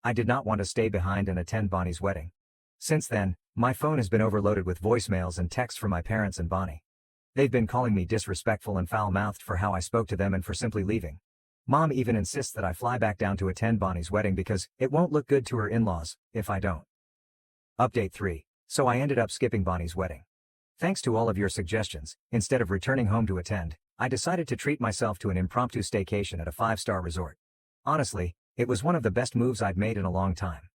I did not want to stay behind and attend Bonnie's wedding. Since then, my phone has been overloaded with voicemails and texts from my parents and Bonnie. They've been calling me disrespectful and foul-mouthed for how I spoke to them and for simply leaving. Mom even insists that I fly back down to attend Bonnie's wedding because it won't look good to her in-laws if I don't. Update 3. So I ended up skipping Bonnie's wedding. Thanks to all of your suggestions, instead of returning home to attend, I decided to treat myself to an impromptu staycation at a 5-star resort. Honestly, it was one of the best moves I'd made in a long time.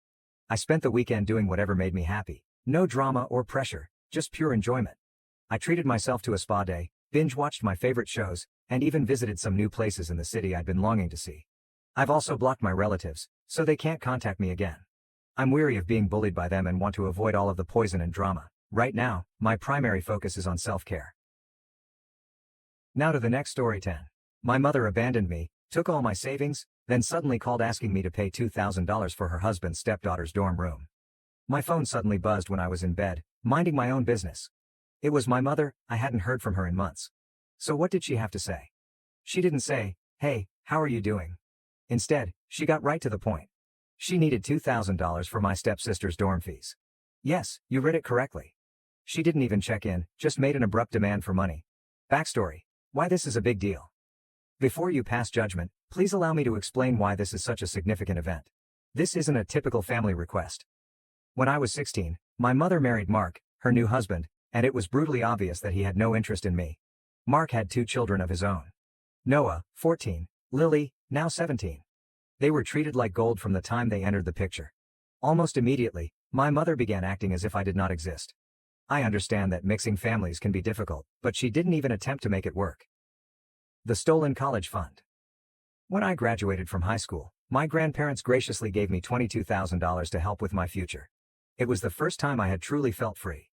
I spent the weekend doing whatever made me happy. No drama or pressure, just pure enjoyment. I treated myself to a spa day, binge-watched my favorite shows, and even visited some new places in the city I'd been longing to see. I've also blocked my relatives, so they can't contact me again. I'm weary of being bullied by them and want to avoid all of the poison and drama. Right now, my primary focus is on self-care. Now to the next story 10. My mother abandoned me, took all my savings, then suddenly called asking me to pay $2,000 for her husband's stepdaughter's dorm room. My phone suddenly buzzed when I was in bed, minding my own business. It was my mother. I hadn't heard from her in months. So what did she have to say? She didn't say, "Hey, how are you doing?" Instead, she got right to the point. She needed $2,000 for my stepsister's dorm fees. Yes, you read it correctly. She didn't even check in, just made an abrupt demand for money. Backstory: why this is a big deal. Before you pass judgment, please allow me to explain why this is such a significant event. This isn't a typical family request. When I was 16, my mother married Mark, her new husband, and it was brutally obvious that he had no interest in me. Mark had 2 children of his own. Noah, 14, Lily, now 17. They were treated like gold from the time they entered the picture. Almost immediately, my mother began acting as if I did not exist. I understand that mixing families can be difficult, but she didn't even attempt to make it work. The stolen college fund. When I graduated from high school, my grandparents graciously gave me $22,000 to help with my future. It was the first time I had truly felt free.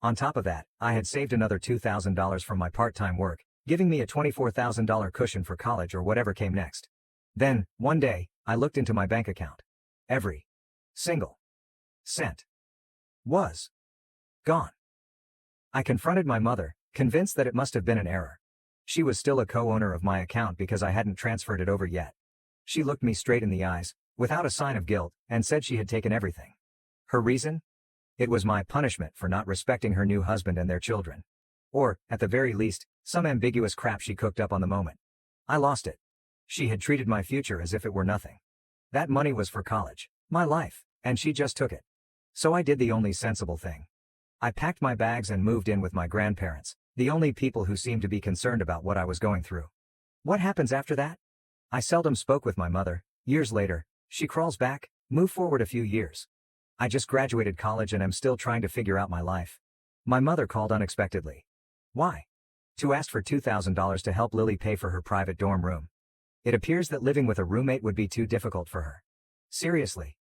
On top of that, I had saved another $2,000 from my part-time work, giving me a $24,000 cushion for college or whatever came next. Then, one day, I looked into my bank account. Every single cent was gone. I confronted my mother, convinced that it must have been an error. She was still a co-owner of my account because I hadn't transferred it over yet. She looked me straight in the eyes, without a sign of guilt, and said she had taken everything. Her reason? It was my punishment for not respecting her new husband and their children. Or, at the very least, some ambiguous crap she cooked up on the moment. I lost it. She had treated my future as if it were nothing. That money was for college, my life, and she just took it. So I did the only sensible thing. I packed my bags and moved in with my grandparents, the only people who seemed to be concerned about what I was going through. What happens after that? I seldom spoke with my mother. Years later, she crawls back, move forward a few years. I just graduated college and am still trying to figure out my life. My mother called unexpectedly. Why? To ask for $2,000 to help Lily pay for her private dorm room. It appears that living with a roommate would be too difficult for her. Seriously.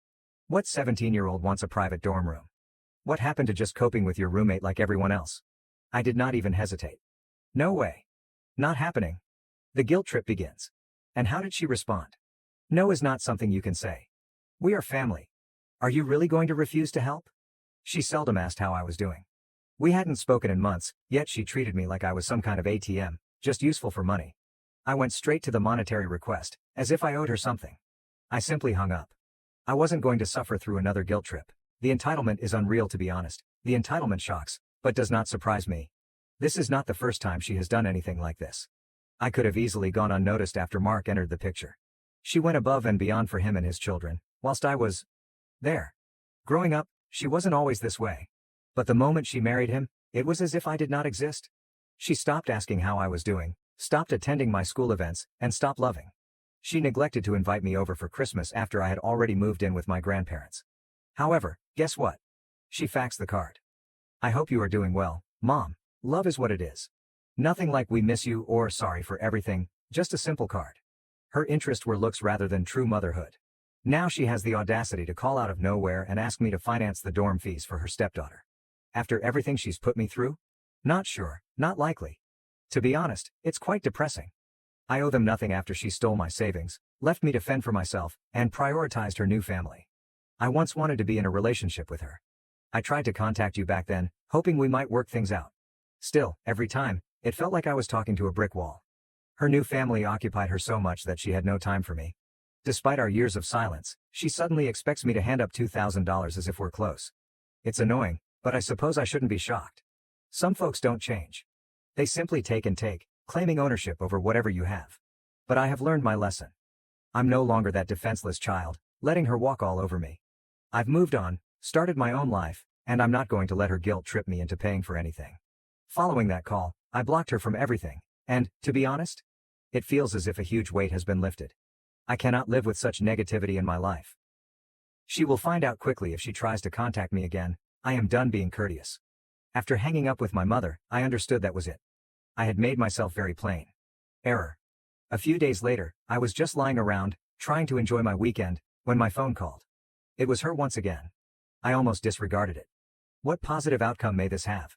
What 17-year-old wants a private dorm room? What happened to just coping with your roommate like everyone else? I did not even hesitate. No way. Not happening. The guilt trip begins. And how did she respond? No is not something you can say. We are family. Are you really going to refuse to help? She seldom asked how I was doing. We hadn't spoken in months, yet she treated me like I was some kind of ATM, just useful for money. I went straight to the monetary request, as if I owed her something. I simply hung up. I wasn't going to suffer through another guilt trip. The entitlement is unreal, to be honest. The entitlement shocks, but does not surprise me. This is not the first time she has done anything like this. I could have easily gone unnoticed after Mark entered the picture. She went above and beyond for him and his children, whilst I was there. Growing up, she wasn't always this way. But the moment she married him, it was as if I did not exist. She stopped asking how I was doing, stopped attending my school events, and stopped loving. She neglected to invite me over for Christmas after I had already moved in with my grandparents. However, guess what? She faxed the card. I hope you are doing well, Mom. Love is what it is. Nothing like we miss you or sorry for everything, just a simple card. Her interests were looks rather than true motherhood. Now she has the audacity to call out of nowhere and ask me to finance the dorm fees for her stepdaughter. After everything she's put me through? Not sure, not likely. To be honest, it's quite depressing. I owe them nothing after she stole my savings, left me to fend for myself, and prioritized her new family. I once wanted to be in a relationship with her. I tried to contact you back then, hoping we might work things out. Still, every time, it felt like I was talking to a brick wall. Her new family occupied her so much that she had no time for me. Despite our years of silence, she suddenly expects me to hand up $2,000 as if we're close. It's annoying, but I suppose I shouldn't be shocked. Some folks don't change. They simply take and take, claiming ownership over whatever you have. But I have learned my lesson. I'm no longer that defenseless child, letting her walk all over me. I've moved on, started my own life, and I'm not going to let her guilt trip me into paying for anything. Following that call, I blocked her from everything, and, to be honest, it feels as if a huge weight has been lifted. I cannot live with such negativity in my life. She will find out quickly if she tries to contact me again. I am done being courteous. After hanging up with my mother, I understood that was it. I had made myself very plain. Error. A few days later, I was just lying around, trying to enjoy my weekend, when my phone called. It was her once again. I almost disregarded it. What positive outcome may this have?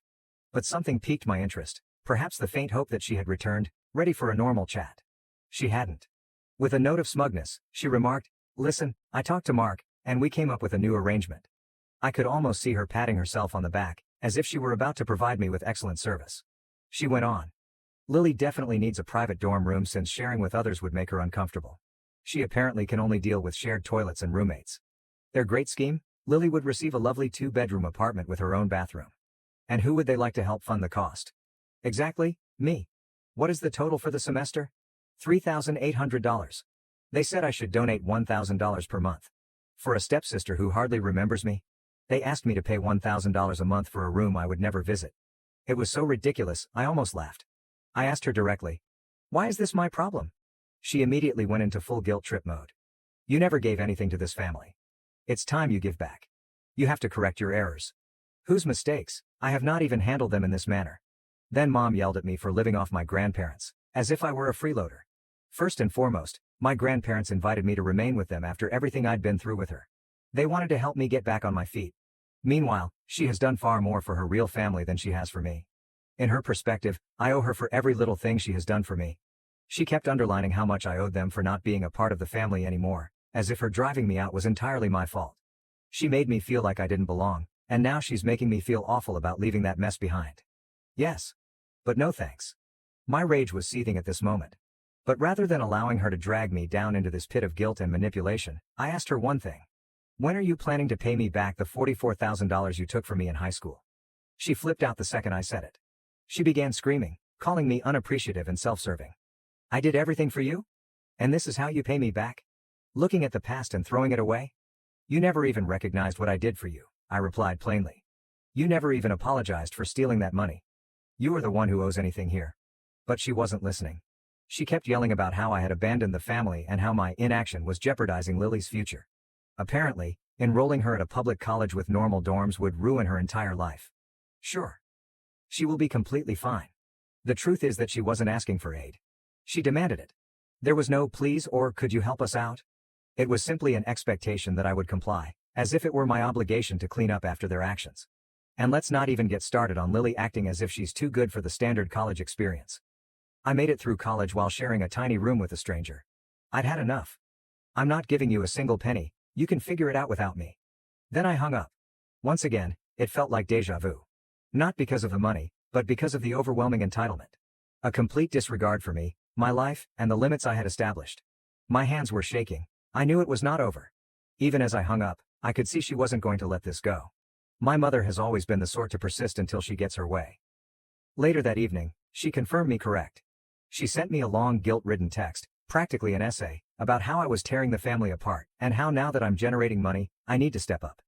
But something piqued my interest, perhaps the faint hope that she had returned, ready for a normal chat. She hadn't. With a note of smugness, she remarked, "Listen, I talked to Mark, and we came up with a new arrangement." I could almost see her patting herself on the back, as if she were about to provide me with excellent service. She went on. "Lily definitely needs a private dorm room since sharing with others would make her uncomfortable. She apparently can only deal with shared toilets and roommates. Their great scheme? Lily would receive a lovely 2-bedroom apartment with her own bathroom. And who would they like to help fund the cost? Exactly, me. What is the total for the semester? $3,800. They said I should donate $1,000 per month. For a stepsister who hardly remembers me? They asked me to pay $1,000 a month for a room I would never visit. It was so ridiculous, I almost laughed. I asked her directly, "Why is this my problem?" She immediately went into full guilt trip mode. "You never gave anything to this family. It's time you give back. You have to correct your errors." Whose mistakes? I have not even handled them in this manner. Then Mom yelled at me for living off my grandparents, as if I were a freeloader. First and foremost, my grandparents invited me to remain with them after everything I'd been through with her. They wanted to help me get back on my feet. Meanwhile, she has done far more for her real family than she has for me. In her perspective, I owe her for every little thing she has done for me. She kept underlining how much I owed them for not being a part of the family anymore, as if her driving me out was entirely my fault. She made me feel like I didn't belong, and now she's making me feel awful about leaving that mess behind. Yes. But no thanks. My rage was seething at this moment. But rather than allowing her to drag me down into this pit of guilt and manipulation, I asked her one thing. When are you planning to pay me back the $44,000 you took from me in high school? She flipped out the second I said it. She began screaming, calling me unappreciative and self-serving. I did everything for you? And this is how you pay me back? Looking at the past and throwing it away? You never even recognized what I did for you, I replied plainly. You never even apologized for stealing that money. You are the one who owes anything here. But she wasn't listening. She kept yelling about how I had abandoned the family and how my inaction was jeopardizing Lily's future. Apparently, enrolling her at a public college with normal dorms would ruin her entire life. Sure. She will be completely fine. The truth is that she wasn't asking for aid. She demanded it. There was no please or could you help us out? It was simply an expectation that I would comply, as if it were my obligation to clean up after their actions. And let's not even get started on Lily acting as if she's too good for the standard college experience. I made it through college while sharing a tiny room with a stranger. I'd had enough. I'm not giving you a single penny, you can figure it out without me. Then I hung up. Once again, it felt like deja vu. Not because of the money, but because of the overwhelming entitlement. A complete disregard for me, my life, and the limits I had established. My hands were shaking. I knew it was not over. Even as I hung up, I could see she wasn't going to let this go. My mother has always been the sort to persist until she gets her way. Later that evening, she confirmed me correct. She sent me a long guilt-ridden text, practically an essay, about how I was tearing the family apart, and how now that I'm generating money, I need to step up.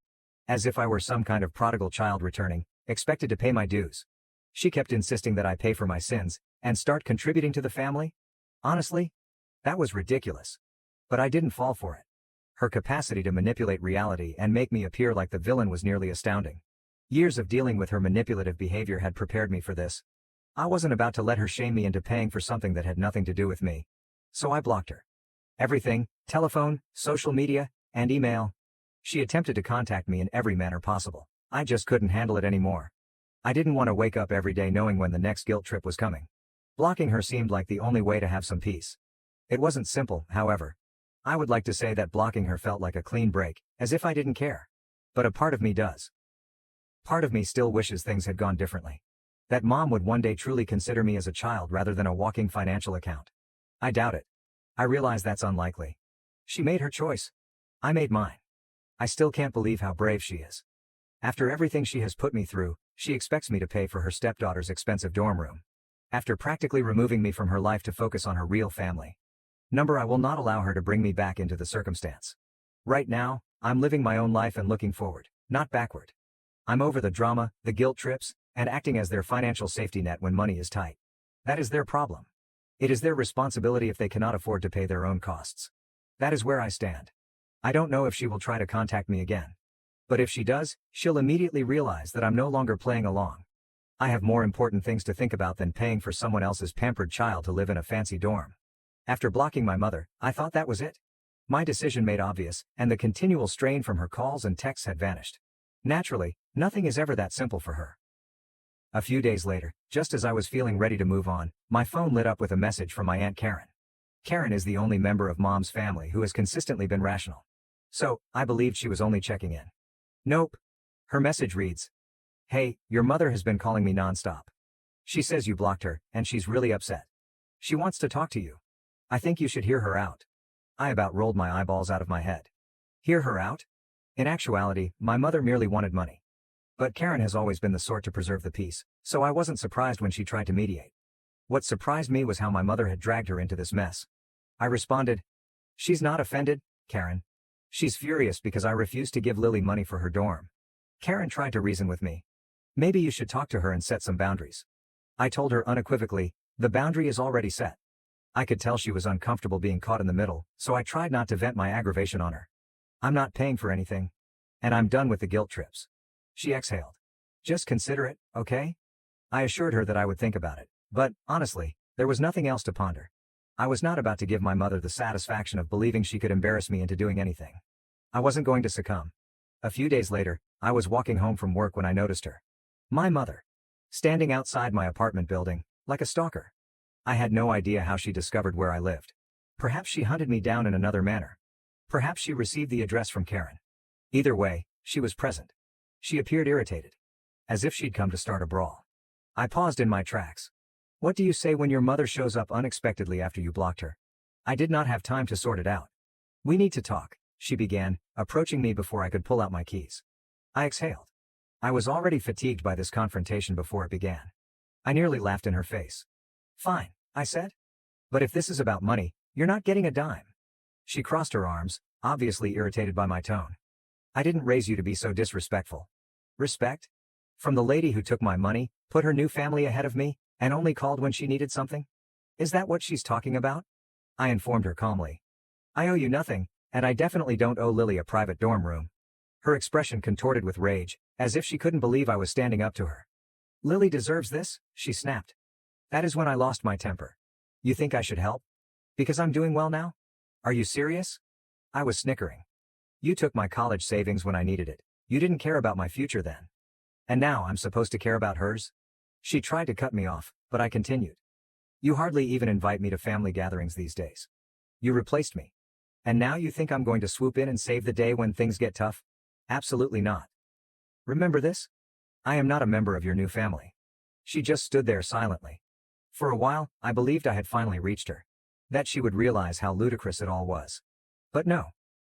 As if I were some kind of prodigal child returning, expected to pay my dues. She kept insisting that I pay for my sins, and start contributing to the family? Honestly, that was ridiculous. But I didn't fall for it. Her capacity to manipulate reality and make me appear like the villain was nearly astounding. Years of dealing with her manipulative behavior had prepared me for this. I wasn't about to let her shame me into paying for something that had nothing to do with me. So I blocked her. Everything, telephone, social media, and email. She attempted to contact me in every manner possible. I just couldn't handle it anymore. I didn't want to wake up every day knowing when the next guilt trip was coming. Blocking her seemed like the only way to have some peace. It wasn't simple, however. I would like to say that blocking her felt like a clean break, as if I didn't care. But a part of me does. Part of me still wishes things had gone differently. That mom would one day truly consider me as a child rather than a walking financial account. I doubt it. I realize that's unlikely. She made her choice. I made mine. I still can't believe how brave she is. After everything she has put me through, she expects me to pay for her stepdaughter's expensive dorm room. After practically removing me from her life to focus on her real family. I will not allow her to bring me back into the circumstance. Right now, I'm living my own life and looking forward, not backward. I'm over the drama, the guilt trips, and acting as their financial safety net when money is tight. That is their problem. It is their responsibility if they cannot afford to pay their own costs. That is where I stand. I don't know if she will try to contact me again. But if she does, she'll immediately realize that I'm no longer playing along. I have more important things to think about than paying for someone else's pampered child to live in a fancy dorm. After blocking my mother, I thought that was it. My decision made obvious, and the continual strain from her calls and texts had vanished. Naturally, nothing is ever that simple for her. A few days later, just as I was feeling ready to move on, my phone lit up with a message from my Aunt Karen. Karen is the only member of Mom's family who has consistently been rational. So, I believed she was only checking in. Nope. Her message reads, "Hey, your mother has been calling me nonstop. She says you blocked her, and she's really upset. She wants to talk to you. I think you should hear her out." I about rolled my eyeballs out of my head. Hear her out? In actuality, my mother merely wanted money. But Karen has always been the sort to preserve the peace, so I wasn't surprised when she tried to mediate. What surprised me was how my mother had dragged her into this mess. I responded, "She's not offended, Karen. She's furious because I refused to give Lily money for her dorm." Karen tried to reason with me. "Maybe you should talk to her and set some boundaries." I told her unequivocally, "The boundary is already set." I could tell she was uncomfortable being caught in the middle, so I tried not to vent my aggravation on her. "I'm not paying for anything. And I'm done with the guilt trips." She exhaled. "Just consider it, okay?" I assured her that I would think about it, but, honestly, there was nothing else to ponder. I was not about to give my mother the satisfaction of believing she could embarrass me into doing anything. I wasn't going to succumb. A few days later, I was walking home from work when I noticed her. My mother. Standing outside my apartment building, like a stalker. I had no idea how she discovered where I lived. Perhaps she hunted me down in another manner. Perhaps she received the address from Karen. Either way, she was present. She appeared irritated. As if she'd come to start a brawl. I paused in my tracks. What do you say when your mother shows up unexpectedly after you blocked her? I did not have time to sort it out. "We need to talk," she began, approaching me before I could pull out my keys. I exhaled. I was already fatigued by this confrontation before it began. I nearly laughed in her face. "Fine," I said. "But if this is about money, you're not getting a dime." She crossed her arms, obviously irritated by my tone. "I didn't raise you to be so disrespectful." Respect? From the lady who took my money, put her new family ahead of me, and only called when she needed something? Is that what she's talking about? I informed her calmly. "I owe you nothing, and I definitely don't owe Lily a private dorm room." Her expression contorted with rage, as if she couldn't believe I was standing up to her. "Lily deserves this," she snapped. That is when I lost my temper. "You think I should help? Because I'm doing well now? Are you serious?" I was snickering. "You took my college savings when I needed it. You didn't care about my future then. And now I'm supposed to care about hers?" She tried to cut me off, but I continued. "You hardly even invite me to family gatherings these days. You replaced me. And now you think I'm going to swoop in and save the day when things get tough? Absolutely not. Remember this? I am not a member of your new family." She just stood there silently. For a while, I believed I had finally reached her. That she would realize how ludicrous it all was. But no.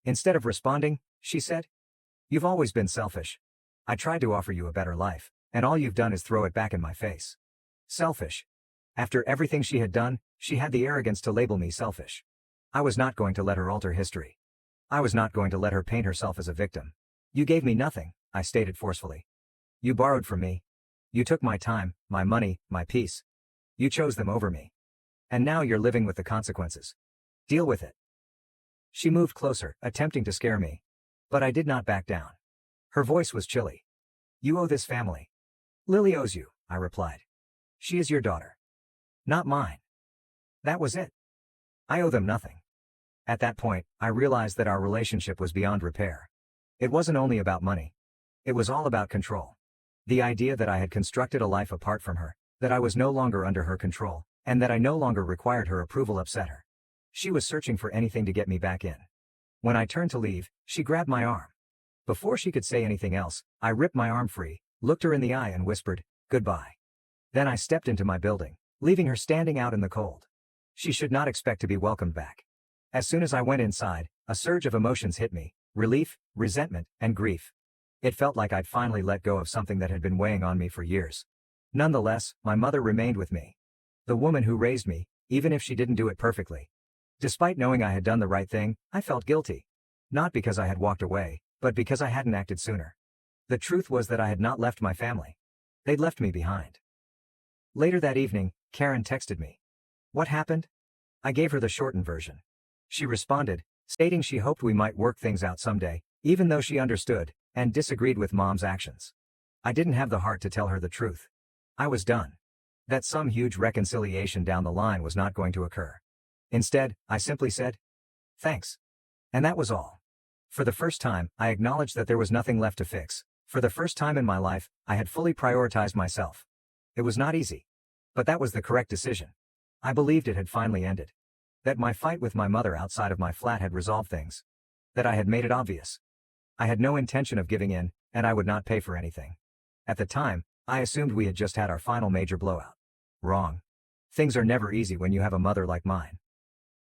Instead of responding, she said, "You've always been selfish. I tried to offer you a better life, and all you've done is throw it back in my face. Selfish. After everything she had done, she had the arrogance to label me selfish. I was not going to let her alter history. I was not going to let her paint herself as a victim. You gave me nothing, I stated forcefully. You borrowed from me. You took my time, my money, my peace. You chose them over me. And now you're living with the consequences. Deal with it. She moved closer, attempting to scare me. But I did not back down. Her voice was chilly. You owe this family. Lily owes you, I replied. She is your daughter. Not mine. That was it. I owe them nothing. At that point, I realized that our relationship was beyond repair. It wasn't only about money. It was all about control. The idea that I had constructed a life apart from her, that I was no longer under her control, and that I no longer required her approval upset her. She was searching for anything to get me back in. When I turned to leave, she grabbed my arm. Before she could say anything else, I ripped my arm free, looked her in the eye and whispered, "Goodbye." Then I stepped into my building, leaving her standing out in the cold. She should not expect to be welcomed back. As soon as I went inside, a surge of emotions hit me: relief, resentment, and grief. It felt like I'd finally let go of something that had been weighing on me for years. Nonetheless, my mother remained with me. The woman who raised me, even if she didn't do it perfectly. Despite knowing I had done the right thing, I felt guilty. Not because I had walked away, but because I hadn't acted sooner. The truth was that I had not left my family. They'd left me behind. Later that evening, Karen texted me. What happened? I gave her the shortened version. She responded, stating she hoped we might work things out someday, even though she understood and disagreed with Mom's actions. I didn't have the heart to tell her the truth. I was done. That some huge reconciliation down the line was not going to occur. Instead, I simply said, "Thanks." And that was all. For the first time, I acknowledged that there was nothing left to fix. For the first time in my life, I had fully prioritized myself. It was not easy. But that was the correct decision. I believed it had finally ended. That my fight with my mother outside of my flat had resolved things. That I had made it obvious. I had no intention of giving in, and I would not pay for anything. At the time, I assumed we had just had our final major blowout. Wrong. Things are never easy when you have a mother like mine.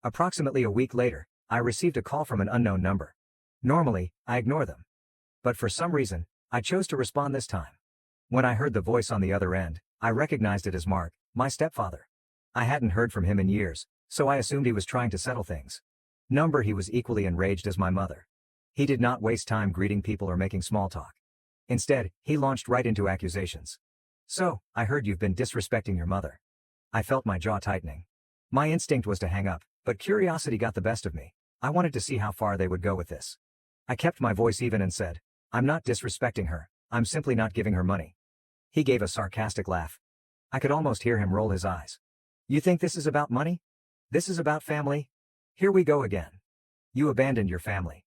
Approximately a week later, I received a call from an unknown number. Normally, I ignore them. But for some reason, I chose to respond this time. When I heard the voice on the other end, I recognized it as Mark, my stepfather. I hadn't heard from him in years, so I assumed he was trying to settle things. He was equally enraged as my mother. He did not waste time greeting people or making small talk. Instead, he launched right into accusations. "So, I heard you've been disrespecting your mother." I felt my jaw tightening. My instinct was to hang up, but curiosity got the best of me. I wanted to see how far they would go with this. I kept my voice even and said, "I'm not disrespecting her, I'm simply not giving her money." He gave a sarcastic laugh. I could almost hear him roll his eyes. "You think this is about money? This is about family? Here we go again. You abandoned your family.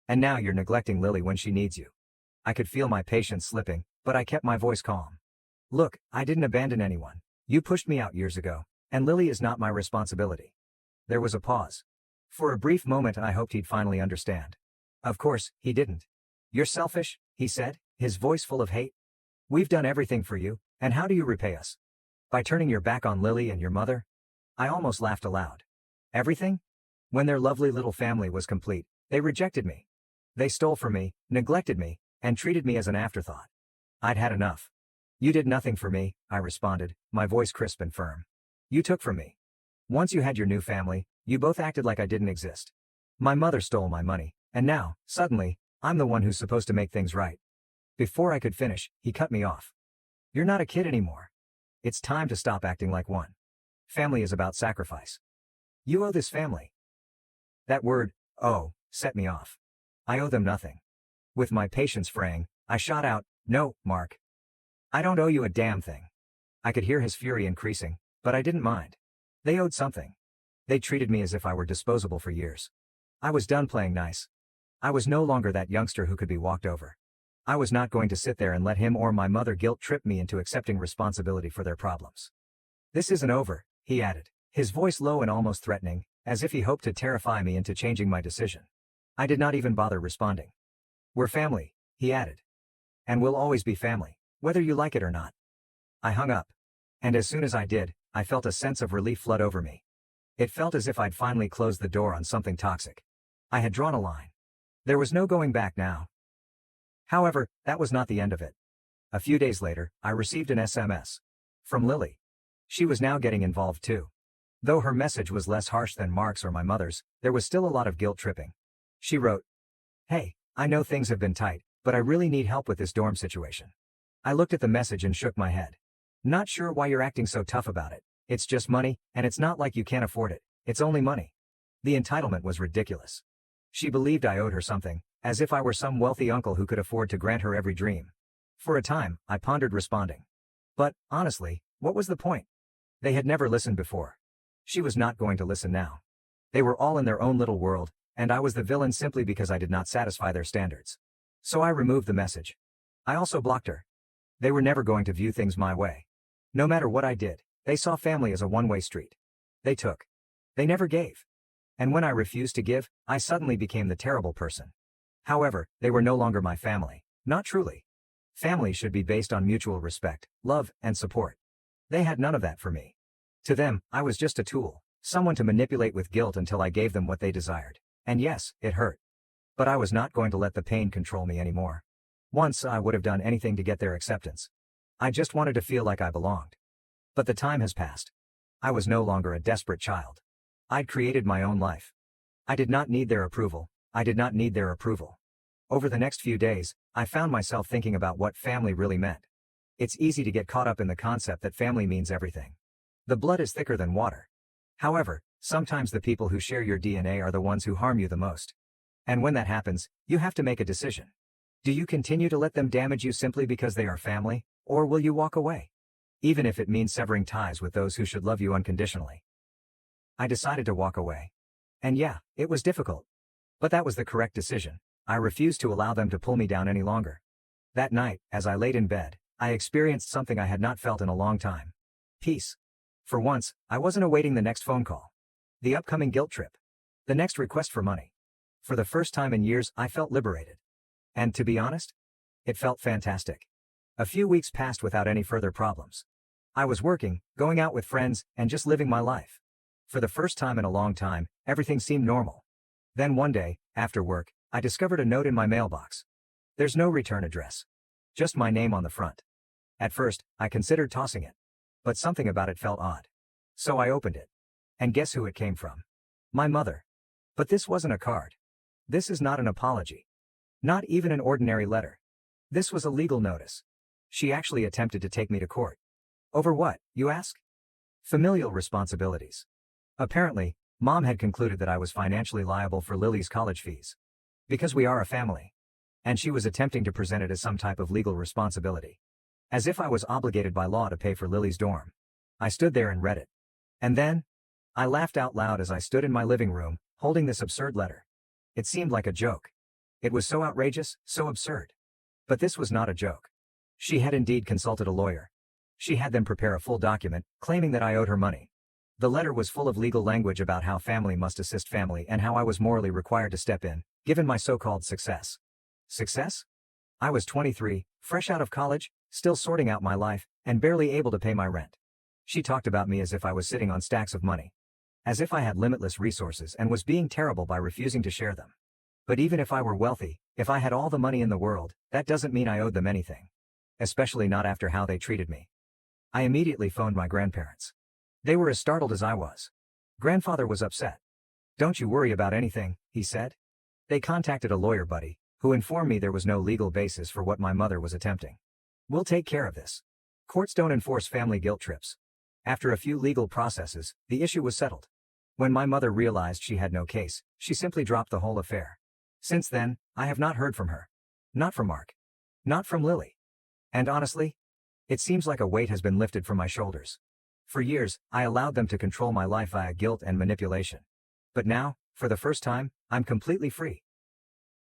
And now you're neglecting Lily when she needs you." I could feel my patience slipping, but I kept my voice calm. "Look, I didn't abandon anyone. You pushed me out years ago, and Lily is not my responsibility." There was a pause. For a brief moment I hoped he'd finally understand. Of course, he didn't. "You're selfish," he said, his voice full of hate. "We've done everything for you, and how do you repay us? By turning your back on Lily and your mother?" I almost laughed aloud. Everything? When their lovely little family was complete, they rejected me. They stole from me, neglected me, and treated me as an afterthought. I'd had enough. "You did nothing for me," I responded, my voice crisp and firm. "You took from me. Once you had your new family, you both acted like I didn't exist. My mother stole my money, and now, suddenly, I'm the one who's supposed to make things right." Before I could finish, he cut me off. "You're not a kid anymore. It's time to stop acting like one. Family is about sacrifice. You owe this family." That word, "owe," set me off. I owe them nothing. With my patience fraying, I shot out, "No, Mark. I don't owe you a damn thing." I could hear his fury increasing, but I didn't mind. They owed something. They treated me as if I were disposable for years. I was done playing nice. I was no longer that youngster who could be walked over. I was not going to sit there and let him or my mother guilt trip me into accepting responsibility for their problems. "This isn't over," he added, his voice low and almost threatening, as if he hoped to terrify me into changing my decision. I did not even bother responding. "We're family," he added. "And we'll always be family, whether you like it or not." I hung up. And as soon as I did, I felt a sense of relief flood over me. It felt as if I'd finally closed the door on something toxic. I had drawn a line. There was no going back now. However, that was not the end of it. A few days later, I received an SMS from Lily. She was now getting involved too. Though her message was less harsh than Mark's or my mother's, there was still a lot of guilt tripping. She wrote, "Hey, I know things have been tight, but I really need help with this dorm situation." I looked at the message and shook my head. "Not sure why you're acting so tough about it. It's just money, and it's not like you can't afford it. It's only money." The entitlement was ridiculous. She believed I owed her something, as if I were some wealthy uncle who could afford to grant her every dream. For a time, I pondered responding. But, honestly, what was the point? They had never listened before. She was not going to listen now. They were all in their own little world, and I was the villain simply because I did not satisfy their standards. So I removed the message. I also blocked her. They were never going to view things my way. No matter what I did, they saw family as a one-way street. They took. They never gave. And when I refused to give, I suddenly became the terrible person. However, they were no longer my family. Not truly. Family should be based on mutual respect, love, and support. They had none of that for me. To them, I was just a tool, someone to manipulate with guilt until I gave them what they desired. And yes, it hurt. But I was not going to let the pain control me anymore. Once I would have done anything to get their acceptance. I just wanted to feel like I belonged. But the time has passed. I was no longer a desperate child. I'd created my own life. I did not need their approval. I did not need their approval. Over the next few days, I found myself thinking about what family really meant. It's easy to get caught up in the concept that family means everything. The blood is thicker than water. However, sometimes the people who share your DNA are the ones who harm you the most. And when that happens, you have to make a decision. Do you continue to let them damage you simply because they are family, or will you walk away? Even if it means severing ties with those who should love you unconditionally. I decided to walk away. And yeah, it was difficult. But that was the correct decision. I refused to allow them to pull me down any longer. That night, as I laid in bed, I experienced something I had not felt in a long time. Peace. For once, I wasn't awaiting the next phone call. The upcoming guilt trip. The next request for money. For the first time in years, I felt liberated. And to be honest, it felt fantastic. A few weeks passed without any further problems. I was working, going out with friends, and just living my life. For the first time in a long time, everything seemed normal. Then one day, after work, I discovered a note in my mailbox. There's no return address. Just my name on the front. At first, I considered tossing it. But something about it felt odd. So I opened it. And guess who it came from? My mother. But this wasn't a card. This is not an apology. Not even an ordinary letter. This was a legal notice. She actually attempted to take me to court. Over what, you ask? Familial responsibilities. Apparently, Mom had concluded that I was financially liable for Lily's college fees. Because we are a family. And she was attempting to present it as some type of legal responsibility. As if I was obligated by law to pay for Lily's dorm. I stood there and read it. And then, I laughed out loud as I stood in my living room, holding this absurd letter. It seemed like a joke. It was so outrageous, so absurd. But this was not a joke. She had indeed consulted a lawyer. She had them prepare a full document, claiming that I owed her money. The letter was full of legal language about how family must assist family and how I was morally required to step in, given my so-called success. Success? I was 23, fresh out of college, still sorting out my life, and barely able to pay my rent. She talked about me as if I was sitting on stacks of money. As if I had limitless resources and was being terrible by refusing to share them. But even if I were wealthy, if I had all the money in the world, that doesn't mean I owed them anything. Especially not after how they treated me. I immediately phoned my grandparents. They were as startled as I was. Grandfather was upset. "Don't you worry about anything," he said. They contacted a lawyer buddy, who informed me there was no legal basis for what my mother was attempting. "We'll take care of this. Courts don't enforce family guilt trips." After a few legal processes, the issue was settled. When my mother realized she had no case, she simply dropped the whole affair. Since then, I have not heard from her. Not from Mark. Not from Lily. And honestly, it seems like a weight has been lifted from my shoulders. For years, I allowed them to control my life via guilt and manipulation. But now, for the first time, I'm completely free.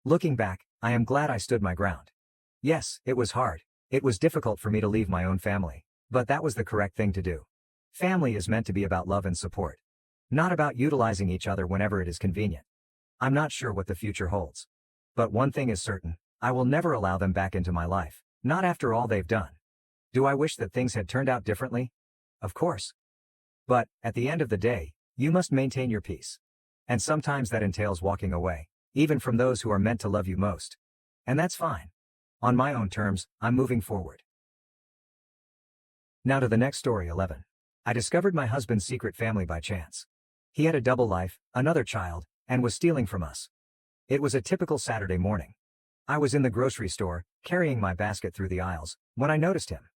Looking back, I am glad I stood my ground. Yes, it was hard. It was difficult for me to leave my own family. But that was the correct thing to do. Family is meant to be about love and support. Not about utilizing each other whenever it is convenient. I'm not sure what the future holds. But one thing is certain, I will never allow them back into my life, not after all they've done. Do I wish that things had turned out differently? Of course. But, at the end of the day, you must maintain your peace. And sometimes that entails walking away, even from those who are meant to love you most. And that's fine. On my own terms, I'm moving forward. Now to the next story 11. I discovered my husband's secret family by chance. He had a double life, another child, and was stealing from us. It was a typical Saturday morning. I was in the grocery store, carrying my basket through the aisles, when I noticed him.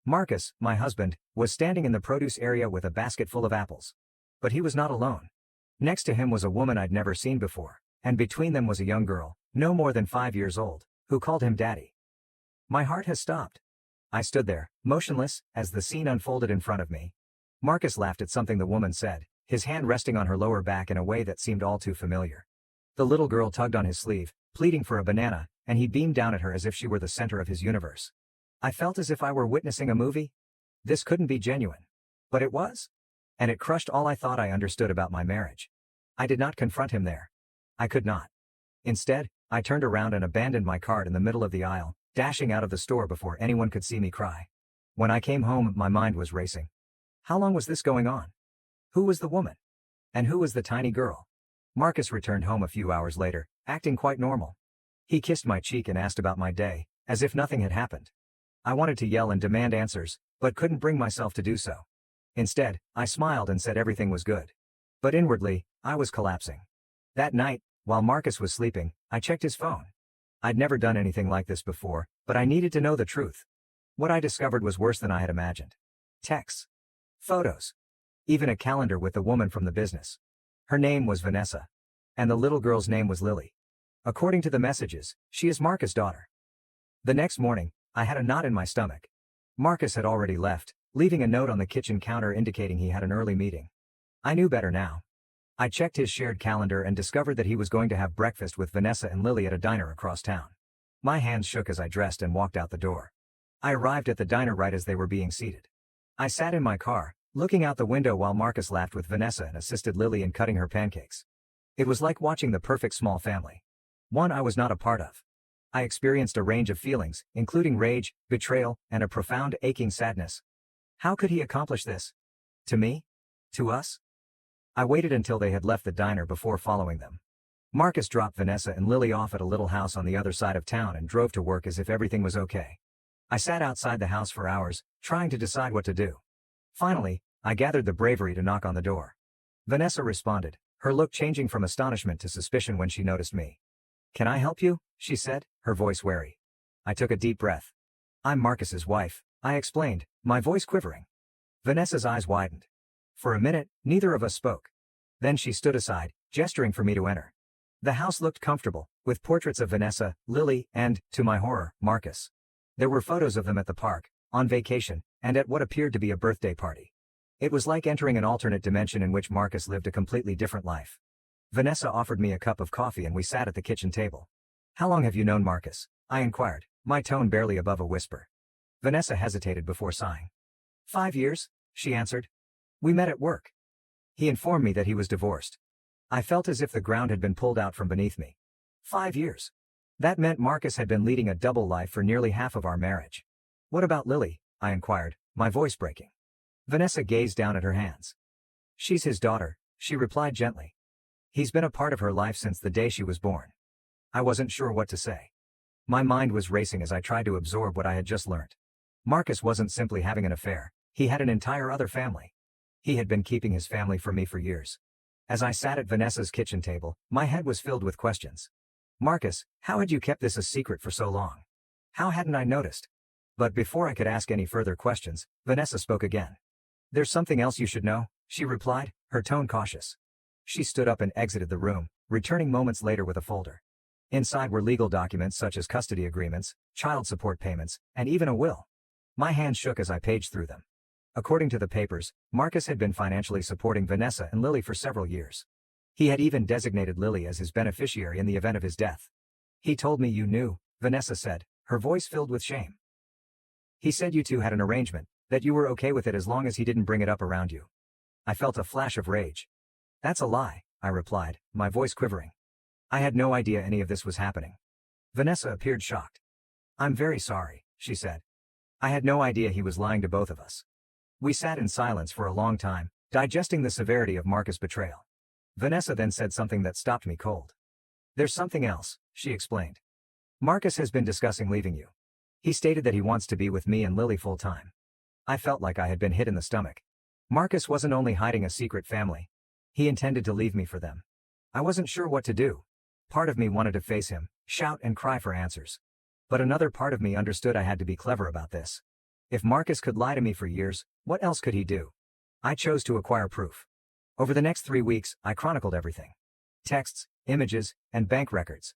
Marcus, my husband, was standing in the produce area with a basket full of apples. But he was not alone. Next to him was a woman I'd never seen before, and between them was a young girl, no more than 5 years old, who called him Daddy. My heart has stopped. I stood there, motionless, as the scene unfolded in front of me. Marcus laughed at something the woman said, his hand resting on her lower back in a way that seemed all too familiar. The little girl tugged on his sleeve, pleading for a banana, and he beamed down at her as if she were the center of his universe. I felt as if I were witnessing a movie. This couldn't be genuine. But it was. And it crushed all I thought I understood about my marriage. I did not confront him there. I could not. Instead, I turned around and abandoned my cart in the middle of the aisle, dashing out of the store before anyone could see me cry. When I came home, my mind was racing. How long was this going on? Who was the woman? And who was the tiny girl? Marcus returned home a few hours later, acting quite normal. He kissed my cheek and asked about my day, as if nothing had happened. I wanted to yell and demand answers, but couldn't bring myself to do so. Instead, I smiled and said everything was good. But inwardly, I was collapsing. That night, while Marcus was sleeping, I checked his phone. I'd never done anything like this before, but I needed to know the truth. What I discovered was worse than I had imagined. Texts. Photos. Even a calendar with the woman from the business. Her name was Vanessa. And the little girl's name was Lily. According to the messages, she is Marcus' daughter. The next morning, I had a knot in my stomach. Marcus had already left, leaving a note on the kitchen counter indicating he had an early meeting. I knew better now. I checked his shared calendar and discovered that he was going to have breakfast with Vanessa and Lily at a diner across town. My hands shook as I dressed and walked out the door. I arrived at the diner right as they were being seated. I sat in my car, looking out the window while Marcus laughed with Vanessa and assisted Lily in cutting her pancakes. It was like watching the perfect small family. One I was not a part of. I experienced a range of feelings, including rage, betrayal, and a profound aching sadness. How could he accomplish this? To me? To us? I waited until they had left the diner before following them. Marcus dropped Vanessa and Lily off at a little house on the other side of town and drove to work as if everything was okay. I sat outside the house for hours, trying to decide what to do. Finally, I gathered the bravery to knock on the door. Vanessa responded, her look changing from astonishment to suspicion when she noticed me. "Can I help you?" she said, her voice wary. I took a deep breath. "I'm Marcus's wife," I explained, my voice quivering. Vanessa's eyes widened. For a minute, neither of us spoke. Then she stood aside, gesturing for me to enter. The house looked comfortable, with portraits of Vanessa, Lily, and, to my horror, Marcus. There were photos of them at the park, on vacation, and at what appeared to be a birthday party. It was like entering an alternate dimension in which Marcus lived a completely different life. Vanessa offered me a cup of coffee and we sat at the kitchen table. "How long have you known Marcus?" I inquired, my tone barely above a whisper. Vanessa hesitated before sighing. 5 years, she answered. We met at work. He informed me that he was divorced. I felt as if the ground had been pulled out from beneath me. 5 years. That meant Marcus had been leading a double life for nearly half of our marriage. "What about Lily?" I inquired, my voice breaking. Vanessa gazed down at her hands. "She's his daughter," she replied gently. "He's been a part of her life since the day she was born." I wasn't sure what to say. My mind was racing as I tried to absorb what I had just learned. Marcus wasn't simply having an affair, he had an entire other family. He had been keeping his family from me for years. As I sat at Vanessa's kitchen table, my head was filled with questions. "Marcus, how had you kept this a secret for so long? How hadn't I noticed?" But before I could ask any further questions, Vanessa spoke again. "There's something else you should know," she replied, her tone cautious. She stood up and exited the room, returning moments later with a folder. Inside were legal documents such as custody agreements, child support payments, and even a will. My hand shook as I paged through them. According to the papers, Marcus had been financially supporting Vanessa and Lily for several years. He had even designated Lily as his beneficiary in the event of his death. "He told me you knew," Vanessa said, her voice filled with shame. "He said you two had an arrangement, that you were okay with it as long as he didn't bring it up around you." I felt a flash of rage. "That's a lie," I replied, my voice quivering. I had no idea any of this was happening. Vanessa appeared shocked. "I'm very sorry," she said. "I had no idea he was lying to both of us." We sat in silence for a long time, digesting the severity of Marcus' betrayal. Vanessa then said something that stopped me cold. "There's something else," she explained. "Marcus has been discussing leaving you. He stated that he wants to be with me and Lily full time. I felt like I had been hit in the stomach. Marcus wasn't only hiding a secret family. He intended to leave me for them. I wasn't sure what to do. Part of me wanted to face him, shout and cry for answers. But another part of me understood I had to be clever about this. If Marcus could lie to me for years, what else could he do? I chose to acquire proof. Over the next 3 weeks, I chronicled everything. Texts, images, and bank records.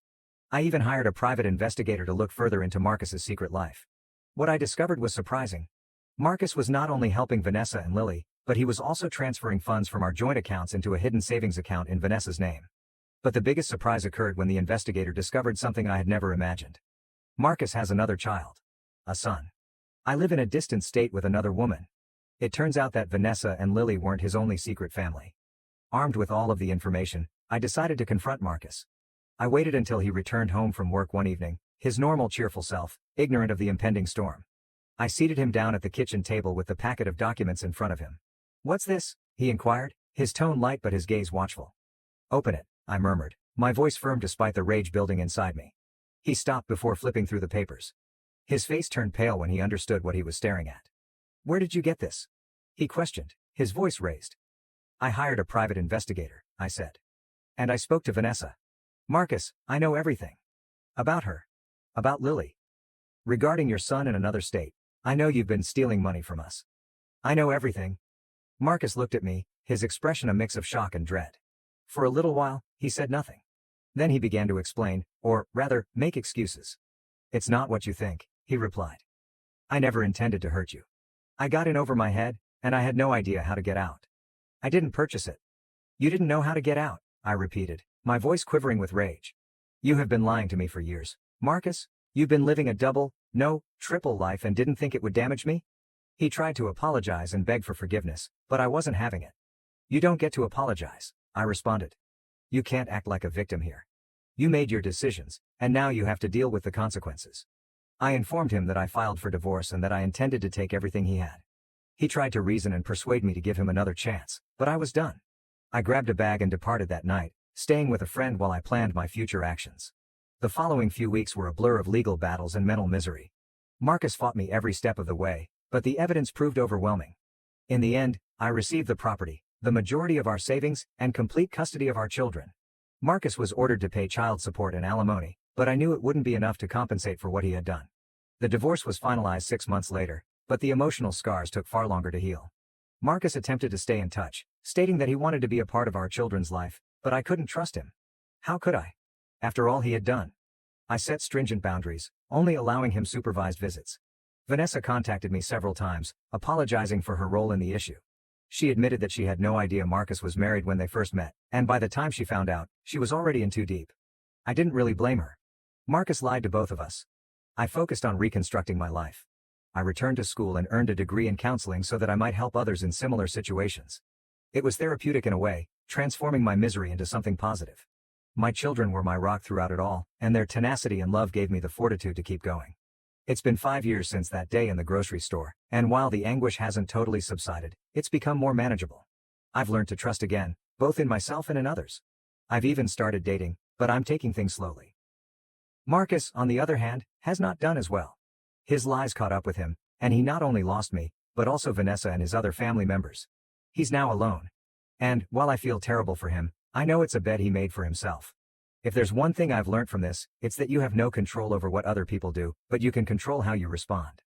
I even hired a private investigator to look further into Marcus's secret life. What I discovered was surprising. Marcus was not only helping Vanessa and Lily, but he was also transferring funds from our joint accounts into a hidden savings account in Vanessa's name. But the biggest surprise occurred when the investigator discovered something I had never imagined. Marcus has another child. A son. I live in a distant state with another woman. It turns out that Vanessa and Lily weren't his only secret family. Armed with all of the information, I decided to confront Marcus. I waited until he returned home from work one evening, his normal cheerful self, ignorant of the impending storm. I seated him down at the kitchen table with the packet of documents in front of him. "What's this?" he inquired, his tone light but his gaze watchful. "Open it," I murmured, my voice firm despite the rage building inside me. He stopped before flipping through the papers. His face turned pale when he understood what he was staring at. "Where did you get this?" he questioned, his voice raised. "I hired a private investigator," I said. "And I spoke to Vanessa. Marcus, I know everything. About her. About Lily. Regarding your son in another state. I know you've been stealing money from us. I know everything." Marcus looked at me, his expression a mix of shock and dread. For a little while, he said nothing. Then he began to explain, or rather, make excuses. "It's not what you think," he replied. "I never intended to hurt you. I got in over my head, and I had no idea how to get out. I didn't purchase it." "You didn't know how to get out," I repeated, my voice quivering with rage. "You have been lying to me for years, Marcus. You've been living a double, no, triple life and didn't think it would damage me?" He tried to apologize and beg for forgiveness, but I wasn't having it. "You don't get to apologize," I responded. "You can't act like a victim here. You made your decisions, and now you have to deal with the consequences." I informed him that I filed for divorce and that I intended to take everything he had. He tried to reason and persuade me to give him another chance, but I was done. I grabbed a bag and departed that night, staying with a friend while I planned my future actions. The following few weeks were a blur of legal battles and mental misery. Marcus fought me every step of the way, but the evidence proved overwhelming. In the end, I received the property, the majority of our savings, and complete custody of our children. Marcus was ordered to pay child support and alimony, but I knew it wouldn't be enough to compensate for what he had done. The divorce was finalized 6 months later, but the emotional scars took far longer to heal. Marcus attempted to stay in touch, stating that he wanted to be a part of our children's life, but I couldn't trust him. How could I? After all he had done. I set stringent boundaries, only allowing him supervised visits. Vanessa contacted me several times, apologizing for her role in the issue. She admitted that she had no idea Marcus was married when they first met, and by the time she found out, she was already in too deep. I didn't really blame her. Marcus lied to both of us. I focused on reconstructing my life. I returned to school and earned a degree in counseling so that I might help others in similar situations. It was therapeutic in a way, transforming my misery into something positive. My children were my rock throughout it all, and their tenacity and love gave me the fortitude to keep going. It's been 5 years since that day in the grocery store, and while the anguish hasn't totally subsided, it's become more manageable. I've learned to trust again, both in myself and in others. I've even started dating, but I'm taking things slowly. Marcus, on the other hand, has not done as well. His lies caught up with him, and he not only lost me, but also Vanessa and his other family members. He's now alone. And, while I feel terrible for him, I know it's a bed he made for himself. If there's one thing I've learned from this, it's that you have no control over what other people do, but you can control how you respond.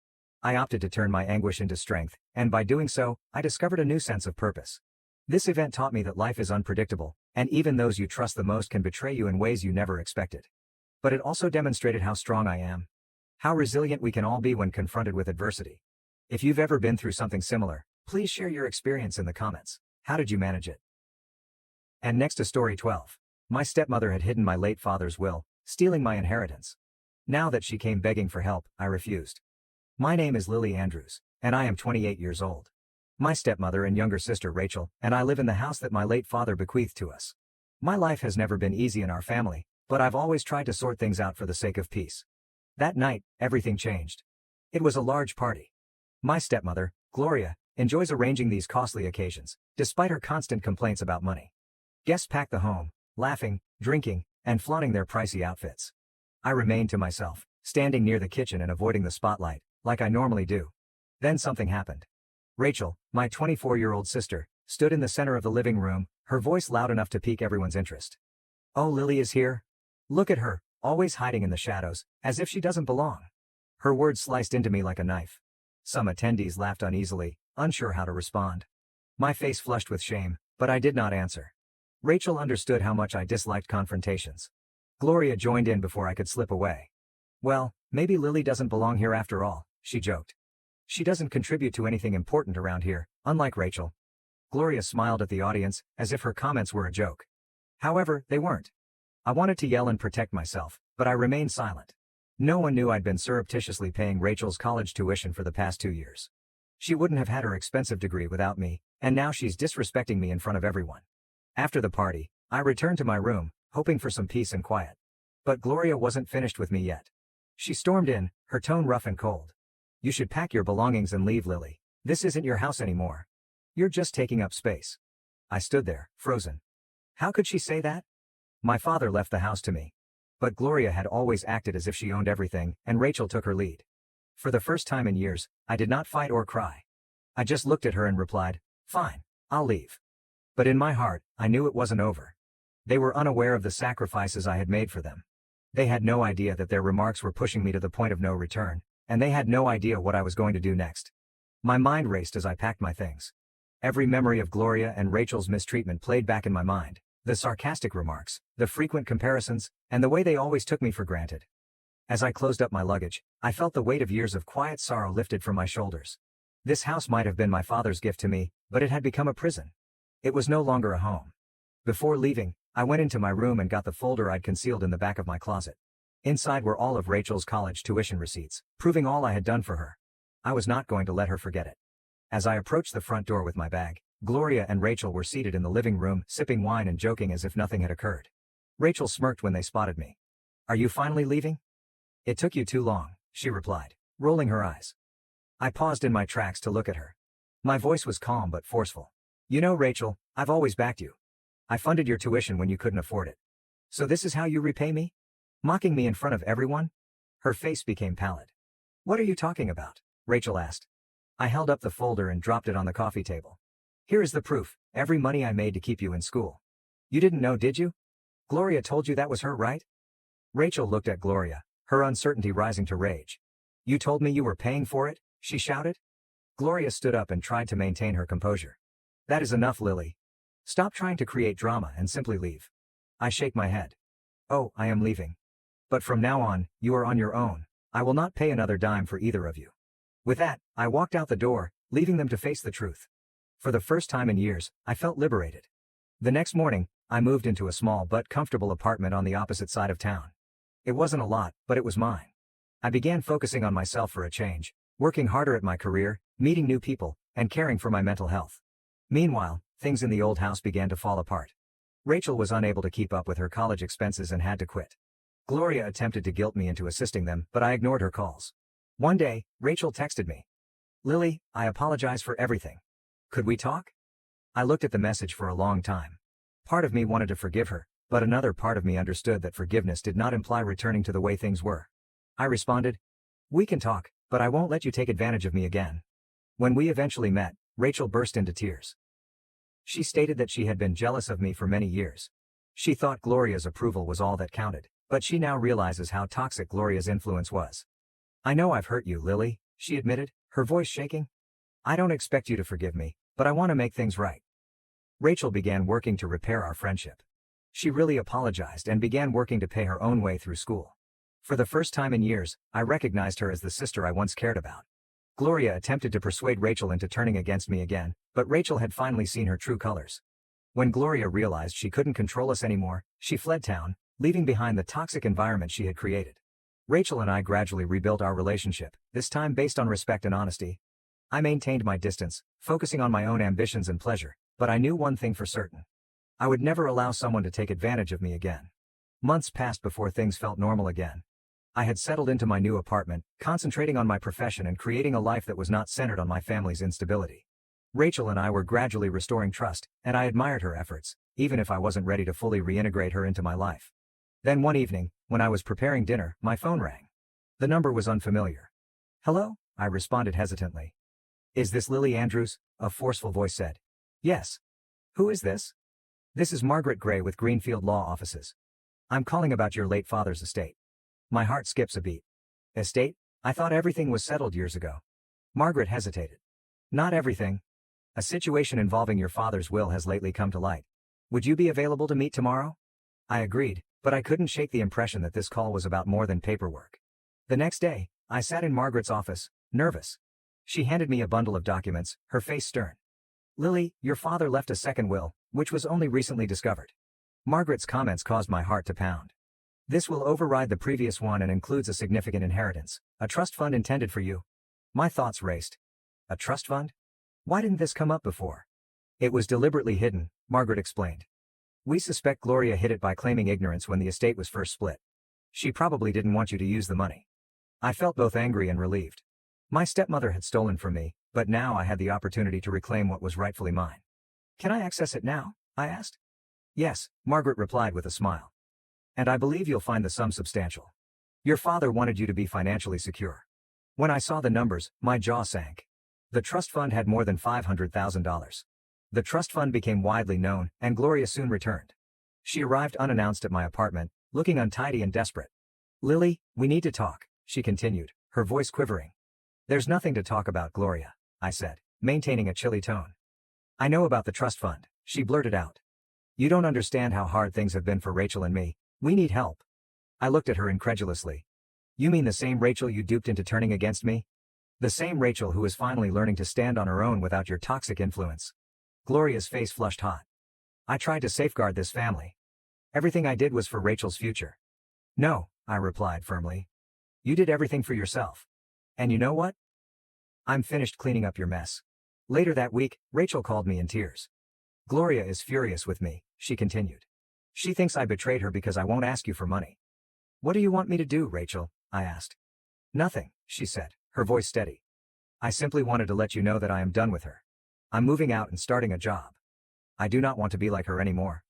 I opted to turn my anguish into strength, and by doing so, I discovered a new sense of purpose. This event taught me that life is unpredictable, and even those you trust the most can betray you in ways you never expected. But it also demonstrated how strong I am. How resilient we can all be when confronted with adversity. If you've ever been through something similar, please share your experience in the comments. How did you manage it? And next to story 12. My stepmother had hidden my late father's will, stealing my inheritance. Now that she came begging for help, I refused. My name is Lily Andrews, and I am 28 years old. My stepmother and younger sister Rachel and I live in the house that my late father bequeathed to us. My life has never been easy in our family, but I've always tried to sort things out for the sake of peace. That night, everything changed. It was a large party. My stepmother, Gloria, enjoys arranging these costly occasions, despite her constant complaints about money. Guests pack the home, laughing, drinking, and flaunting their pricey outfits. I remain to myself, standing near the kitchen and avoiding the spotlight, like I normally do. Then something happened. Rachel, my 24-year-old sister, stood in the center of the living room, her voice loud enough to pique everyone's interest. "Oh, Lily is here? Look at her, always hiding in the shadows, as if she doesn't belong." Her words sliced into me like a knife. Some attendees laughed uneasily, unsure how to respond. My face flushed with shame, but I did not answer. Rachel understood how much I disliked confrontations. Gloria joined in before I could slip away. "Well, maybe Lily doesn't belong here after all," she joked. "She doesn't contribute to anything important around here, unlike Rachel." Gloria smiled at the audience, as if her comments were a joke. However, they weren't. I wanted to yell and protect myself, but I remained silent. No one knew I'd been surreptitiously paying Rachel's college tuition for the past 2 years. She wouldn't have had her expensive degree without me, and now she's disrespecting me in front of everyone. After the party, I returned to my room, hoping for some peace and quiet. But Gloria wasn't finished with me yet. She stormed in, her tone rough and cold. "You should pack your belongings and leave, Lily. This isn't your house anymore. You're just taking up space." I stood there, frozen. How could she say that? My father left the house to me. But Gloria had always acted as if she owned everything, and Rachel took her lead. For the first time in years, I did not fight or cry. I just looked at her and replied, "Fine, I'll leave." But in my heart, I knew it wasn't over. They were unaware of the sacrifices I had made for them. They had no idea that their remarks were pushing me to the point of no return, and they had no idea what I was going to do next. My mind raced as I packed my things. Every memory of Gloria and Rachel's mistreatment played back in my mind. The sarcastic remarks, the frequent comparisons, and the way they always took me for granted. As I closed up my luggage, I felt the weight of years of quiet sorrow lifted from my shoulders. This house might have been my father's gift to me, but it had become a prison. It was no longer a home. Before leaving, I went into my room and got the folder I'd concealed in the back of my closet. Inside were all of Rachel's college tuition receipts, proving all I had done for her. I was not going to let her forget it. As I approached the front door with my bag, Gloria and Rachel were seated in the living room, sipping wine and joking as if nothing had occurred. Rachel smirked when they spotted me. "Are you finally leaving?" "It took you too long," she replied, rolling her eyes. I paused in my tracks to look at her. My voice was calm but forceful. "You know, Rachel, I've always backed you. I funded your tuition when you couldn't afford it. So this is how you repay me? Mocking me in front of everyone?" Her face became pallid. "What are you talking about?" Rachel asked. I held up the folder and dropped it on the coffee table. "Here is the proof, every money I made to keep you in school. You didn't know, did you? Gloria told you that was her, right?" Rachel looked at Gloria, her uncertainty rising to rage. "You told me you were paying for it?" she shouted. Gloria stood up and tried to maintain her composure. "That is enough, Lily. Stop trying to create drama and simply leave." I shake my head. "Oh, I am leaving. But from now on, you are on your own. I will not pay another dime for either of you." With that, I walked out the door, leaving them to face the truth. For the first time in years, I felt liberated. The next morning, I moved into a small but comfortable apartment on the opposite side of town. It wasn't a lot, but it was mine. I began focusing on myself for a change, working harder at my career, meeting new people, and caring for my mental health. Meanwhile, things in the old house began to fall apart. Rachel was unable to keep up with her college expenses and had to quit. Gloria attempted to guilt me into assisting them, but I ignored her calls. One day, Rachel texted me. "Lily, I apologize for everything. Could we talk?" I looked at the message for a long time. Part of me wanted to forgive her, but another part of me understood that forgiveness did not imply returning to the way things were. I responded, "We can talk, but I won't let you take advantage of me again." When we eventually met, Rachel burst into tears. She stated that she had been jealous of me for many years. She thought Gloria's approval was all that counted, but she now realizes how toxic Gloria's influence was. "I know I've hurt you, Lily," she admitted, her voice shaking. "I don't expect you to forgive me, but I want to make things right." Rachel began working to repair our friendship. She really apologized and began working to pay her own way through school. For the first time in years, I recognized her as the sister I once cared about. Gloria attempted to persuade Rachel into turning against me again, but Rachel had finally seen her true colors. When Gloria realized she couldn't control us anymore, she fled town, leaving behind the toxic environment she had created. Rachel and I gradually rebuilt our relationship, this time based on respect and honesty. I maintained my distance, focusing on my own ambitions and pleasure, but I knew one thing for certain. I would never allow someone to take advantage of me again. Months passed before things felt normal again. I had settled into my new apartment, concentrating on my profession and creating a life that was not centered on my family's instability. Rachel and I were gradually restoring trust, and I admired her efforts, even if I wasn't ready to fully reintegrate her into my life. Then one evening, when I was preparing dinner, my phone rang. The number was unfamiliar. Hello? I responded hesitantly. Is this Lily Andrews? A forceful voice said. Yes. Who is this? This is Margaret Gray with Greenfield Law Offices. I'm calling about your late father's estate. My heart skips a beat. Estate? I thought everything was settled years ago. Margaret hesitated. Not everything. A situation involving your father's will has lately come to light. Would you be available to meet tomorrow? I agreed, but I couldn't shake the impression that this call was about more than paperwork. The next day, I sat in Margaret's office, nervous. She handed me a bundle of documents, her face stern. Lily, your father left a second will, which was only recently discovered. Margaret's comments caused my heart to pound. This will override the previous one and includes a significant inheritance, a trust fund intended for you. My thoughts raced. A trust fund? Why didn't this come up before? It was deliberately hidden, Margaret explained. We suspect Gloria hid it by claiming ignorance when the estate was first split. She probably didn't want you to use the money. I felt both angry and relieved. My stepmother had stolen from me, but now I had the opportunity to reclaim what was rightfully mine. Can I access it now? I asked. Yes, Margaret replied with a smile. And I believe you'll find the sum substantial. Your father wanted you to be financially secure. When I saw the numbers, my jaw sank. The trust fund had more than $500,000. The trust fund became widely known, and Gloria soon returned. She arrived unannounced at my apartment, looking untidy and desperate. Lily, we need to talk, she continued, her voice quivering. There's nothing to talk about, Gloria, I said, maintaining a chilly tone. I know about the trust fund, she blurted out. You don't understand how hard things have been for Rachel and me. We need help. I looked at her incredulously. You mean the same Rachel you duped into turning against me? The same Rachel who is finally learning to stand on her own without your toxic influence. Gloria's face flushed hot. I tried to safeguard this family. Everything I did was for Rachel's future. No, I replied firmly. You did everything for yourself. And you know what? I'm finished cleaning up your mess. Later that week, Rachel called me in tears. Gloria is furious with me, she continued. She thinks I betrayed her because I won't ask you for money. What do you want me to do, Rachel? I asked. Nothing, she said, her voice steady. I simply wanted to let you know that I am done with her. I'm moving out and starting a job. I do not want to be like her anymore.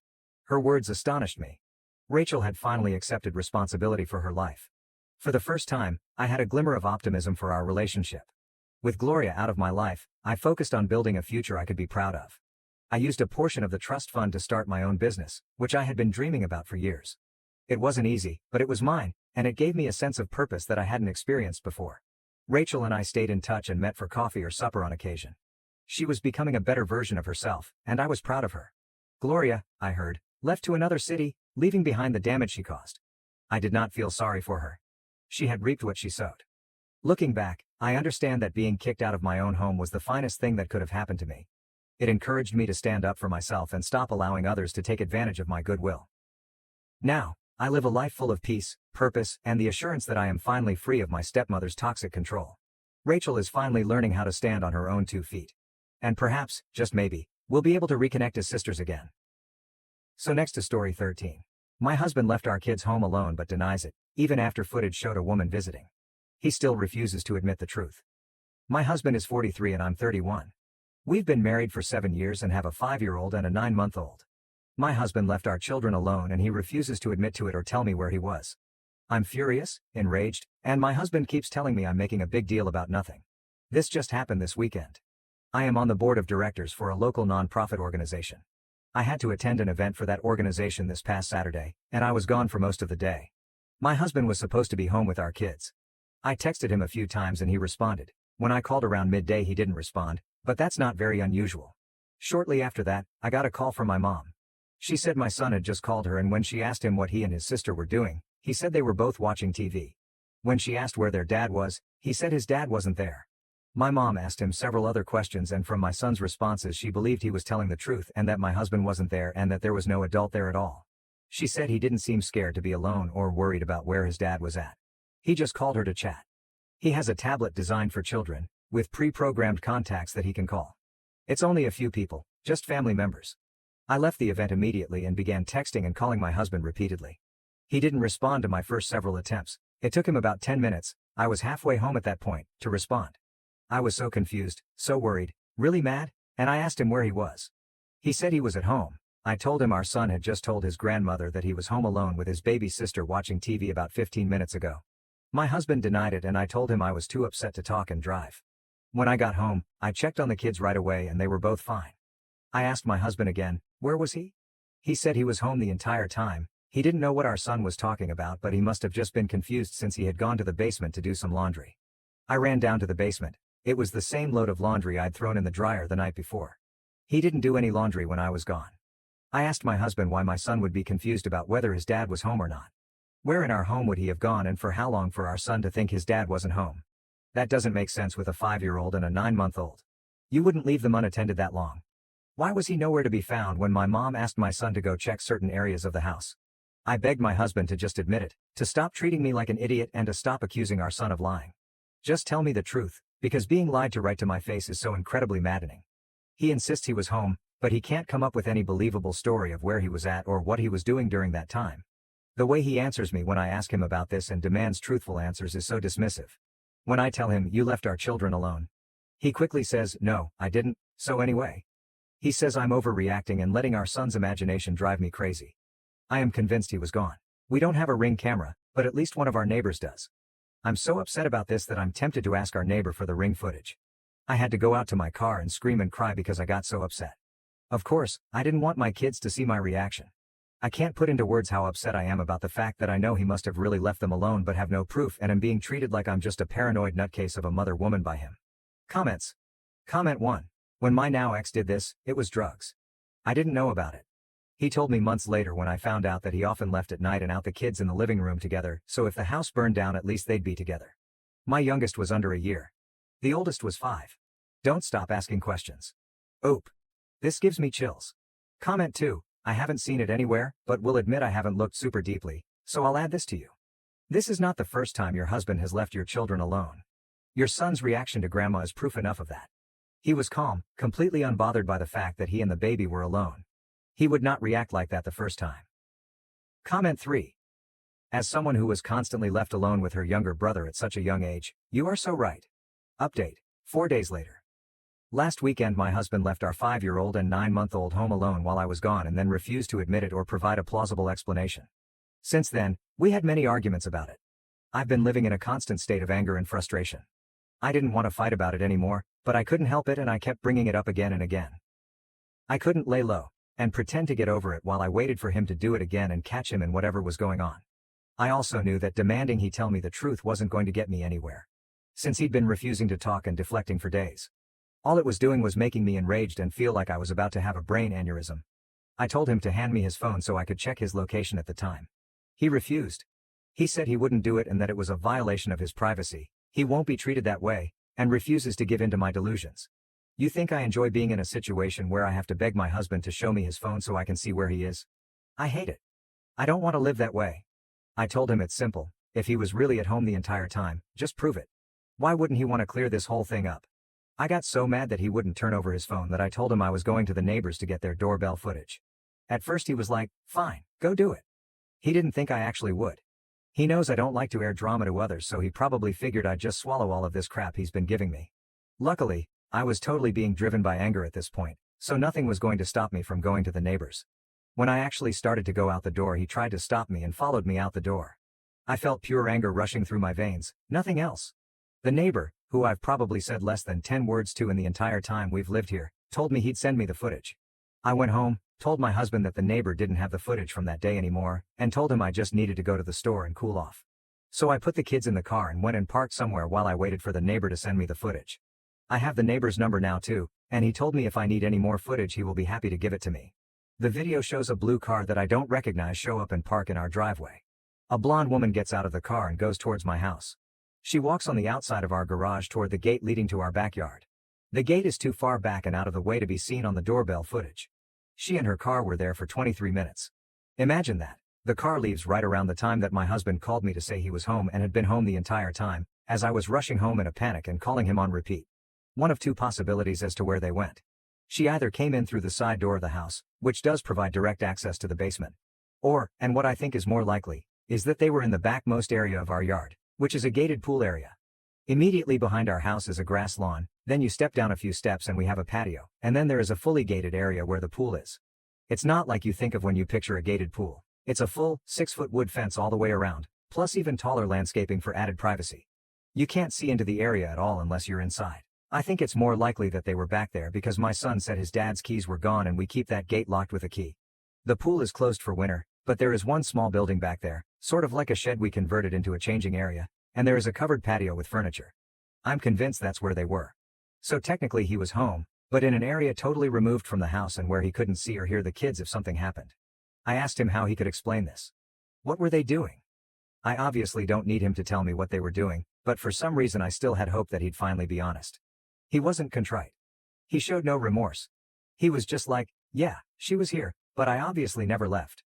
Her words astonished me. Rachel had finally accepted responsibility for her life. For the first time, I had a glimmer of optimism for our relationship. With Gloria out of my life, I focused on building a future I could be proud of. I used a portion of the trust fund to start my own business, which I had been dreaming about for years. It wasn't easy, but it was mine, and it gave me a sense of purpose that I hadn't experienced before. Rachel and I stayed in touch and met for coffee or supper on occasion. She was becoming a better version of herself, and I was proud of her. Gloria, I heard, left to another city, leaving behind the damage she caused. I did not feel sorry for her. She had reaped what she sowed. Looking back, I understand that being kicked out of my own home was the finest thing that could have happened to me. It encouraged me to stand up for myself and stop allowing others to take advantage of my goodwill. Now, I live a life full of peace, purpose, and the assurance that I am finally free of my stepmother's toxic control. Rachel is finally learning how to stand on her own 2 feet. And perhaps, just maybe, we'll be able to reconnect as sisters again. So next to story 13. My husband left our kids home alone but denies it, even after footage showed a woman visiting. He still refuses to admit the truth. My husband is 43 and I'm 31. We've been married for 7 years and have a 5-year-old and a 9-month-old. My husband left our children alone and he refuses to admit to it or tell me where he was. I'm furious, enraged, and my husband keeps telling me I'm making a big deal about nothing. This just happened this weekend. I am on the board of directors for a local nonprofit organization. I had to attend an event for that organization this past Saturday, and I was gone for most of the day. My husband was supposed to be home with our kids. I texted him a few times and he responded. When I called around midday he didn't respond, but that's not very unusual. Shortly after that, I got a call from my mom. She said my son had just called her and when she asked him what he and his sister were doing, he said they were both watching TV. When she asked where their dad was, he said his dad wasn't there. My mom asked him several other questions and from my son's responses she believed he was telling the truth and that my husband wasn't there and that there was no adult there at all. She said he didn't seem scared to be alone or worried about where his dad was at. He just called her to chat. He has a tablet designed for children, with pre-programmed contacts that he can call. It's only a few people, just family members. I left the event immediately and began texting and calling my husband repeatedly. He didn't respond to my first several attempts. It took him about 10 minutes, I was halfway home at that point, to respond. I was so confused, so worried, really mad, and I asked him where he was. He said he was at home. I told him our son had just told his grandmother that he was home alone with his baby sister watching TV about 15 minutes ago. My husband denied it and I told him I was too upset to talk and drive. When I got home, I checked on the kids right away and they were both fine. I asked my husband again, where was he? He said he was home the entire time. He didn't know what our son was talking about, but he must have just been confused since he had gone to the basement to do some laundry. I ran down to the basement. It was the same load of laundry I'd thrown in the dryer the night before. He didn't do any laundry when I was gone. I asked my husband why my son would be confused about whether his dad was home or not. Where in our home would he have gone and for how long for our son to think his dad wasn't home? That doesn't make sense with a 5-year-old and a 9-month-old. You wouldn't leave them unattended that long. Why was he nowhere to be found when my mom asked my son to go check certain areas of the house? I begged my husband to just admit it, to stop treating me like an idiot and to stop accusing our son of lying. Just tell me the truth, because being lied to right to my face is so incredibly maddening. He insists he was home, but he can't come up with any believable story of where he was at or what he was doing during that time. The way he answers me when I ask him about this and demands truthful answers is so dismissive. When I tell him, "You left our children alone," he quickly says, "No, I didn't, so anyway." He says I'm overreacting and letting our son's imagination drive me crazy. I am convinced he was gone. We don't have a Ring camera, but at least one of our neighbors does. I'm so upset about this that I'm tempted to ask our neighbor for the Ring footage. I had to go out to my car and scream and cry because I got so upset. Of course, I didn't want my kids to see my reaction. I can't put into words how upset I am about the fact that I know he must have really left them alone but have no proof and am being treated like I'm just a paranoid nutcase of a mother-woman by him. Comments. Comment 1. When my now ex did this, it was drugs. I didn't know about it. He told me months later when I found out that he often left at night and out the kids in the living room together, so if the house burned down at least they'd be together. My youngest was under a year. The oldest was 5. Don't stop asking questions. Oop. This gives me chills. Comment 2. I haven't seen it anywhere, but will admit I haven't looked super deeply, so I'll add this to you. This is not the first time your husband has left your children alone. Your son's reaction to grandma is proof enough of that. He was calm, completely unbothered by the fact that he and the baby were alone. He would not react like that the first time. Comment 3. As someone who was constantly left alone with her younger brother at such a young age, you are so right. Update. 4 days later. Last weekend my husband left our 5-year-old and 9-month-old home alone while I was gone and then refused to admit it or provide a plausible explanation. Since then, we had many arguments about it. I've been living in a constant state of anger and frustration. I didn't want to fight about it anymore, but I couldn't help it and I kept bringing it up again and again. I couldn't lay low and pretend to get over it while I waited for him to do it again and catch him in whatever was going on. I also knew that demanding he tell me the truth wasn't going to get me anywhere, since he'd been refusing to talk and deflecting for days. All it was doing was making me enraged and feel like I was about to have a brain aneurysm. I told him to hand me his phone so I could check his location at the time. He refused. He said he wouldn't do it and that it was a violation of his privacy, he won't be treated that way, and refuses to give in to my delusions. You think I enjoy being in a situation where I have to beg my husband to show me his phone so I can see where he is? I hate it. I don't want to live that way. I told him it's simple, if he was really at home the entire time, just prove it. Why wouldn't he want to clear this whole thing up? I got so mad that he wouldn't turn over his phone that I told him I was going to the neighbors to get their doorbell footage. At first he was like, fine, go do it. He didn't think I actually would. He knows I don't like to air drama to others, so he probably figured I'd just swallow all of this crap he's been giving me. Luckily, I was totally being driven by anger at this point, so nothing was going to stop me from going to the neighbors. When I actually started to go out the door, he tried to stop me and followed me out the door. I felt pure anger rushing through my veins, nothing else. The neighbor, who I've probably said less than 10 words to in the entire time we've lived here, told me he'd send me the footage. I went home, told my husband that the neighbor didn't have the footage from that day anymore, and told him I just needed to go to the store and cool off. So I put the kids in the car and went and parked somewhere while I waited for the neighbor to send me the footage. I have the neighbor's number now too, and he told me if I need any more footage he will be happy to give it to me. The video shows a blue car that I don't recognize show up and park in our driveway. A blonde woman gets out of the car and goes towards my house. She walks on the outside of our garage toward the gate leading to our backyard. The gate is too far back and out of the way to be seen on the doorbell footage. She and her car were there for 23 minutes. Imagine that. The car leaves right around the time that my husband called me to say he was home and had been home the entire time, as I was rushing home in a panic and calling him on repeat. One of two possibilities as to where they went. She either came in through the side door of the house, which does provide direct access to the basement. Or, and what I think is more likely, is that they were in the backmost area of our yard, which is a gated pool area. Immediately behind our house is a grass lawn, then you step down a few steps and we have a patio, and then there is a fully gated area where the pool is. It's not like you think of when you picture a gated pool. It's a full, 6-foot wood fence all the way around, plus even taller landscaping for added privacy. You can't see into the area at all unless you're inside. I think it's more likely that they were back there because my son said his dad's keys were gone and we keep that gate locked with a key. The pool is closed for winter, but there is one small building back there, sort of like a shed we converted into a changing area, and there is a covered patio with furniture. I'm convinced that's where they were. So technically he was home, but in an area totally removed from the house and where he couldn't see or hear the kids if something happened. I asked him how he could explain this. What were they doing? I obviously don't need him to tell me what they were doing, but for some reason I still had hope that he'd finally be honest. He wasn't contrite. He showed no remorse. He was just like, yeah, she was here, but I obviously never left.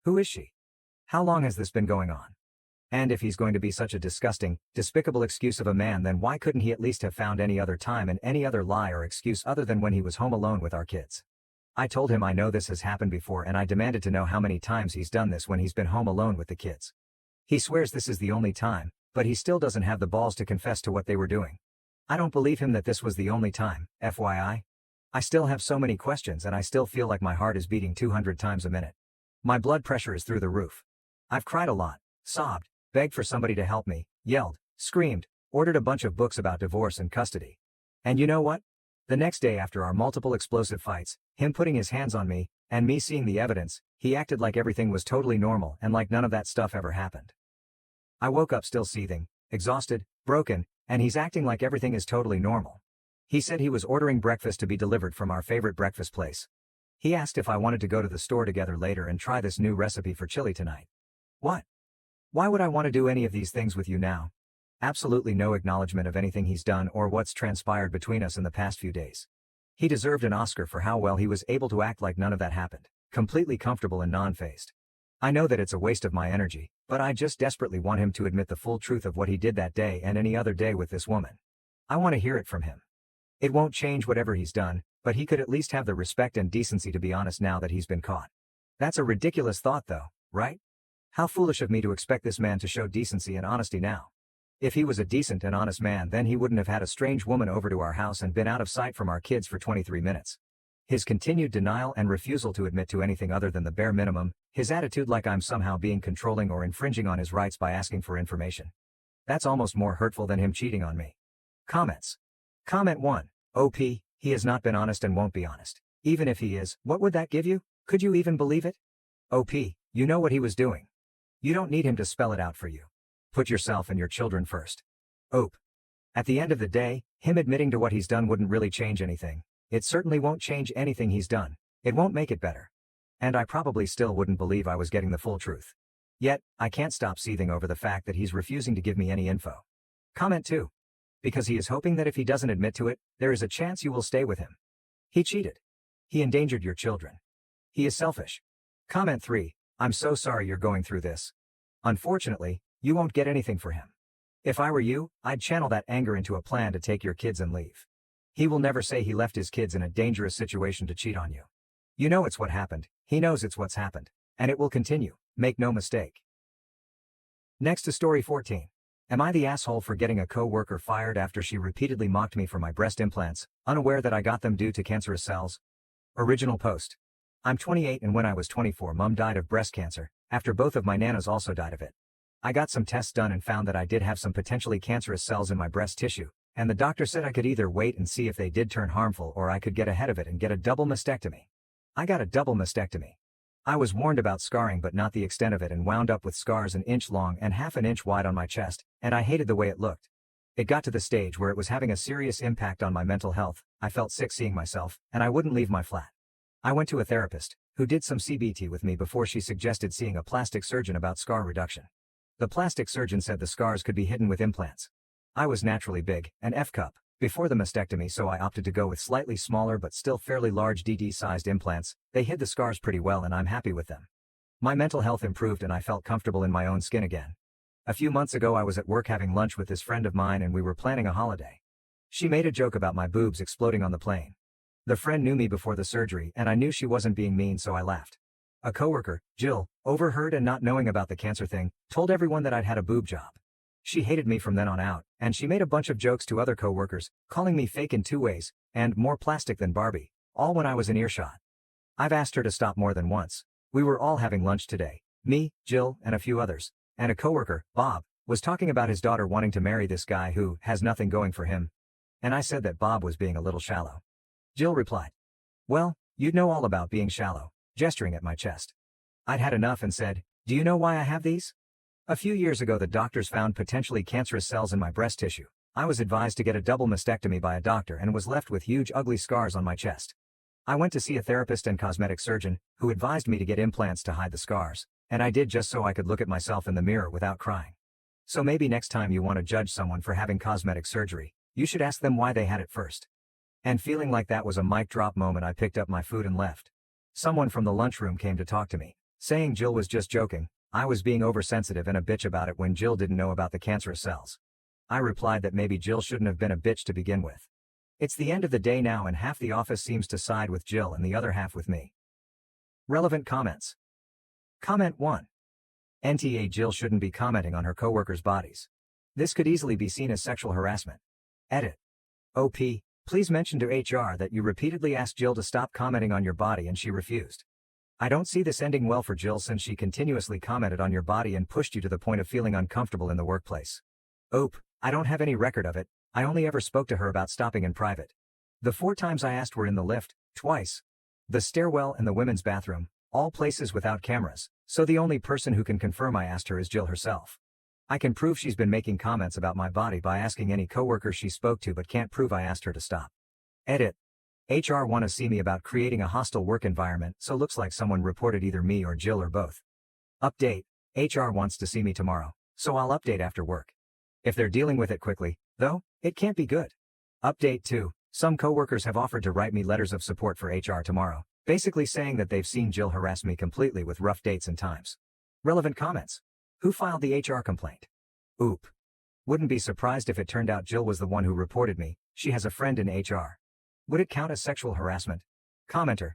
Who is she? How long has this been going on? And if he's going to be such a disgusting, despicable excuse of a man, then why couldn't he at least have found any other time and any other lie or excuse other than when he was home alone with our kids? I told him I know this has happened before and I demanded to know how many times he's done this when he's been home alone with the kids. He swears this is the only time, but he still doesn't have the balls to confess to what they were doing. I don't believe him that this was the only time, FYI. I still have so many questions and I still feel like my heart is beating 200 times a minute. My blood pressure is through the roof. I've cried a lot, sobbed, begged for somebody to help me, yelled, screamed, ordered a bunch of books about divorce and custody. And you know what? The next day after our multiple explosive fights, him putting his hands on me, and me seeing the evidence, he acted like everything was totally normal and like none of that stuff ever happened. I woke up still seething, exhausted, broken, and he's acting like everything is totally normal. He said he was ordering breakfast to be delivered from our favorite breakfast place. He asked if I wanted to go to the store together later and try this new recipe for chili tonight. What? Why would I want to do any of these things with you now? Absolutely no acknowledgement of anything he's done or what's transpired between us in the past few days. He deserved an Oscar for how well he was able to act like none of that happened, completely comfortable and non-fazed. I know that it's a waste of my energy, but I just desperately want him to admit the full truth of what he did that day and any other day with this woman. I want to hear it from him. It won't change whatever he's done, but he could at least have the respect and decency to be honest now that he's been caught. That's a ridiculous thought though, right? How foolish of me to expect this man to show decency and honesty now. If he was a decent and honest man, then he wouldn't have had a strange woman over to our house and been out of sight from our kids for 23 minutes. His continued denial and refusal to admit to anything other than the bare minimum, his attitude like I'm somehow being controlling or infringing on his rights by asking for information. That's almost more hurtful than him cheating on me. Comments. Comment 1. OP, he has not been honest and won't be honest. Even if he is, what would that give you? Could you even believe it? OP, you know what he was doing. You don't need him to spell it out for you. Put yourself and your children first. OP. At the end of the day, him admitting to what he's done wouldn't really change anything. It certainly won't change anything he's done. It won't make it better. And I probably still wouldn't believe I was getting the full truth. Yet, I can't stop seething over the fact that he's refusing to give me any info. Comment 2. Because he is hoping that if he doesn't admit to it, there is a chance you will stay with him. He cheated. He endangered your children. He is selfish. Comment 3. I'm so sorry you're going through this. Unfortunately, you won't get anything for him. If I were you, I'd channel that anger into a plan to take your kids and leave. He will never say he left his kids in a dangerous situation to cheat on you. You know it's what happened, he knows it's what's happened, and it will continue, make no mistake. Next to story 14. Am I the asshole for getting a co-worker fired after she repeatedly mocked me for my breast implants, unaware that I got them due to cancerous cells? Original post. I'm 28 and when I was 24 mom died of breast cancer, after both of my nanas also died of it. I got some tests done and found that I did have some potentially cancerous cells in my breast tissue, and the doctor said I could either wait and see if they did turn harmful or I could get ahead of it and get a double mastectomy. I got a double mastectomy. I was warned about scarring but not the extent of it and wound up with scars an inch long and half an inch wide on my chest, and I hated the way it looked. It got to the stage where it was having a serious impact on my mental health. I felt sick seeing myself, and I wouldn't leave my flat. I went to a therapist, who did some CBT with me before she suggested seeing a plastic surgeon about scar reduction. The plastic surgeon said the scars could be hidden with implants. I was naturally big, an F-cup, before the mastectomy, so I opted to go with slightly smaller but still fairly large DD-sized implants. They hid the scars pretty well and I'm happy with them. My mental health improved and I felt comfortable in my own skin again. A few months ago I was at work having lunch with this friend of mine and we were planning a holiday. She made a joke about my boobs exploding on the plane. The friend knew me before the surgery and I knew she wasn't being mean, so I laughed. A coworker, Jill, overheard and not knowing about the cancer thing, told everyone that I'd had a boob job. She hated me from then on out, and she made a bunch of jokes to other coworkers, calling me fake in 2 ways, and more plastic than Barbie, all when I was in earshot. I've asked her to stop more than once. We were all having lunch today, me, Jill, and a few others, and a coworker, Bob, was talking about his daughter wanting to marry this guy who has nothing going for him. And I said that Bob was being a little shallow. Jill replied, "Well, you'd know all about being shallow," gesturing at my chest. I'd had enough and said, "Do you know why I have these? A few years ago the doctors found potentially cancerous cells in my breast tissue. I was advised to get a double mastectomy by a doctor and was left with huge ugly scars on my chest. I went to see a therapist and cosmetic surgeon, who advised me to get implants to hide the scars, and I did just so I could look at myself in the mirror without crying. So maybe next time you want to judge someone for having cosmetic surgery, you should ask them why they had it first." And feeling like that was a mic drop moment, I picked up my food and left. Someone from the lunchroom came to talk to me, saying Jill was just joking. I was being oversensitive and a bitch about it when Jill didn't know about the cancerous cells. I replied that maybe Jill shouldn't have been a bitch to begin with. It's the end of the day now and half the office seems to side with Jill and the other half with me. Relevant comments. Comment 1. NTA Jill shouldn't be commenting on her coworkers' bodies. This could easily be seen as sexual harassment. Edit. OP, please mention to HR that you repeatedly asked Jill to stop commenting on your body and she refused. I don't see this ending well for Jill since she continuously commented on your body and pushed you to the point of feeling uncomfortable in the workplace. OP, I don't have any record of it. I only ever spoke to her about stopping in private. The 4 times I asked were in the lift, twice, the stairwell and the women's bathroom, all places without cameras, so the only person who can confirm I asked her is Jill herself. I can prove she's been making comments about my body by asking any coworker she spoke to but can't prove I asked her to stop. Edit. HR want to see me about creating a hostile work environment, so looks like someone reported either me or Jill or both. Update. HR wants to see me tomorrow, so I'll update after work. If they're dealing with it quickly, though, it can't be good. Update 2. Some coworkers have offered to write me letters of support for HR tomorrow, basically saying that they've seen Jill harass me completely with rough dates and times. Relevant comments. Who filed the HR complaint? Oop. Wouldn't be surprised if it turned out Jill was the one who reported me. She has a friend in HR. Would it count as sexual harassment? Commenter.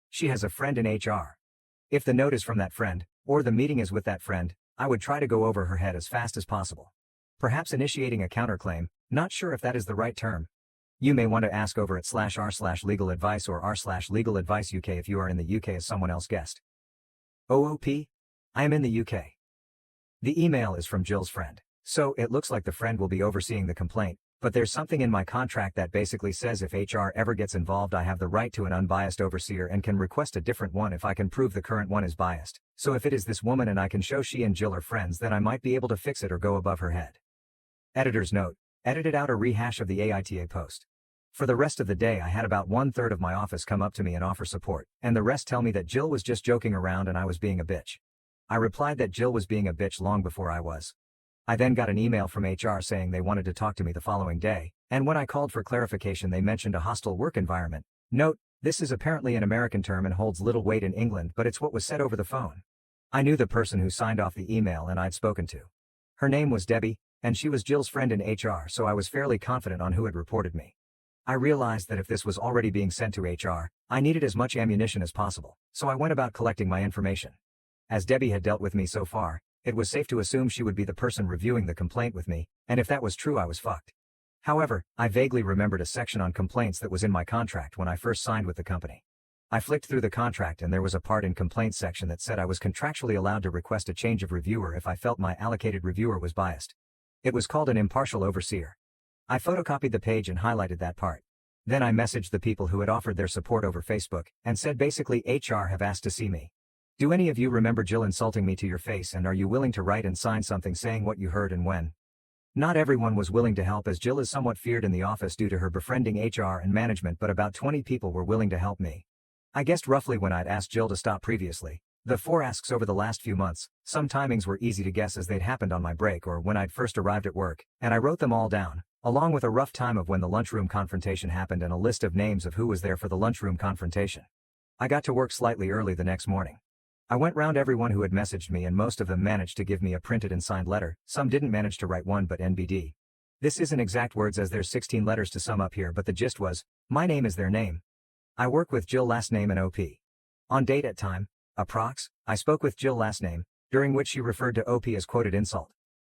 She has a friend in HR. If the note is from that friend, or the meeting is with that friend, I would try to go over her head as fast as possible. Perhaps initiating a counterclaim, not sure if that is the right term. You may want to ask over at /r/legal advice or r/legal advice UK if you are in the UK as someone else guessed. OOP? I am in the UK. The email is from Jill's friend, so it looks like the friend will be overseeing the complaint, but there's something in my contract that basically says if HR ever gets involved I have the right to an unbiased overseer and can request a different one if I can prove the current one is biased. So if it is this woman and I can show she and Jill are friends, then I might be able to fix it or go above her head. Editor's note. Edited out a rehash of the AITA post. For the rest of the day I had about 1/3 of my office come up to me and offer support, and the rest tell me that Jill was just joking around and I was being a bitch. I replied that Jill was being a bitch long before I was. I then got an email from HR saying they wanted to talk to me the following day, and when I called for clarification they mentioned a hostile work environment. Note, this is apparently an American term and holds little weight in England, but it's what was said over the phone. I knew the person who signed off the email and I'd spoken to. Her name was Debbie, and she was Jill's friend in HR, so I was fairly confident on who had reported me. I realized that if this was already being sent to HR, I needed as much ammunition as possible, so I went about collecting my information. As Debbie had dealt with me so far, it was safe to assume she would be the person reviewing the complaint with me, and if that was true I was fucked. However, I vaguely remembered a section on complaints that was in my contract when I first signed with the company. I flicked through the contract and there was a part in complaints section that said I was contractually allowed to request a change of reviewer if I felt my allocated reviewer was biased. It was called an impartial overseer. I photocopied the page and highlighted that part. Then I messaged the people who had offered their support over Facebook, and said basically HR have asked to see me. Do any of you remember Jill insulting me to your face, and are you willing to write and sign something saying what you heard and when? Not everyone was willing to help as Jill is somewhat feared in the office due to her befriending HR and management, but about 20 people were willing to help me. I guessed roughly when I'd asked Jill to stop previously. The 4 asks over the last few months, some timings were easy to guess as they'd happened on my break or when I'd first arrived at work, and I wrote them all down, along with a rough time of when the lunchroom confrontation happened and a list of names of who was there for the lunchroom confrontation. I got to work slightly early the next morning. I went round everyone who had messaged me and most of them managed to give me a printed and signed letter, some didn't manage to write one but NBD. This isn't exact words as there's 16 letters to sum up here, but the gist was, my name is their name. I work with Jill last name and OP. On date at time, approx, I spoke with Jill last name, during which she referred to OP as quoted insult.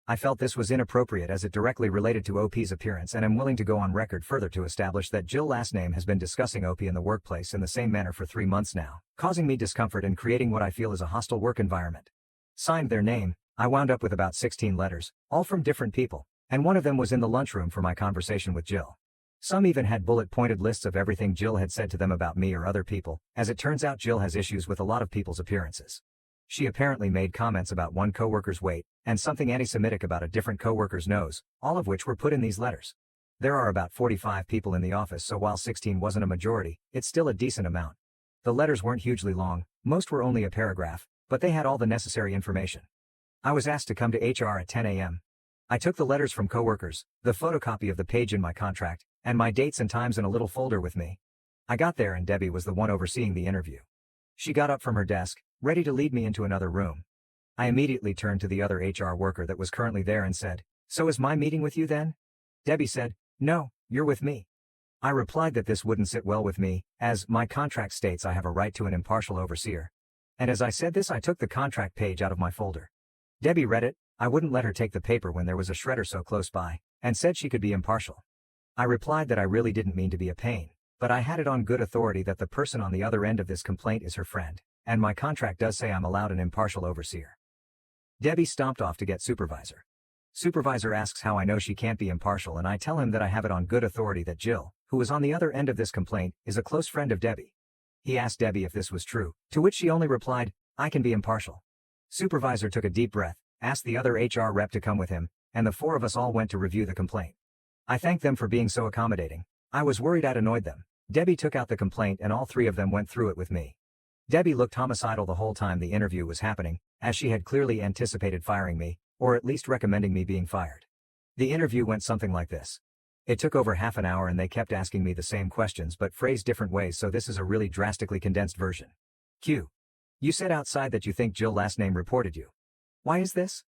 I felt this was inappropriate as it directly related to OP's appearance and am willing to go on record further to establish that Jill last name has been discussing OP in the workplace in the same manner for 3 months now, causing me discomfort and creating what I feel is a hostile work environment. Signed their name, I wound up with about 16 letters, all from different people, and one of them was in the lunchroom for my conversation with Jill. Some even had bullet-pointed lists of everything Jill had said to them about me or other people. As it turns out, Jill has issues with a lot of people's appearances. She apparently made comments about one coworker's weight, and something anti-Semitic about a different coworker's nose, all of which were put in these letters. There are about 45 people in the office, so while 16 wasn't a majority, it's still a decent amount. The letters weren't hugely long, most were only a paragraph, but they had all the necessary information. I was asked to come to HR at 10 a.m. I took the letters from coworkers, the photocopy of the page in my contract, and my dates and times in a little folder with me. I got there and Debbie was the one overseeing the interview. She got up from her desk, ready to lead me into another room. I immediately turned to the other HR worker that was currently there and said, "So is my meeting with you then?" Debbie said, "No, you're with me." I replied that this wouldn't sit well with me, as my contract states I have a right to an impartial overseer. And as I said this, I took the contract page out of my folder. Debbie read it. I wouldn't let her take the paper when there was a shredder so close by, and said she could be impartial. I replied that I really didn't mean to be a pain, but I had it on good authority that the person on the other end of this complaint is her friend, and my contract does say I'm allowed an impartial overseer. Debbie stomped off to get supervisor. Supervisor asks how I know she can't be impartial, and I tell him that I have it on good authority that Jill, who is on the other end of this complaint, is a close friend of Debbie. He asked Debbie if this was true, to which she only replied, "I can be impartial." Supervisor took a deep breath, asked the other HR rep to come with him, and the four of us all went to review the complaint. I thanked them for being so accommodating. I was worried I'd annoyed them. Debbie took out the complaint and all three of them went through it with me. Debbie looked homicidal the whole time the interview was happening, as she had clearly anticipated firing me, or at least recommending me being fired. The interview went something like this. It took over half an hour and they kept asking me the same questions but phrased different ways, so this is a really drastically condensed version. Q. You said outside that you think Jill last name reported you. Why is this?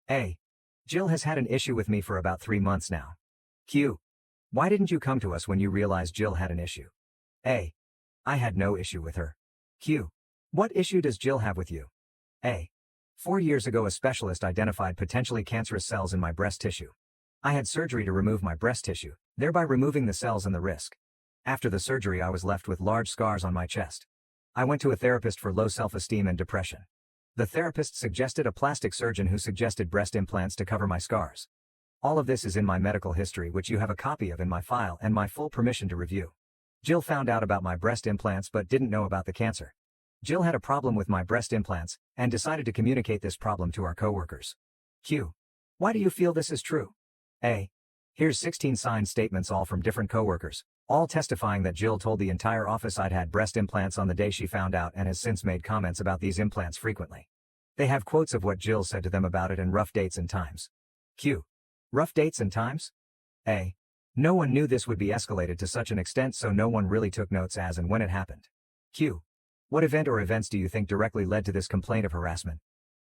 A. Jill has had an issue with me for about 3 months now. Q. Why didn't you come to us when you realized Jill had an issue? A. I had no issue with her. Q. What issue does Jill have with you? A. 4 years ago a specialist identified potentially cancerous cells in my breast tissue. I had surgery to remove my breast tissue, thereby removing the cells and the risk. After the surgery I was left with large scars on my chest. I went to a therapist for low self-esteem and depression. The therapist suggested a plastic surgeon who suggested breast implants to cover my scars. All of this is in my medical history, which you have a copy of in my file and my full permission to review. Jill found out about my breast implants but didn't know about the cancer. Jill had a problem with my breast implants and decided to communicate this problem to our coworkers. Q. Why do you feel this is true? A. Here's 16 signed statements all from different coworkers, all testifying that Jill told the entire office I'd had breast implants on the day she found out and has since made comments about these implants frequently. They have quotes of what Jill said to them about it and rough dates and times. Q. Rough dates and times? A. No one knew this would be escalated to such an extent, so no one really took notes as and when it happened. Q. What event or events do you think directly led to this complaint of harassment?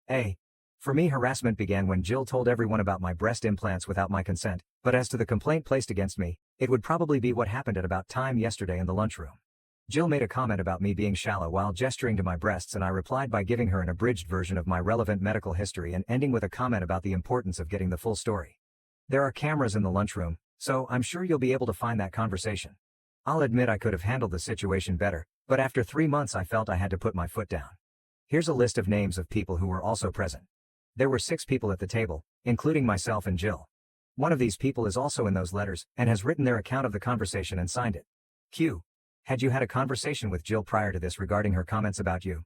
A. For me, harassment began when Jill told everyone about my breast implants without my consent, but as to the complaint placed against me, it would probably be what happened at about time yesterday in the lunchroom. Jill made a comment about me being shallow while gesturing to my breasts, and I replied by giving her an abridged version of my relevant medical history and ending with a comment about the importance of getting the full story. There are cameras in the lunchroom, so I'm sure you'll be able to find that conversation. I'll admit I could have handled the situation better, but after 3 months I felt I had to put my foot down. Here's a list of names of people who were also present. There were 6 people at the table, including myself and Jill. One of these people is also in those letters and has written their account of the conversation and signed it. Q. Had you had a conversation with Jill prior to this regarding her comments about you?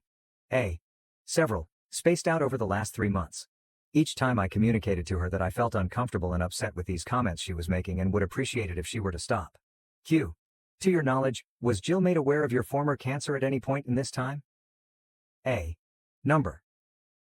A. Several, spaced out over the last 3 months. Each time I communicated to her that I felt uncomfortable and upset with these comments she was making and would appreciate it if she were to stop. Q. To your knowledge, was Jill made aware of your former cancer at any point in this time? A. Number.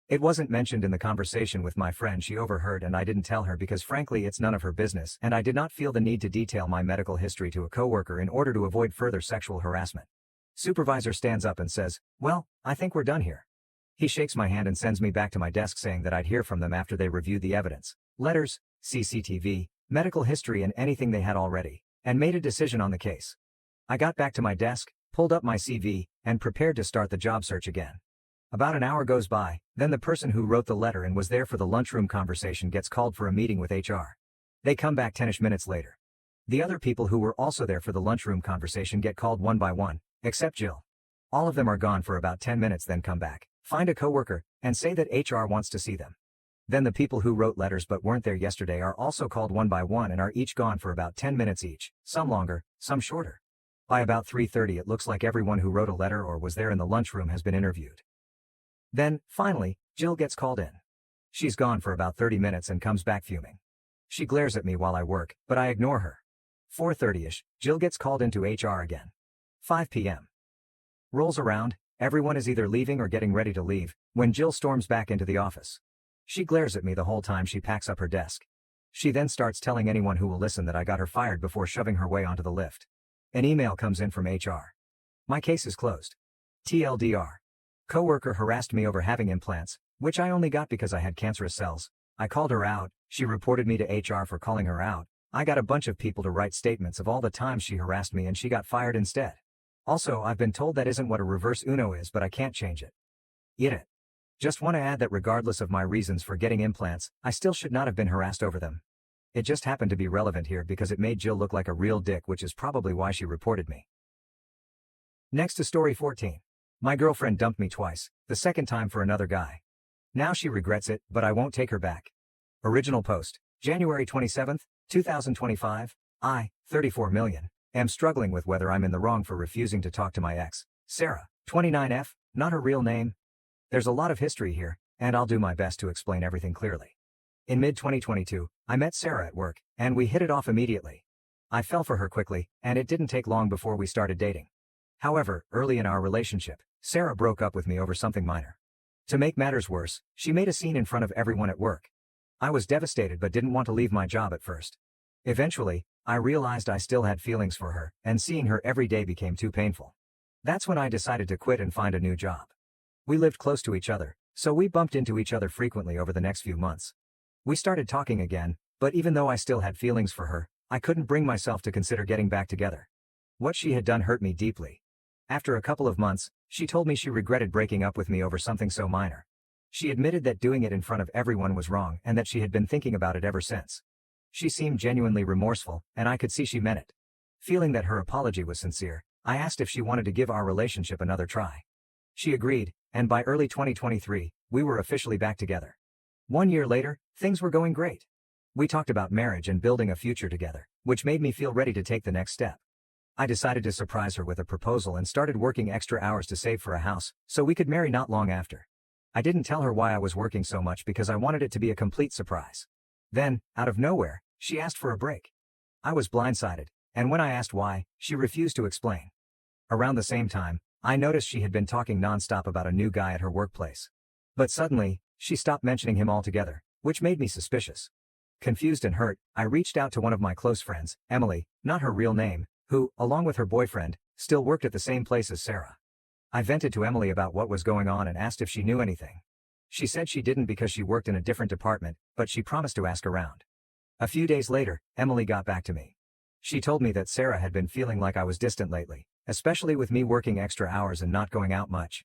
It wasn't mentioned in the conversation with my friend she overheard, and I didn't tell her because frankly it's none of her business, and I did not feel the need to detail my medical history to a coworker in order to avoid further sexual harassment. Supervisor stands up and says, "Well, I think we're done here." He shakes my hand and sends me back to my desk saying that I'd hear from them after they reviewed the evidence, letters, CCTV, medical history and anything they had already, and made a decision on the case. I got back to my desk, pulled up my CV, and prepared to start the job search again. About an hour goes by, then the person who wrote the letter and was there for the lunchroom conversation gets called for a meeting with HR. They come back 10ish minutes later. The other people who were also there for the lunchroom conversation get called one by one, except Jill. All of them are gone for about 10 minutes, then come back, find a coworker, and say that HR wants to see them. Then the people who wrote letters but weren't there yesterday are also called one by one and are each gone for about 10 minutes each, some longer, some shorter. By about 3:30 it looks like everyone who wrote a letter or was there in the lunchroom has been interviewed. Then, finally, Jill gets called in. She's gone for about 30 minutes and comes back fuming. She glares at me while I work, but I ignore her. 4:30ish, Jill gets called into HR again. 5 p.m. rolls around, everyone is either leaving or getting ready to leave, when Jill storms back into the office. She glares at me the whole time she packs up her desk. She then starts telling anyone who will listen that I got her fired before shoving her way onto the lift. An email comes in from HR. My case is closed. TLDR. Coworker harassed me over having implants, which I only got because I had cancerous cells. I called her out, she reported me to HR for calling her out. I got a bunch of people to write statements of all the times she harassed me and she got fired instead. Also, I've been told that isn't what a reverse Uno is, but I can't change it. Eat it. Just want to add that regardless of my reasons for getting implants, I still should not have been harassed over them. It just happened to be relevant here because it made Jill look like a real dick, which is probably why she reported me. Next to story 14. My girlfriend dumped me twice, the second time for another guy. Now she regrets it, but I won't take her back. Original post, January 27, 2025. I, 34 million, am struggling with whether I'm in the wrong for refusing to talk to my ex, Sarah, 29F, not her real name. There's a lot of history here, and I'll do my best to explain everything clearly. In mid-2022, I met Sarah at work, and we hit it off immediately. I fell for her quickly, and it didn't take long before we started dating. However, early in our relationship, Sarah broke up with me over something minor. To make matters worse, she made a scene in front of everyone at work. I was devastated but didn't want to leave my job at first. Eventually, I realized I still had feelings for her, and seeing her every day became too painful. That's when I decided to quit and find a new job. We lived close to each other, so we bumped into each other frequently over the next few months. We started talking again, but even though I still had feelings for her, I couldn't bring myself to consider getting back together. What she had done hurt me deeply. After a couple of months, she told me she regretted breaking up with me over something so minor. She admitted that doing it in front of everyone was wrong and that she had been thinking about it ever since. She seemed genuinely remorseful, and I could see she meant it. Feeling that her apology was sincere, I asked if she wanted to give our relationship another try. She agreed, and by early 2023, we were officially back together. 1 year later, things were going great. We talked about marriage and building a future together, which made me feel ready to take the next step. I decided to surprise her with a proposal and started working extra hours to save for a house, so we could marry not long after. I didn't tell her why I was working so much because I wanted it to be a complete surprise. Then, out of nowhere, she asked for a break. I was blindsided, and when I asked why, she refused to explain. Around the same time, I noticed she had been talking nonstop about a new guy at her workplace. But suddenly, she stopped mentioning him altogether, which made me suspicious. Confused and hurt, I reached out to one of my close friends, Emily, not her real name, who, along with her boyfriend, still worked at the same place as Sarah. I vented to Emily about what was going on and asked if she knew anything. She said she didn't because she worked in a different department, but she promised to ask around. A few days later, Emily got back to me. She told me that Sarah had been feeling like I was distant lately, especially with me working extra hours and not going out much.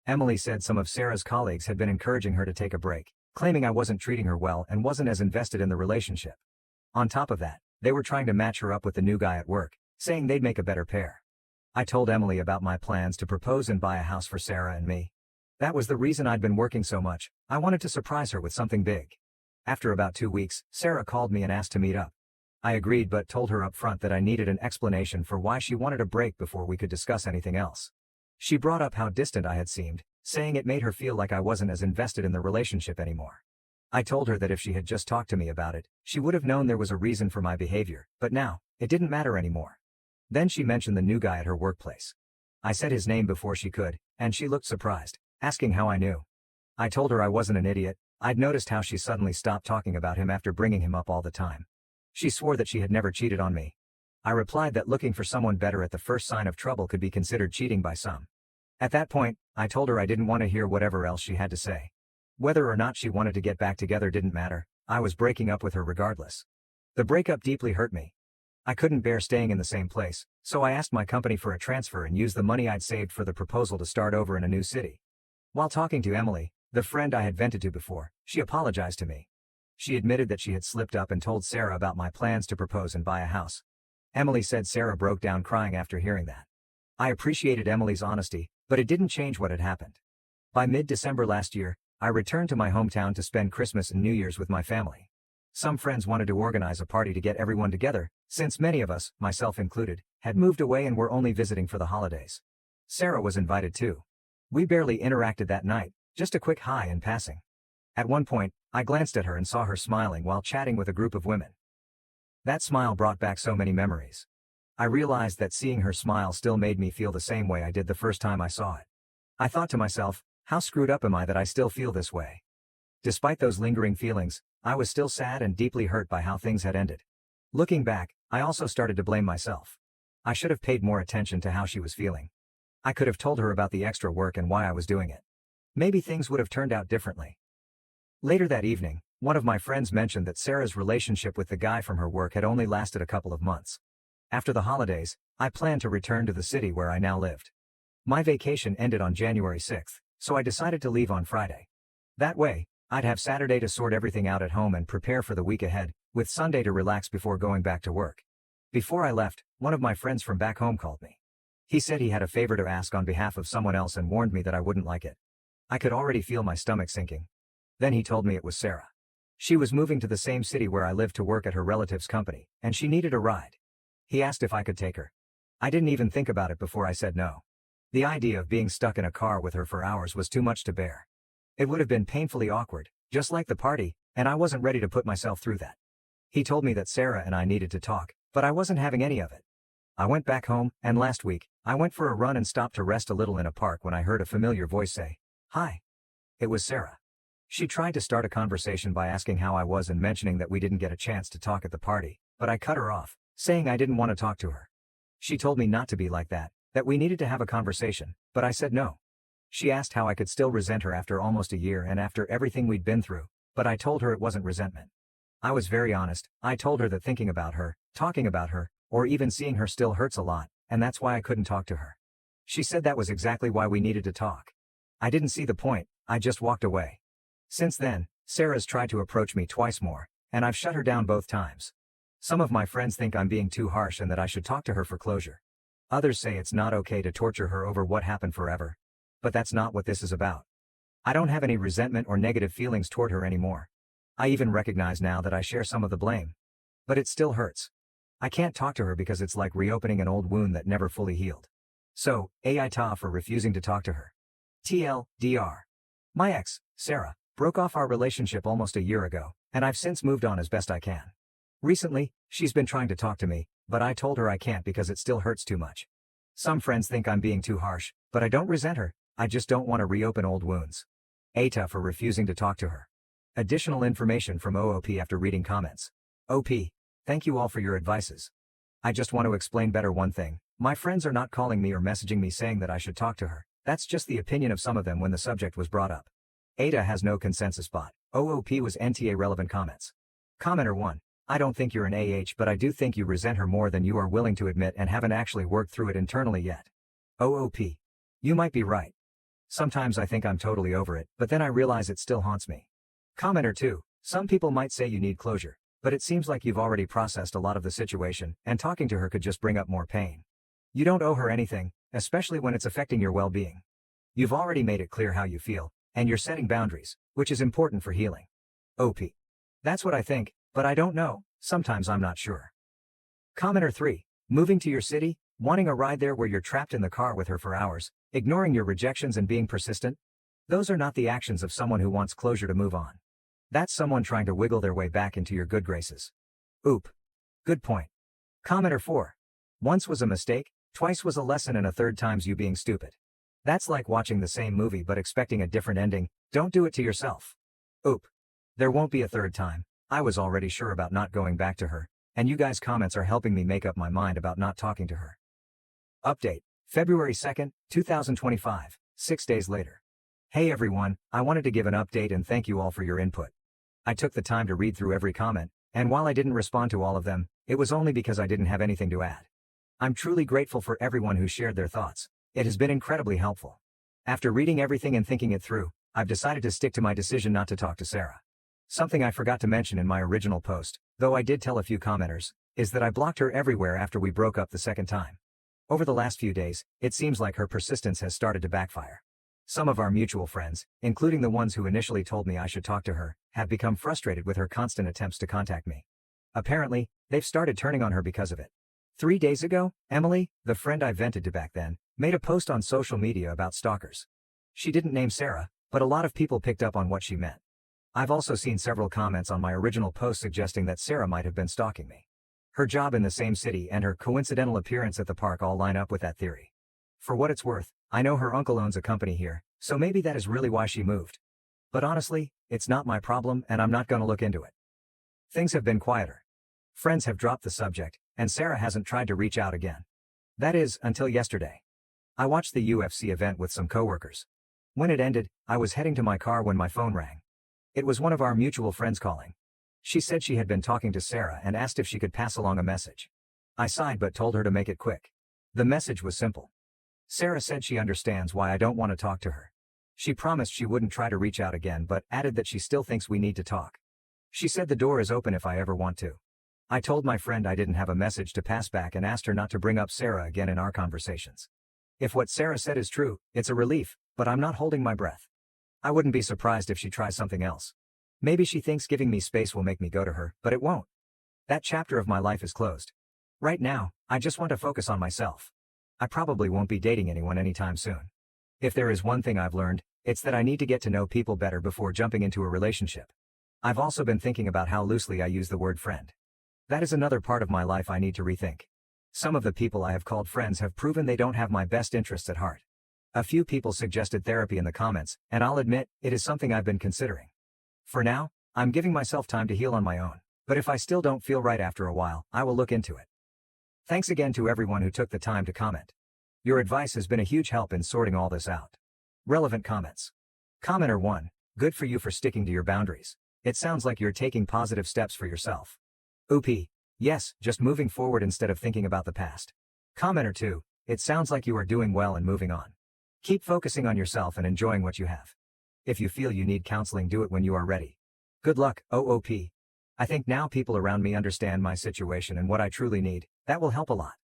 Emily said some of Sarah's colleagues had been encouraging her to take a break, claiming I wasn't treating her well and wasn't as invested in the relationship. On top of that, they were trying to match her up with the new guy at work, saying they'd make a better pair. I told Emily about my plans to propose and buy a house for Sarah and me. That was the reason I'd been working so much. I wanted to surprise her with something big. After about 2 weeks, Sarah called me and asked to meet up. I agreed but told her up front that I needed an explanation for why she wanted a break before we could discuss anything else. She brought up how distant I had seemed, saying it made her feel like I wasn't as invested in the relationship anymore. I told her that if she had just talked to me about it, she would have known there was a reason for my behavior, but now, it didn't matter anymore. Then she mentioned the new guy at her workplace. I said his name before she could, and she looked surprised, asking how I knew. I told her I wasn't an idiot. I'd noticed how she suddenly stopped talking about him after bringing him up all the time. She swore that she had never cheated on me. I replied that looking for someone better at the first sign of trouble could be considered cheating by some. At that point, I told her I didn't want to hear whatever else she had to say. Whether or not she wanted to get back together didn't matter. I was breaking up with her regardless. The breakup deeply hurt me. I couldn't bear staying in the same place, so I asked my company for a transfer and used the money I'd saved for the proposal to start over in a new city. While talking to Emily, the friend I had vented to before, she apologized to me. She admitted that she had slipped up and told Sarah about my plans to propose and buy a house. Emily said Sarah broke down crying after hearing that. I appreciated Emily's honesty, but it didn't change what had happened. By mid-December last year, I returned to my hometown to spend Christmas and New Year's with my family. Some friends wanted to organize a party to get everyone together, since many of us, myself included, had moved away and were only visiting for the holidays. Sarah was invited too. We barely interacted that night, just a quick hi in passing. At one point, I glanced at her and saw her smiling while chatting with a group of women. That smile brought back so many memories. I realized that seeing her smile still made me feel the same way I did the first time I saw it. I thought to myself, how screwed up am I that I still feel this way? Despite those lingering feelings, I was still sad and deeply hurt by how things had ended. Looking back, I also started to blame myself. I should have paid more attention to how she was feeling. I could have told her about the extra work and why I was doing it. Maybe things would have turned out differently. Later that evening, one of my friends mentioned that Sarah's relationship with the guy from her work had only lasted a couple of months. After the holidays, I planned to return to the city where I now lived. My vacation ended on January 6th, so I decided to leave on Friday. That way, I'd have Saturday to sort everything out at home and prepare for the week ahead, with Sunday to relax before going back to work. Before I left, one of my friends from back home called me. He said he had a favor to ask on behalf of someone else and warned me that I wouldn't like it. I could already feel my stomach sinking. Then he told me it was Sarah. She was moving to the same city where I lived to work at her relative's company, and she needed a ride. He asked if I could take her. I didn't even think about it before I said no. The idea of being stuck in a car with her for hours was too much to bear. It would have been painfully awkward, just like the party, and I wasn't ready to put myself through that. He told me that Sarah and I needed to talk, but I wasn't having any of it. I went back home, and last week, I went for a run and stopped to rest a little in a park when I heard a familiar voice say, "Hi." It was Sarah. She tried to start a conversation by asking how I was and mentioning that we didn't get a chance to talk at the party, but I cut her off, saying I didn't want to talk to her. She told me not to be like that we needed to have a conversation, but I said no. She asked how I could still resent her after almost a year and after everything we'd been through, but I told her it wasn't resentment. I was very honest. I told her that thinking about her, talking about her, or even seeing her still hurts a lot, and that's why I couldn't talk to her. She said that was exactly why we needed to talk. I didn't see the point, I just walked away. Since then, Sarah's tried to approach me twice more, and I've shut her down both times. Some of my friends think I'm being too harsh and that I should talk to her for closure. Others say it's not okay to torture her over what happened forever. But that's not what this is about. I don't have any resentment or negative feelings toward her anymore. I even recognize now that I share some of the blame. But it still hurts. I can't talk to her because it's like reopening an old wound that never fully healed. So, AI for refusing to talk to her. TLDR. My ex, Sarah, broke off our relationship almost a year ago, and I've since moved on as best I can. Recently, she's been trying to talk to me, but I told her I can't because it still hurts too much. Some friends think I'm being too harsh, but I don't resent her, I just don't want to reopen old wounds. ATA for refusing to talk to her. Additional information from OOP after reading comments. OP, thank you all for your advices. I just want to explain better one thing. My friends are not calling me or messaging me saying that I should talk to her. That's just the opinion of some of them when the subject was brought up. ATA has no consensus bot. OOP was NTA relevant comments. Commenter 1. I don't think you're an AH, but I do think you resent her more than you are willing to admit and haven't actually worked through it internally yet. OOP. You might be right. Sometimes I think I'm totally over it, but then I realize it still haunts me. Commenter 2. Some people might say you need closure, but it seems like you've already processed a lot of the situation, and talking to her could just bring up more pain. You don't owe her anything, especially when it's affecting your well-being. You've already made it clear how you feel, and you're setting boundaries, which is important for healing. OP. That's what I think, but I don't know, sometimes I'm not sure. Commenter 3. Moving to your city, wanting a ride there where you're trapped in the car with her for hours, ignoring your rejections and being persistent? Those are not the actions of someone who wants closure to move on. That's someone trying to wiggle their way back into your good graces. Oop. Good point. Commenter 4. Once was a mistake, twice was a lesson, and a third time's you being stupid. That's like watching the same movie but expecting a different ending. Don't do it to yourself. Oop. There won't be a third time. I was already sure about not going back to her, and you guys' comments are helping me make up my mind about not talking to her. Update. February 2nd, 2025, 6 days later. Hey everyone, I wanted to give an update and thank you all for your input. I took the time to read through every comment, and while I didn't respond to all of them, it was only because I didn't have anything to add. I'm truly grateful for everyone who shared their thoughts. It has been incredibly helpful. After reading everything and thinking it through, I've decided to stick to my decision not to talk to Sarah. Something I forgot to mention in my original post, though I did tell a few commenters, is that I blocked her everywhere after we broke up the second time. Over the last few days, it seems like her persistence has started to backfire. Some of our mutual friends, including the ones who initially told me I should talk to her, have become frustrated with her constant attempts to contact me. Apparently, they've started turning on her because of it. 3 days ago, Emily, the friend I vented to back then, made a post on social media about stalkers. She didn't name Sarah, but a lot of people picked up on what she meant. I've also seen several comments on my original post suggesting that Sarah might have been stalking me. Her job in the same city and her coincidental appearance at the park all line up with that theory. For what it's worth, I know her uncle owns a company here, so maybe that is really why she moved. But honestly, it's not my problem and I'm not gonna look into it. Things have been quieter. Friends have dropped the subject, and Sarah hasn't tried to reach out again. That is, until yesterday. I watched the UFC event with some coworkers. When it ended, I was heading to my car when my phone rang. It was one of our mutual friends calling. She said she had been talking to Sarah and asked if she could pass along a message. I sighed but told her to make it quick. The message was simple. Sarah said she understands why I don't want to talk to her. She promised she wouldn't try to reach out again but added that she still thinks we need to talk. She said the door is open if I ever want to. I told my friend I didn't have a message to pass back and asked her not to bring up Sarah again in our conversations. If what Sarah said is true, it's a relief, but I'm not holding my breath. I wouldn't be surprised if she tries something else. Maybe she thinks giving me space will make me go to her, but it won't. That chapter of my life is closed. Right now, I just want to focus on myself. I probably won't be dating anyone anytime soon. If there is one thing I've learned, it's that I need to get to know people better before jumping into a relationship. I've also been thinking about how loosely I use the word friend. That is another part of my life I need to rethink. Some of the people I have called friends have proven they don't have my best interests at heart. A few people suggested therapy in the comments, and I'll admit, it is something I've been considering. For now, I'm giving myself time to heal on my own, but if I still don't feel right after a while, I will look into it. Thanks again to everyone who took the time to comment. Your advice has been a huge help in sorting all this out. Relevant comments. Commenter 1, good for you for sticking to your boundaries. It sounds like you're taking positive steps for yourself. OP, yes, just moving forward instead of thinking about the past. Commenter 2, it sounds like you are doing well and moving on. Keep focusing on yourself and enjoying what you have. If you feel you need counseling, do it when you are ready. Good luck, OOP. I think now people around me understand my situation and what I truly need. That will help a lot.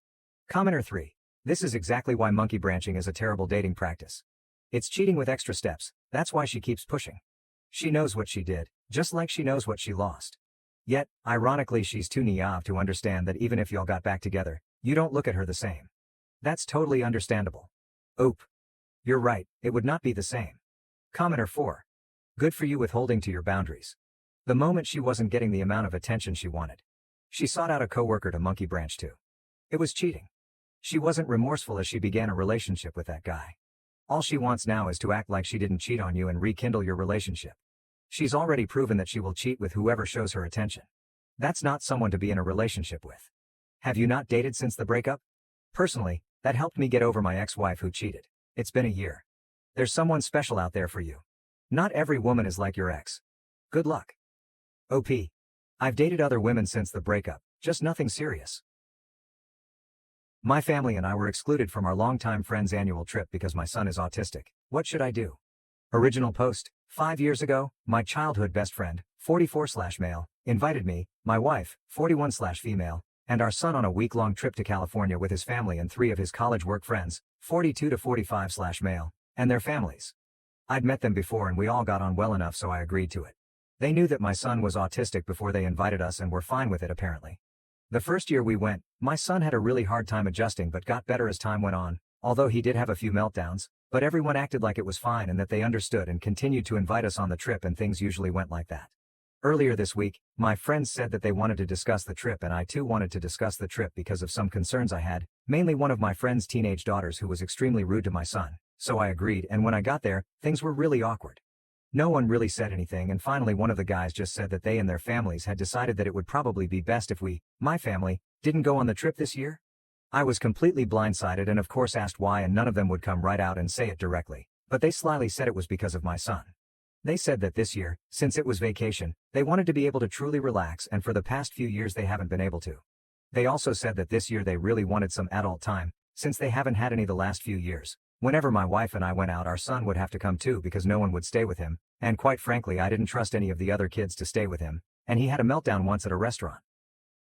Commenter 3, this is exactly why monkey branching is a terrible dating practice. It's cheating with extra steps, that's why she keeps pushing. She knows what she did, just like she knows what she lost. Yet, ironically, she's too naive to understand that even if y'all got back together, you don't look at her the same. That's totally understandable. Oop. You're right, it would not be the same. Commenter 4. Good for you with holding to your boundaries. The moment she wasn't getting the amount of attention she wanted, she sought out a coworker to monkey branch to. It was cheating. She wasn't remorseful as she began a relationship with that guy. All she wants now is to act like she didn't cheat on you and rekindle your relationship. She's already proven that she will cheat with whoever shows her attention. That's not someone to be in a relationship with. Have you not dated since the breakup? Personally, that helped me get over my ex-wife who cheated. It's been a year. There's someone special out there for you. Not every woman is like your ex. Good luck. OP. I've dated other women since the breakup, just nothing serious. My family and I were excluded from our longtime friend's annual trip because my son is autistic. What should I do? Original post, 5 years ago, my childhood best friend, 44/male, invited me, my wife, 41/female, and our son on a week-long trip to California with his family and 3 of his college work friends, 42 to 45/male, and their families. I'd met them before and we all got on well enough so I agreed to it. They knew that my son was autistic before they invited us and were fine with it apparently. The first year we went, my son had a really hard time adjusting but got better as time went on, although he did have a few meltdowns, but everyone acted like it was fine and that they understood and continued to invite us on the trip and things usually went like that. Earlier this week, my friends said that they wanted to discuss the trip and I too wanted to discuss the trip because of some concerns I had, mainly one of my friend's teenage daughters who was extremely rude to my son, so I agreed and when I got there, things were really awkward. No one really said anything and finally one of the guys just said that they and their families had decided that it would probably be best if we, my family, didn't go on the trip this year. I was completely blindsided and of course asked why and none of them would come right out and say it directly, but they slyly said it was because of my son. They said that this year, since it was vacation, they wanted to be able to truly relax and for the past few years they haven't been able to. They also said that this year they really wanted some adult time, since they haven't had any the last few years. Whenever my wife and I went out our son would have to come too because no one would stay with him, and quite frankly I didn't trust any of the other kids to stay with him, and he had a meltdown once at a restaurant.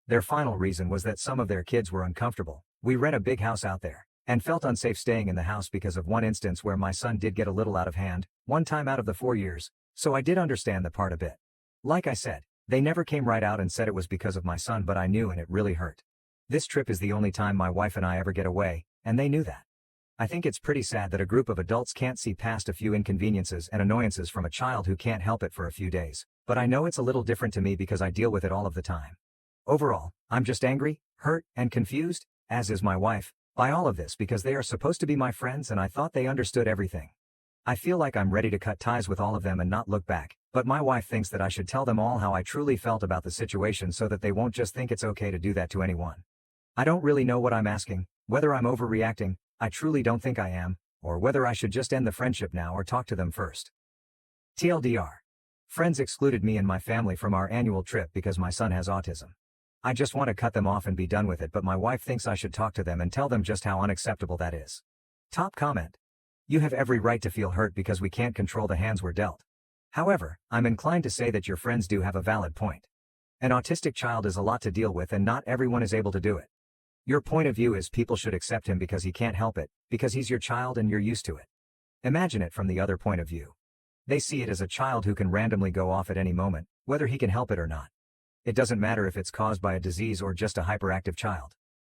Their final reason was that some of their kids were uncomfortable. We rent a big house out there, and felt unsafe staying in the house because of one instance where my son did get a little out of hand, one time out of the 4 years, so I did understand the part a bit. Like I said, they never came right out and said it was because of my son, but I knew and it really hurt. This trip is the only time my wife and I ever get away, and they knew that. I think it's pretty sad that a group of adults can't see past a few inconveniences and annoyances from a child who can't help it for a few days, but I know it's a little different to me because I deal with it all of the time. Overall, I'm just angry, hurt, and confused, as is my wife, by all of this because they are supposed to be my friends and I thought they understood everything. I feel like I'm ready to cut ties with all of them and not look back, but my wife thinks that I should tell them all how I truly felt about the situation so that they won't just think it's okay to do that to anyone. I don't really know what I'm asking, whether I'm overreacting, I truly don't think I am, or whether I should just end the friendship now or talk to them first. TLDR. Friends excluded me and my family from our annual trip because my son has autism. I just want to cut them off and be done with it, but my wife thinks I should talk to them and tell them just how unacceptable that is. Top comment. You have every right to feel hurt because we can't control the hands we're dealt. However, I'm inclined to say that your friends do have a valid point. An autistic child is a lot to deal with and not everyone is able to do it. Your point of view is people should accept him because he can't help it, because he's your child and you're used to it. Imagine it from the other point of view. They see it as a child who can randomly go off at any moment, whether he can help it or not. It doesn't matter if it's caused by a disease or just a hyperactive child.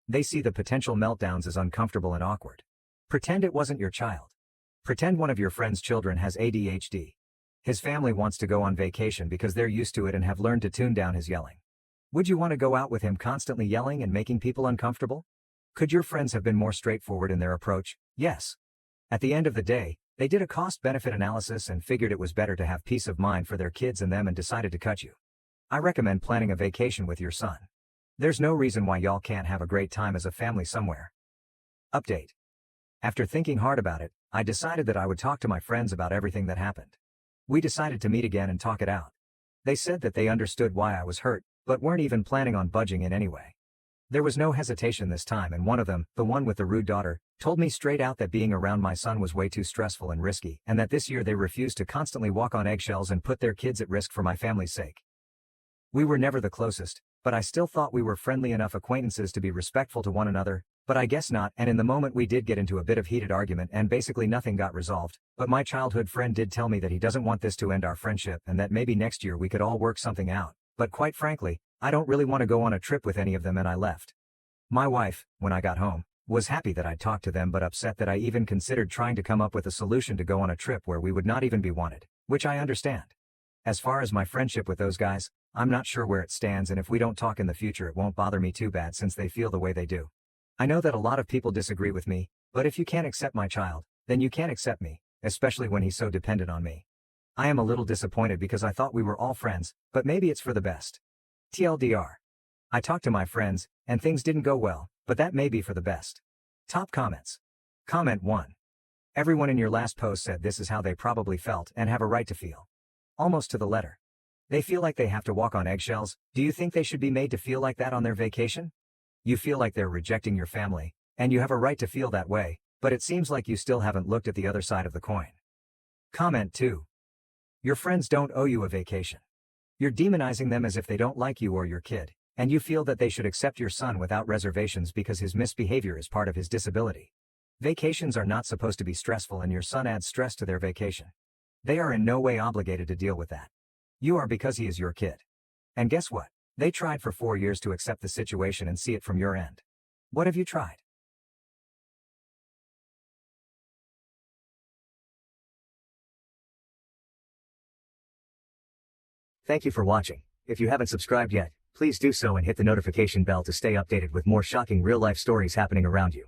They see the potential meltdowns as uncomfortable and awkward. Pretend it wasn't your child. Pretend one of your friend's children has ADHD. His family wants to go on vacation because they're used to it and have learned to tune down his yelling. Would you want to go out with him constantly yelling and making people uncomfortable? Could your friends have been more straightforward in their approach? Yes. At the end of the day, they did a cost-benefit analysis and figured it was better to have peace of mind for their kids and them and decided to cut you. I recommend planning a vacation with your son. There's no reason why y'all can't have a great time as a family somewhere. Update. After thinking hard about it, I decided that I would talk to my friends about everything that happened. We decided to meet again and talk it out. They said that they understood why I was hurt, but weren't even planning on budging in anyway. There was no hesitation this time, and one of them, the one with the rude daughter, told me straight out that being around my son was way too stressful and risky, and that this year they refused to constantly walk on eggshells and put their kids at risk for my family's sake. We were never the closest, but I still thought we were friendly enough acquaintances to be respectful to one another, but I guess not, and in the moment we did get into a bit of heated argument and basically nothing got resolved, but my childhood friend did tell me that he doesn't want this to end our friendship and that maybe next year we could all work something out, but quite frankly, I don't really want to go on a trip with any of them and I left. My wife, when I got home, was happy that I'd talked to them but upset that I even considered trying to come up with a solution to go on a trip where we would not even be wanted, which I understand. As far as my friendship with those guys, I'm not sure where it stands, and if we don't talk in the future it won't bother me too bad since they feel the way they do. I know that a lot of people disagree with me, but if you can't accept my child, then you can't accept me, especially when he's so dependent on me. I am a little disappointed because I thought we were all friends, but maybe it's for the best. TLDR. I talked to my friends, and things didn't go well, but that may be for the best. Top comments. Comment 1. Everyone in your last post said this is how they probably felt and have a right to feel. Almost to the letter. They feel like they have to walk on eggshells. Do you think they should be made to feel like that on their vacation? You feel like they're rejecting your family, and you have a right to feel that way, but it seems like you still haven't looked at the other side of the coin. Comment 2. Your friends don't owe you a vacation. You're demonizing them as if they don't like you or your kid, and you feel that they should accept your son without reservations because his misbehavior is part of his disability. Vacations are not supposed to be stressful, and your son adds stress to their vacation. They are in no way obligated to deal with that. You are because he is your kid. And guess what? They tried for 4 years to accept the situation and see it from your end. What have you tried? Thank you for watching. If you haven't subscribed yet, please do so and hit the notification bell to stay updated with more shocking real-life stories happening around you.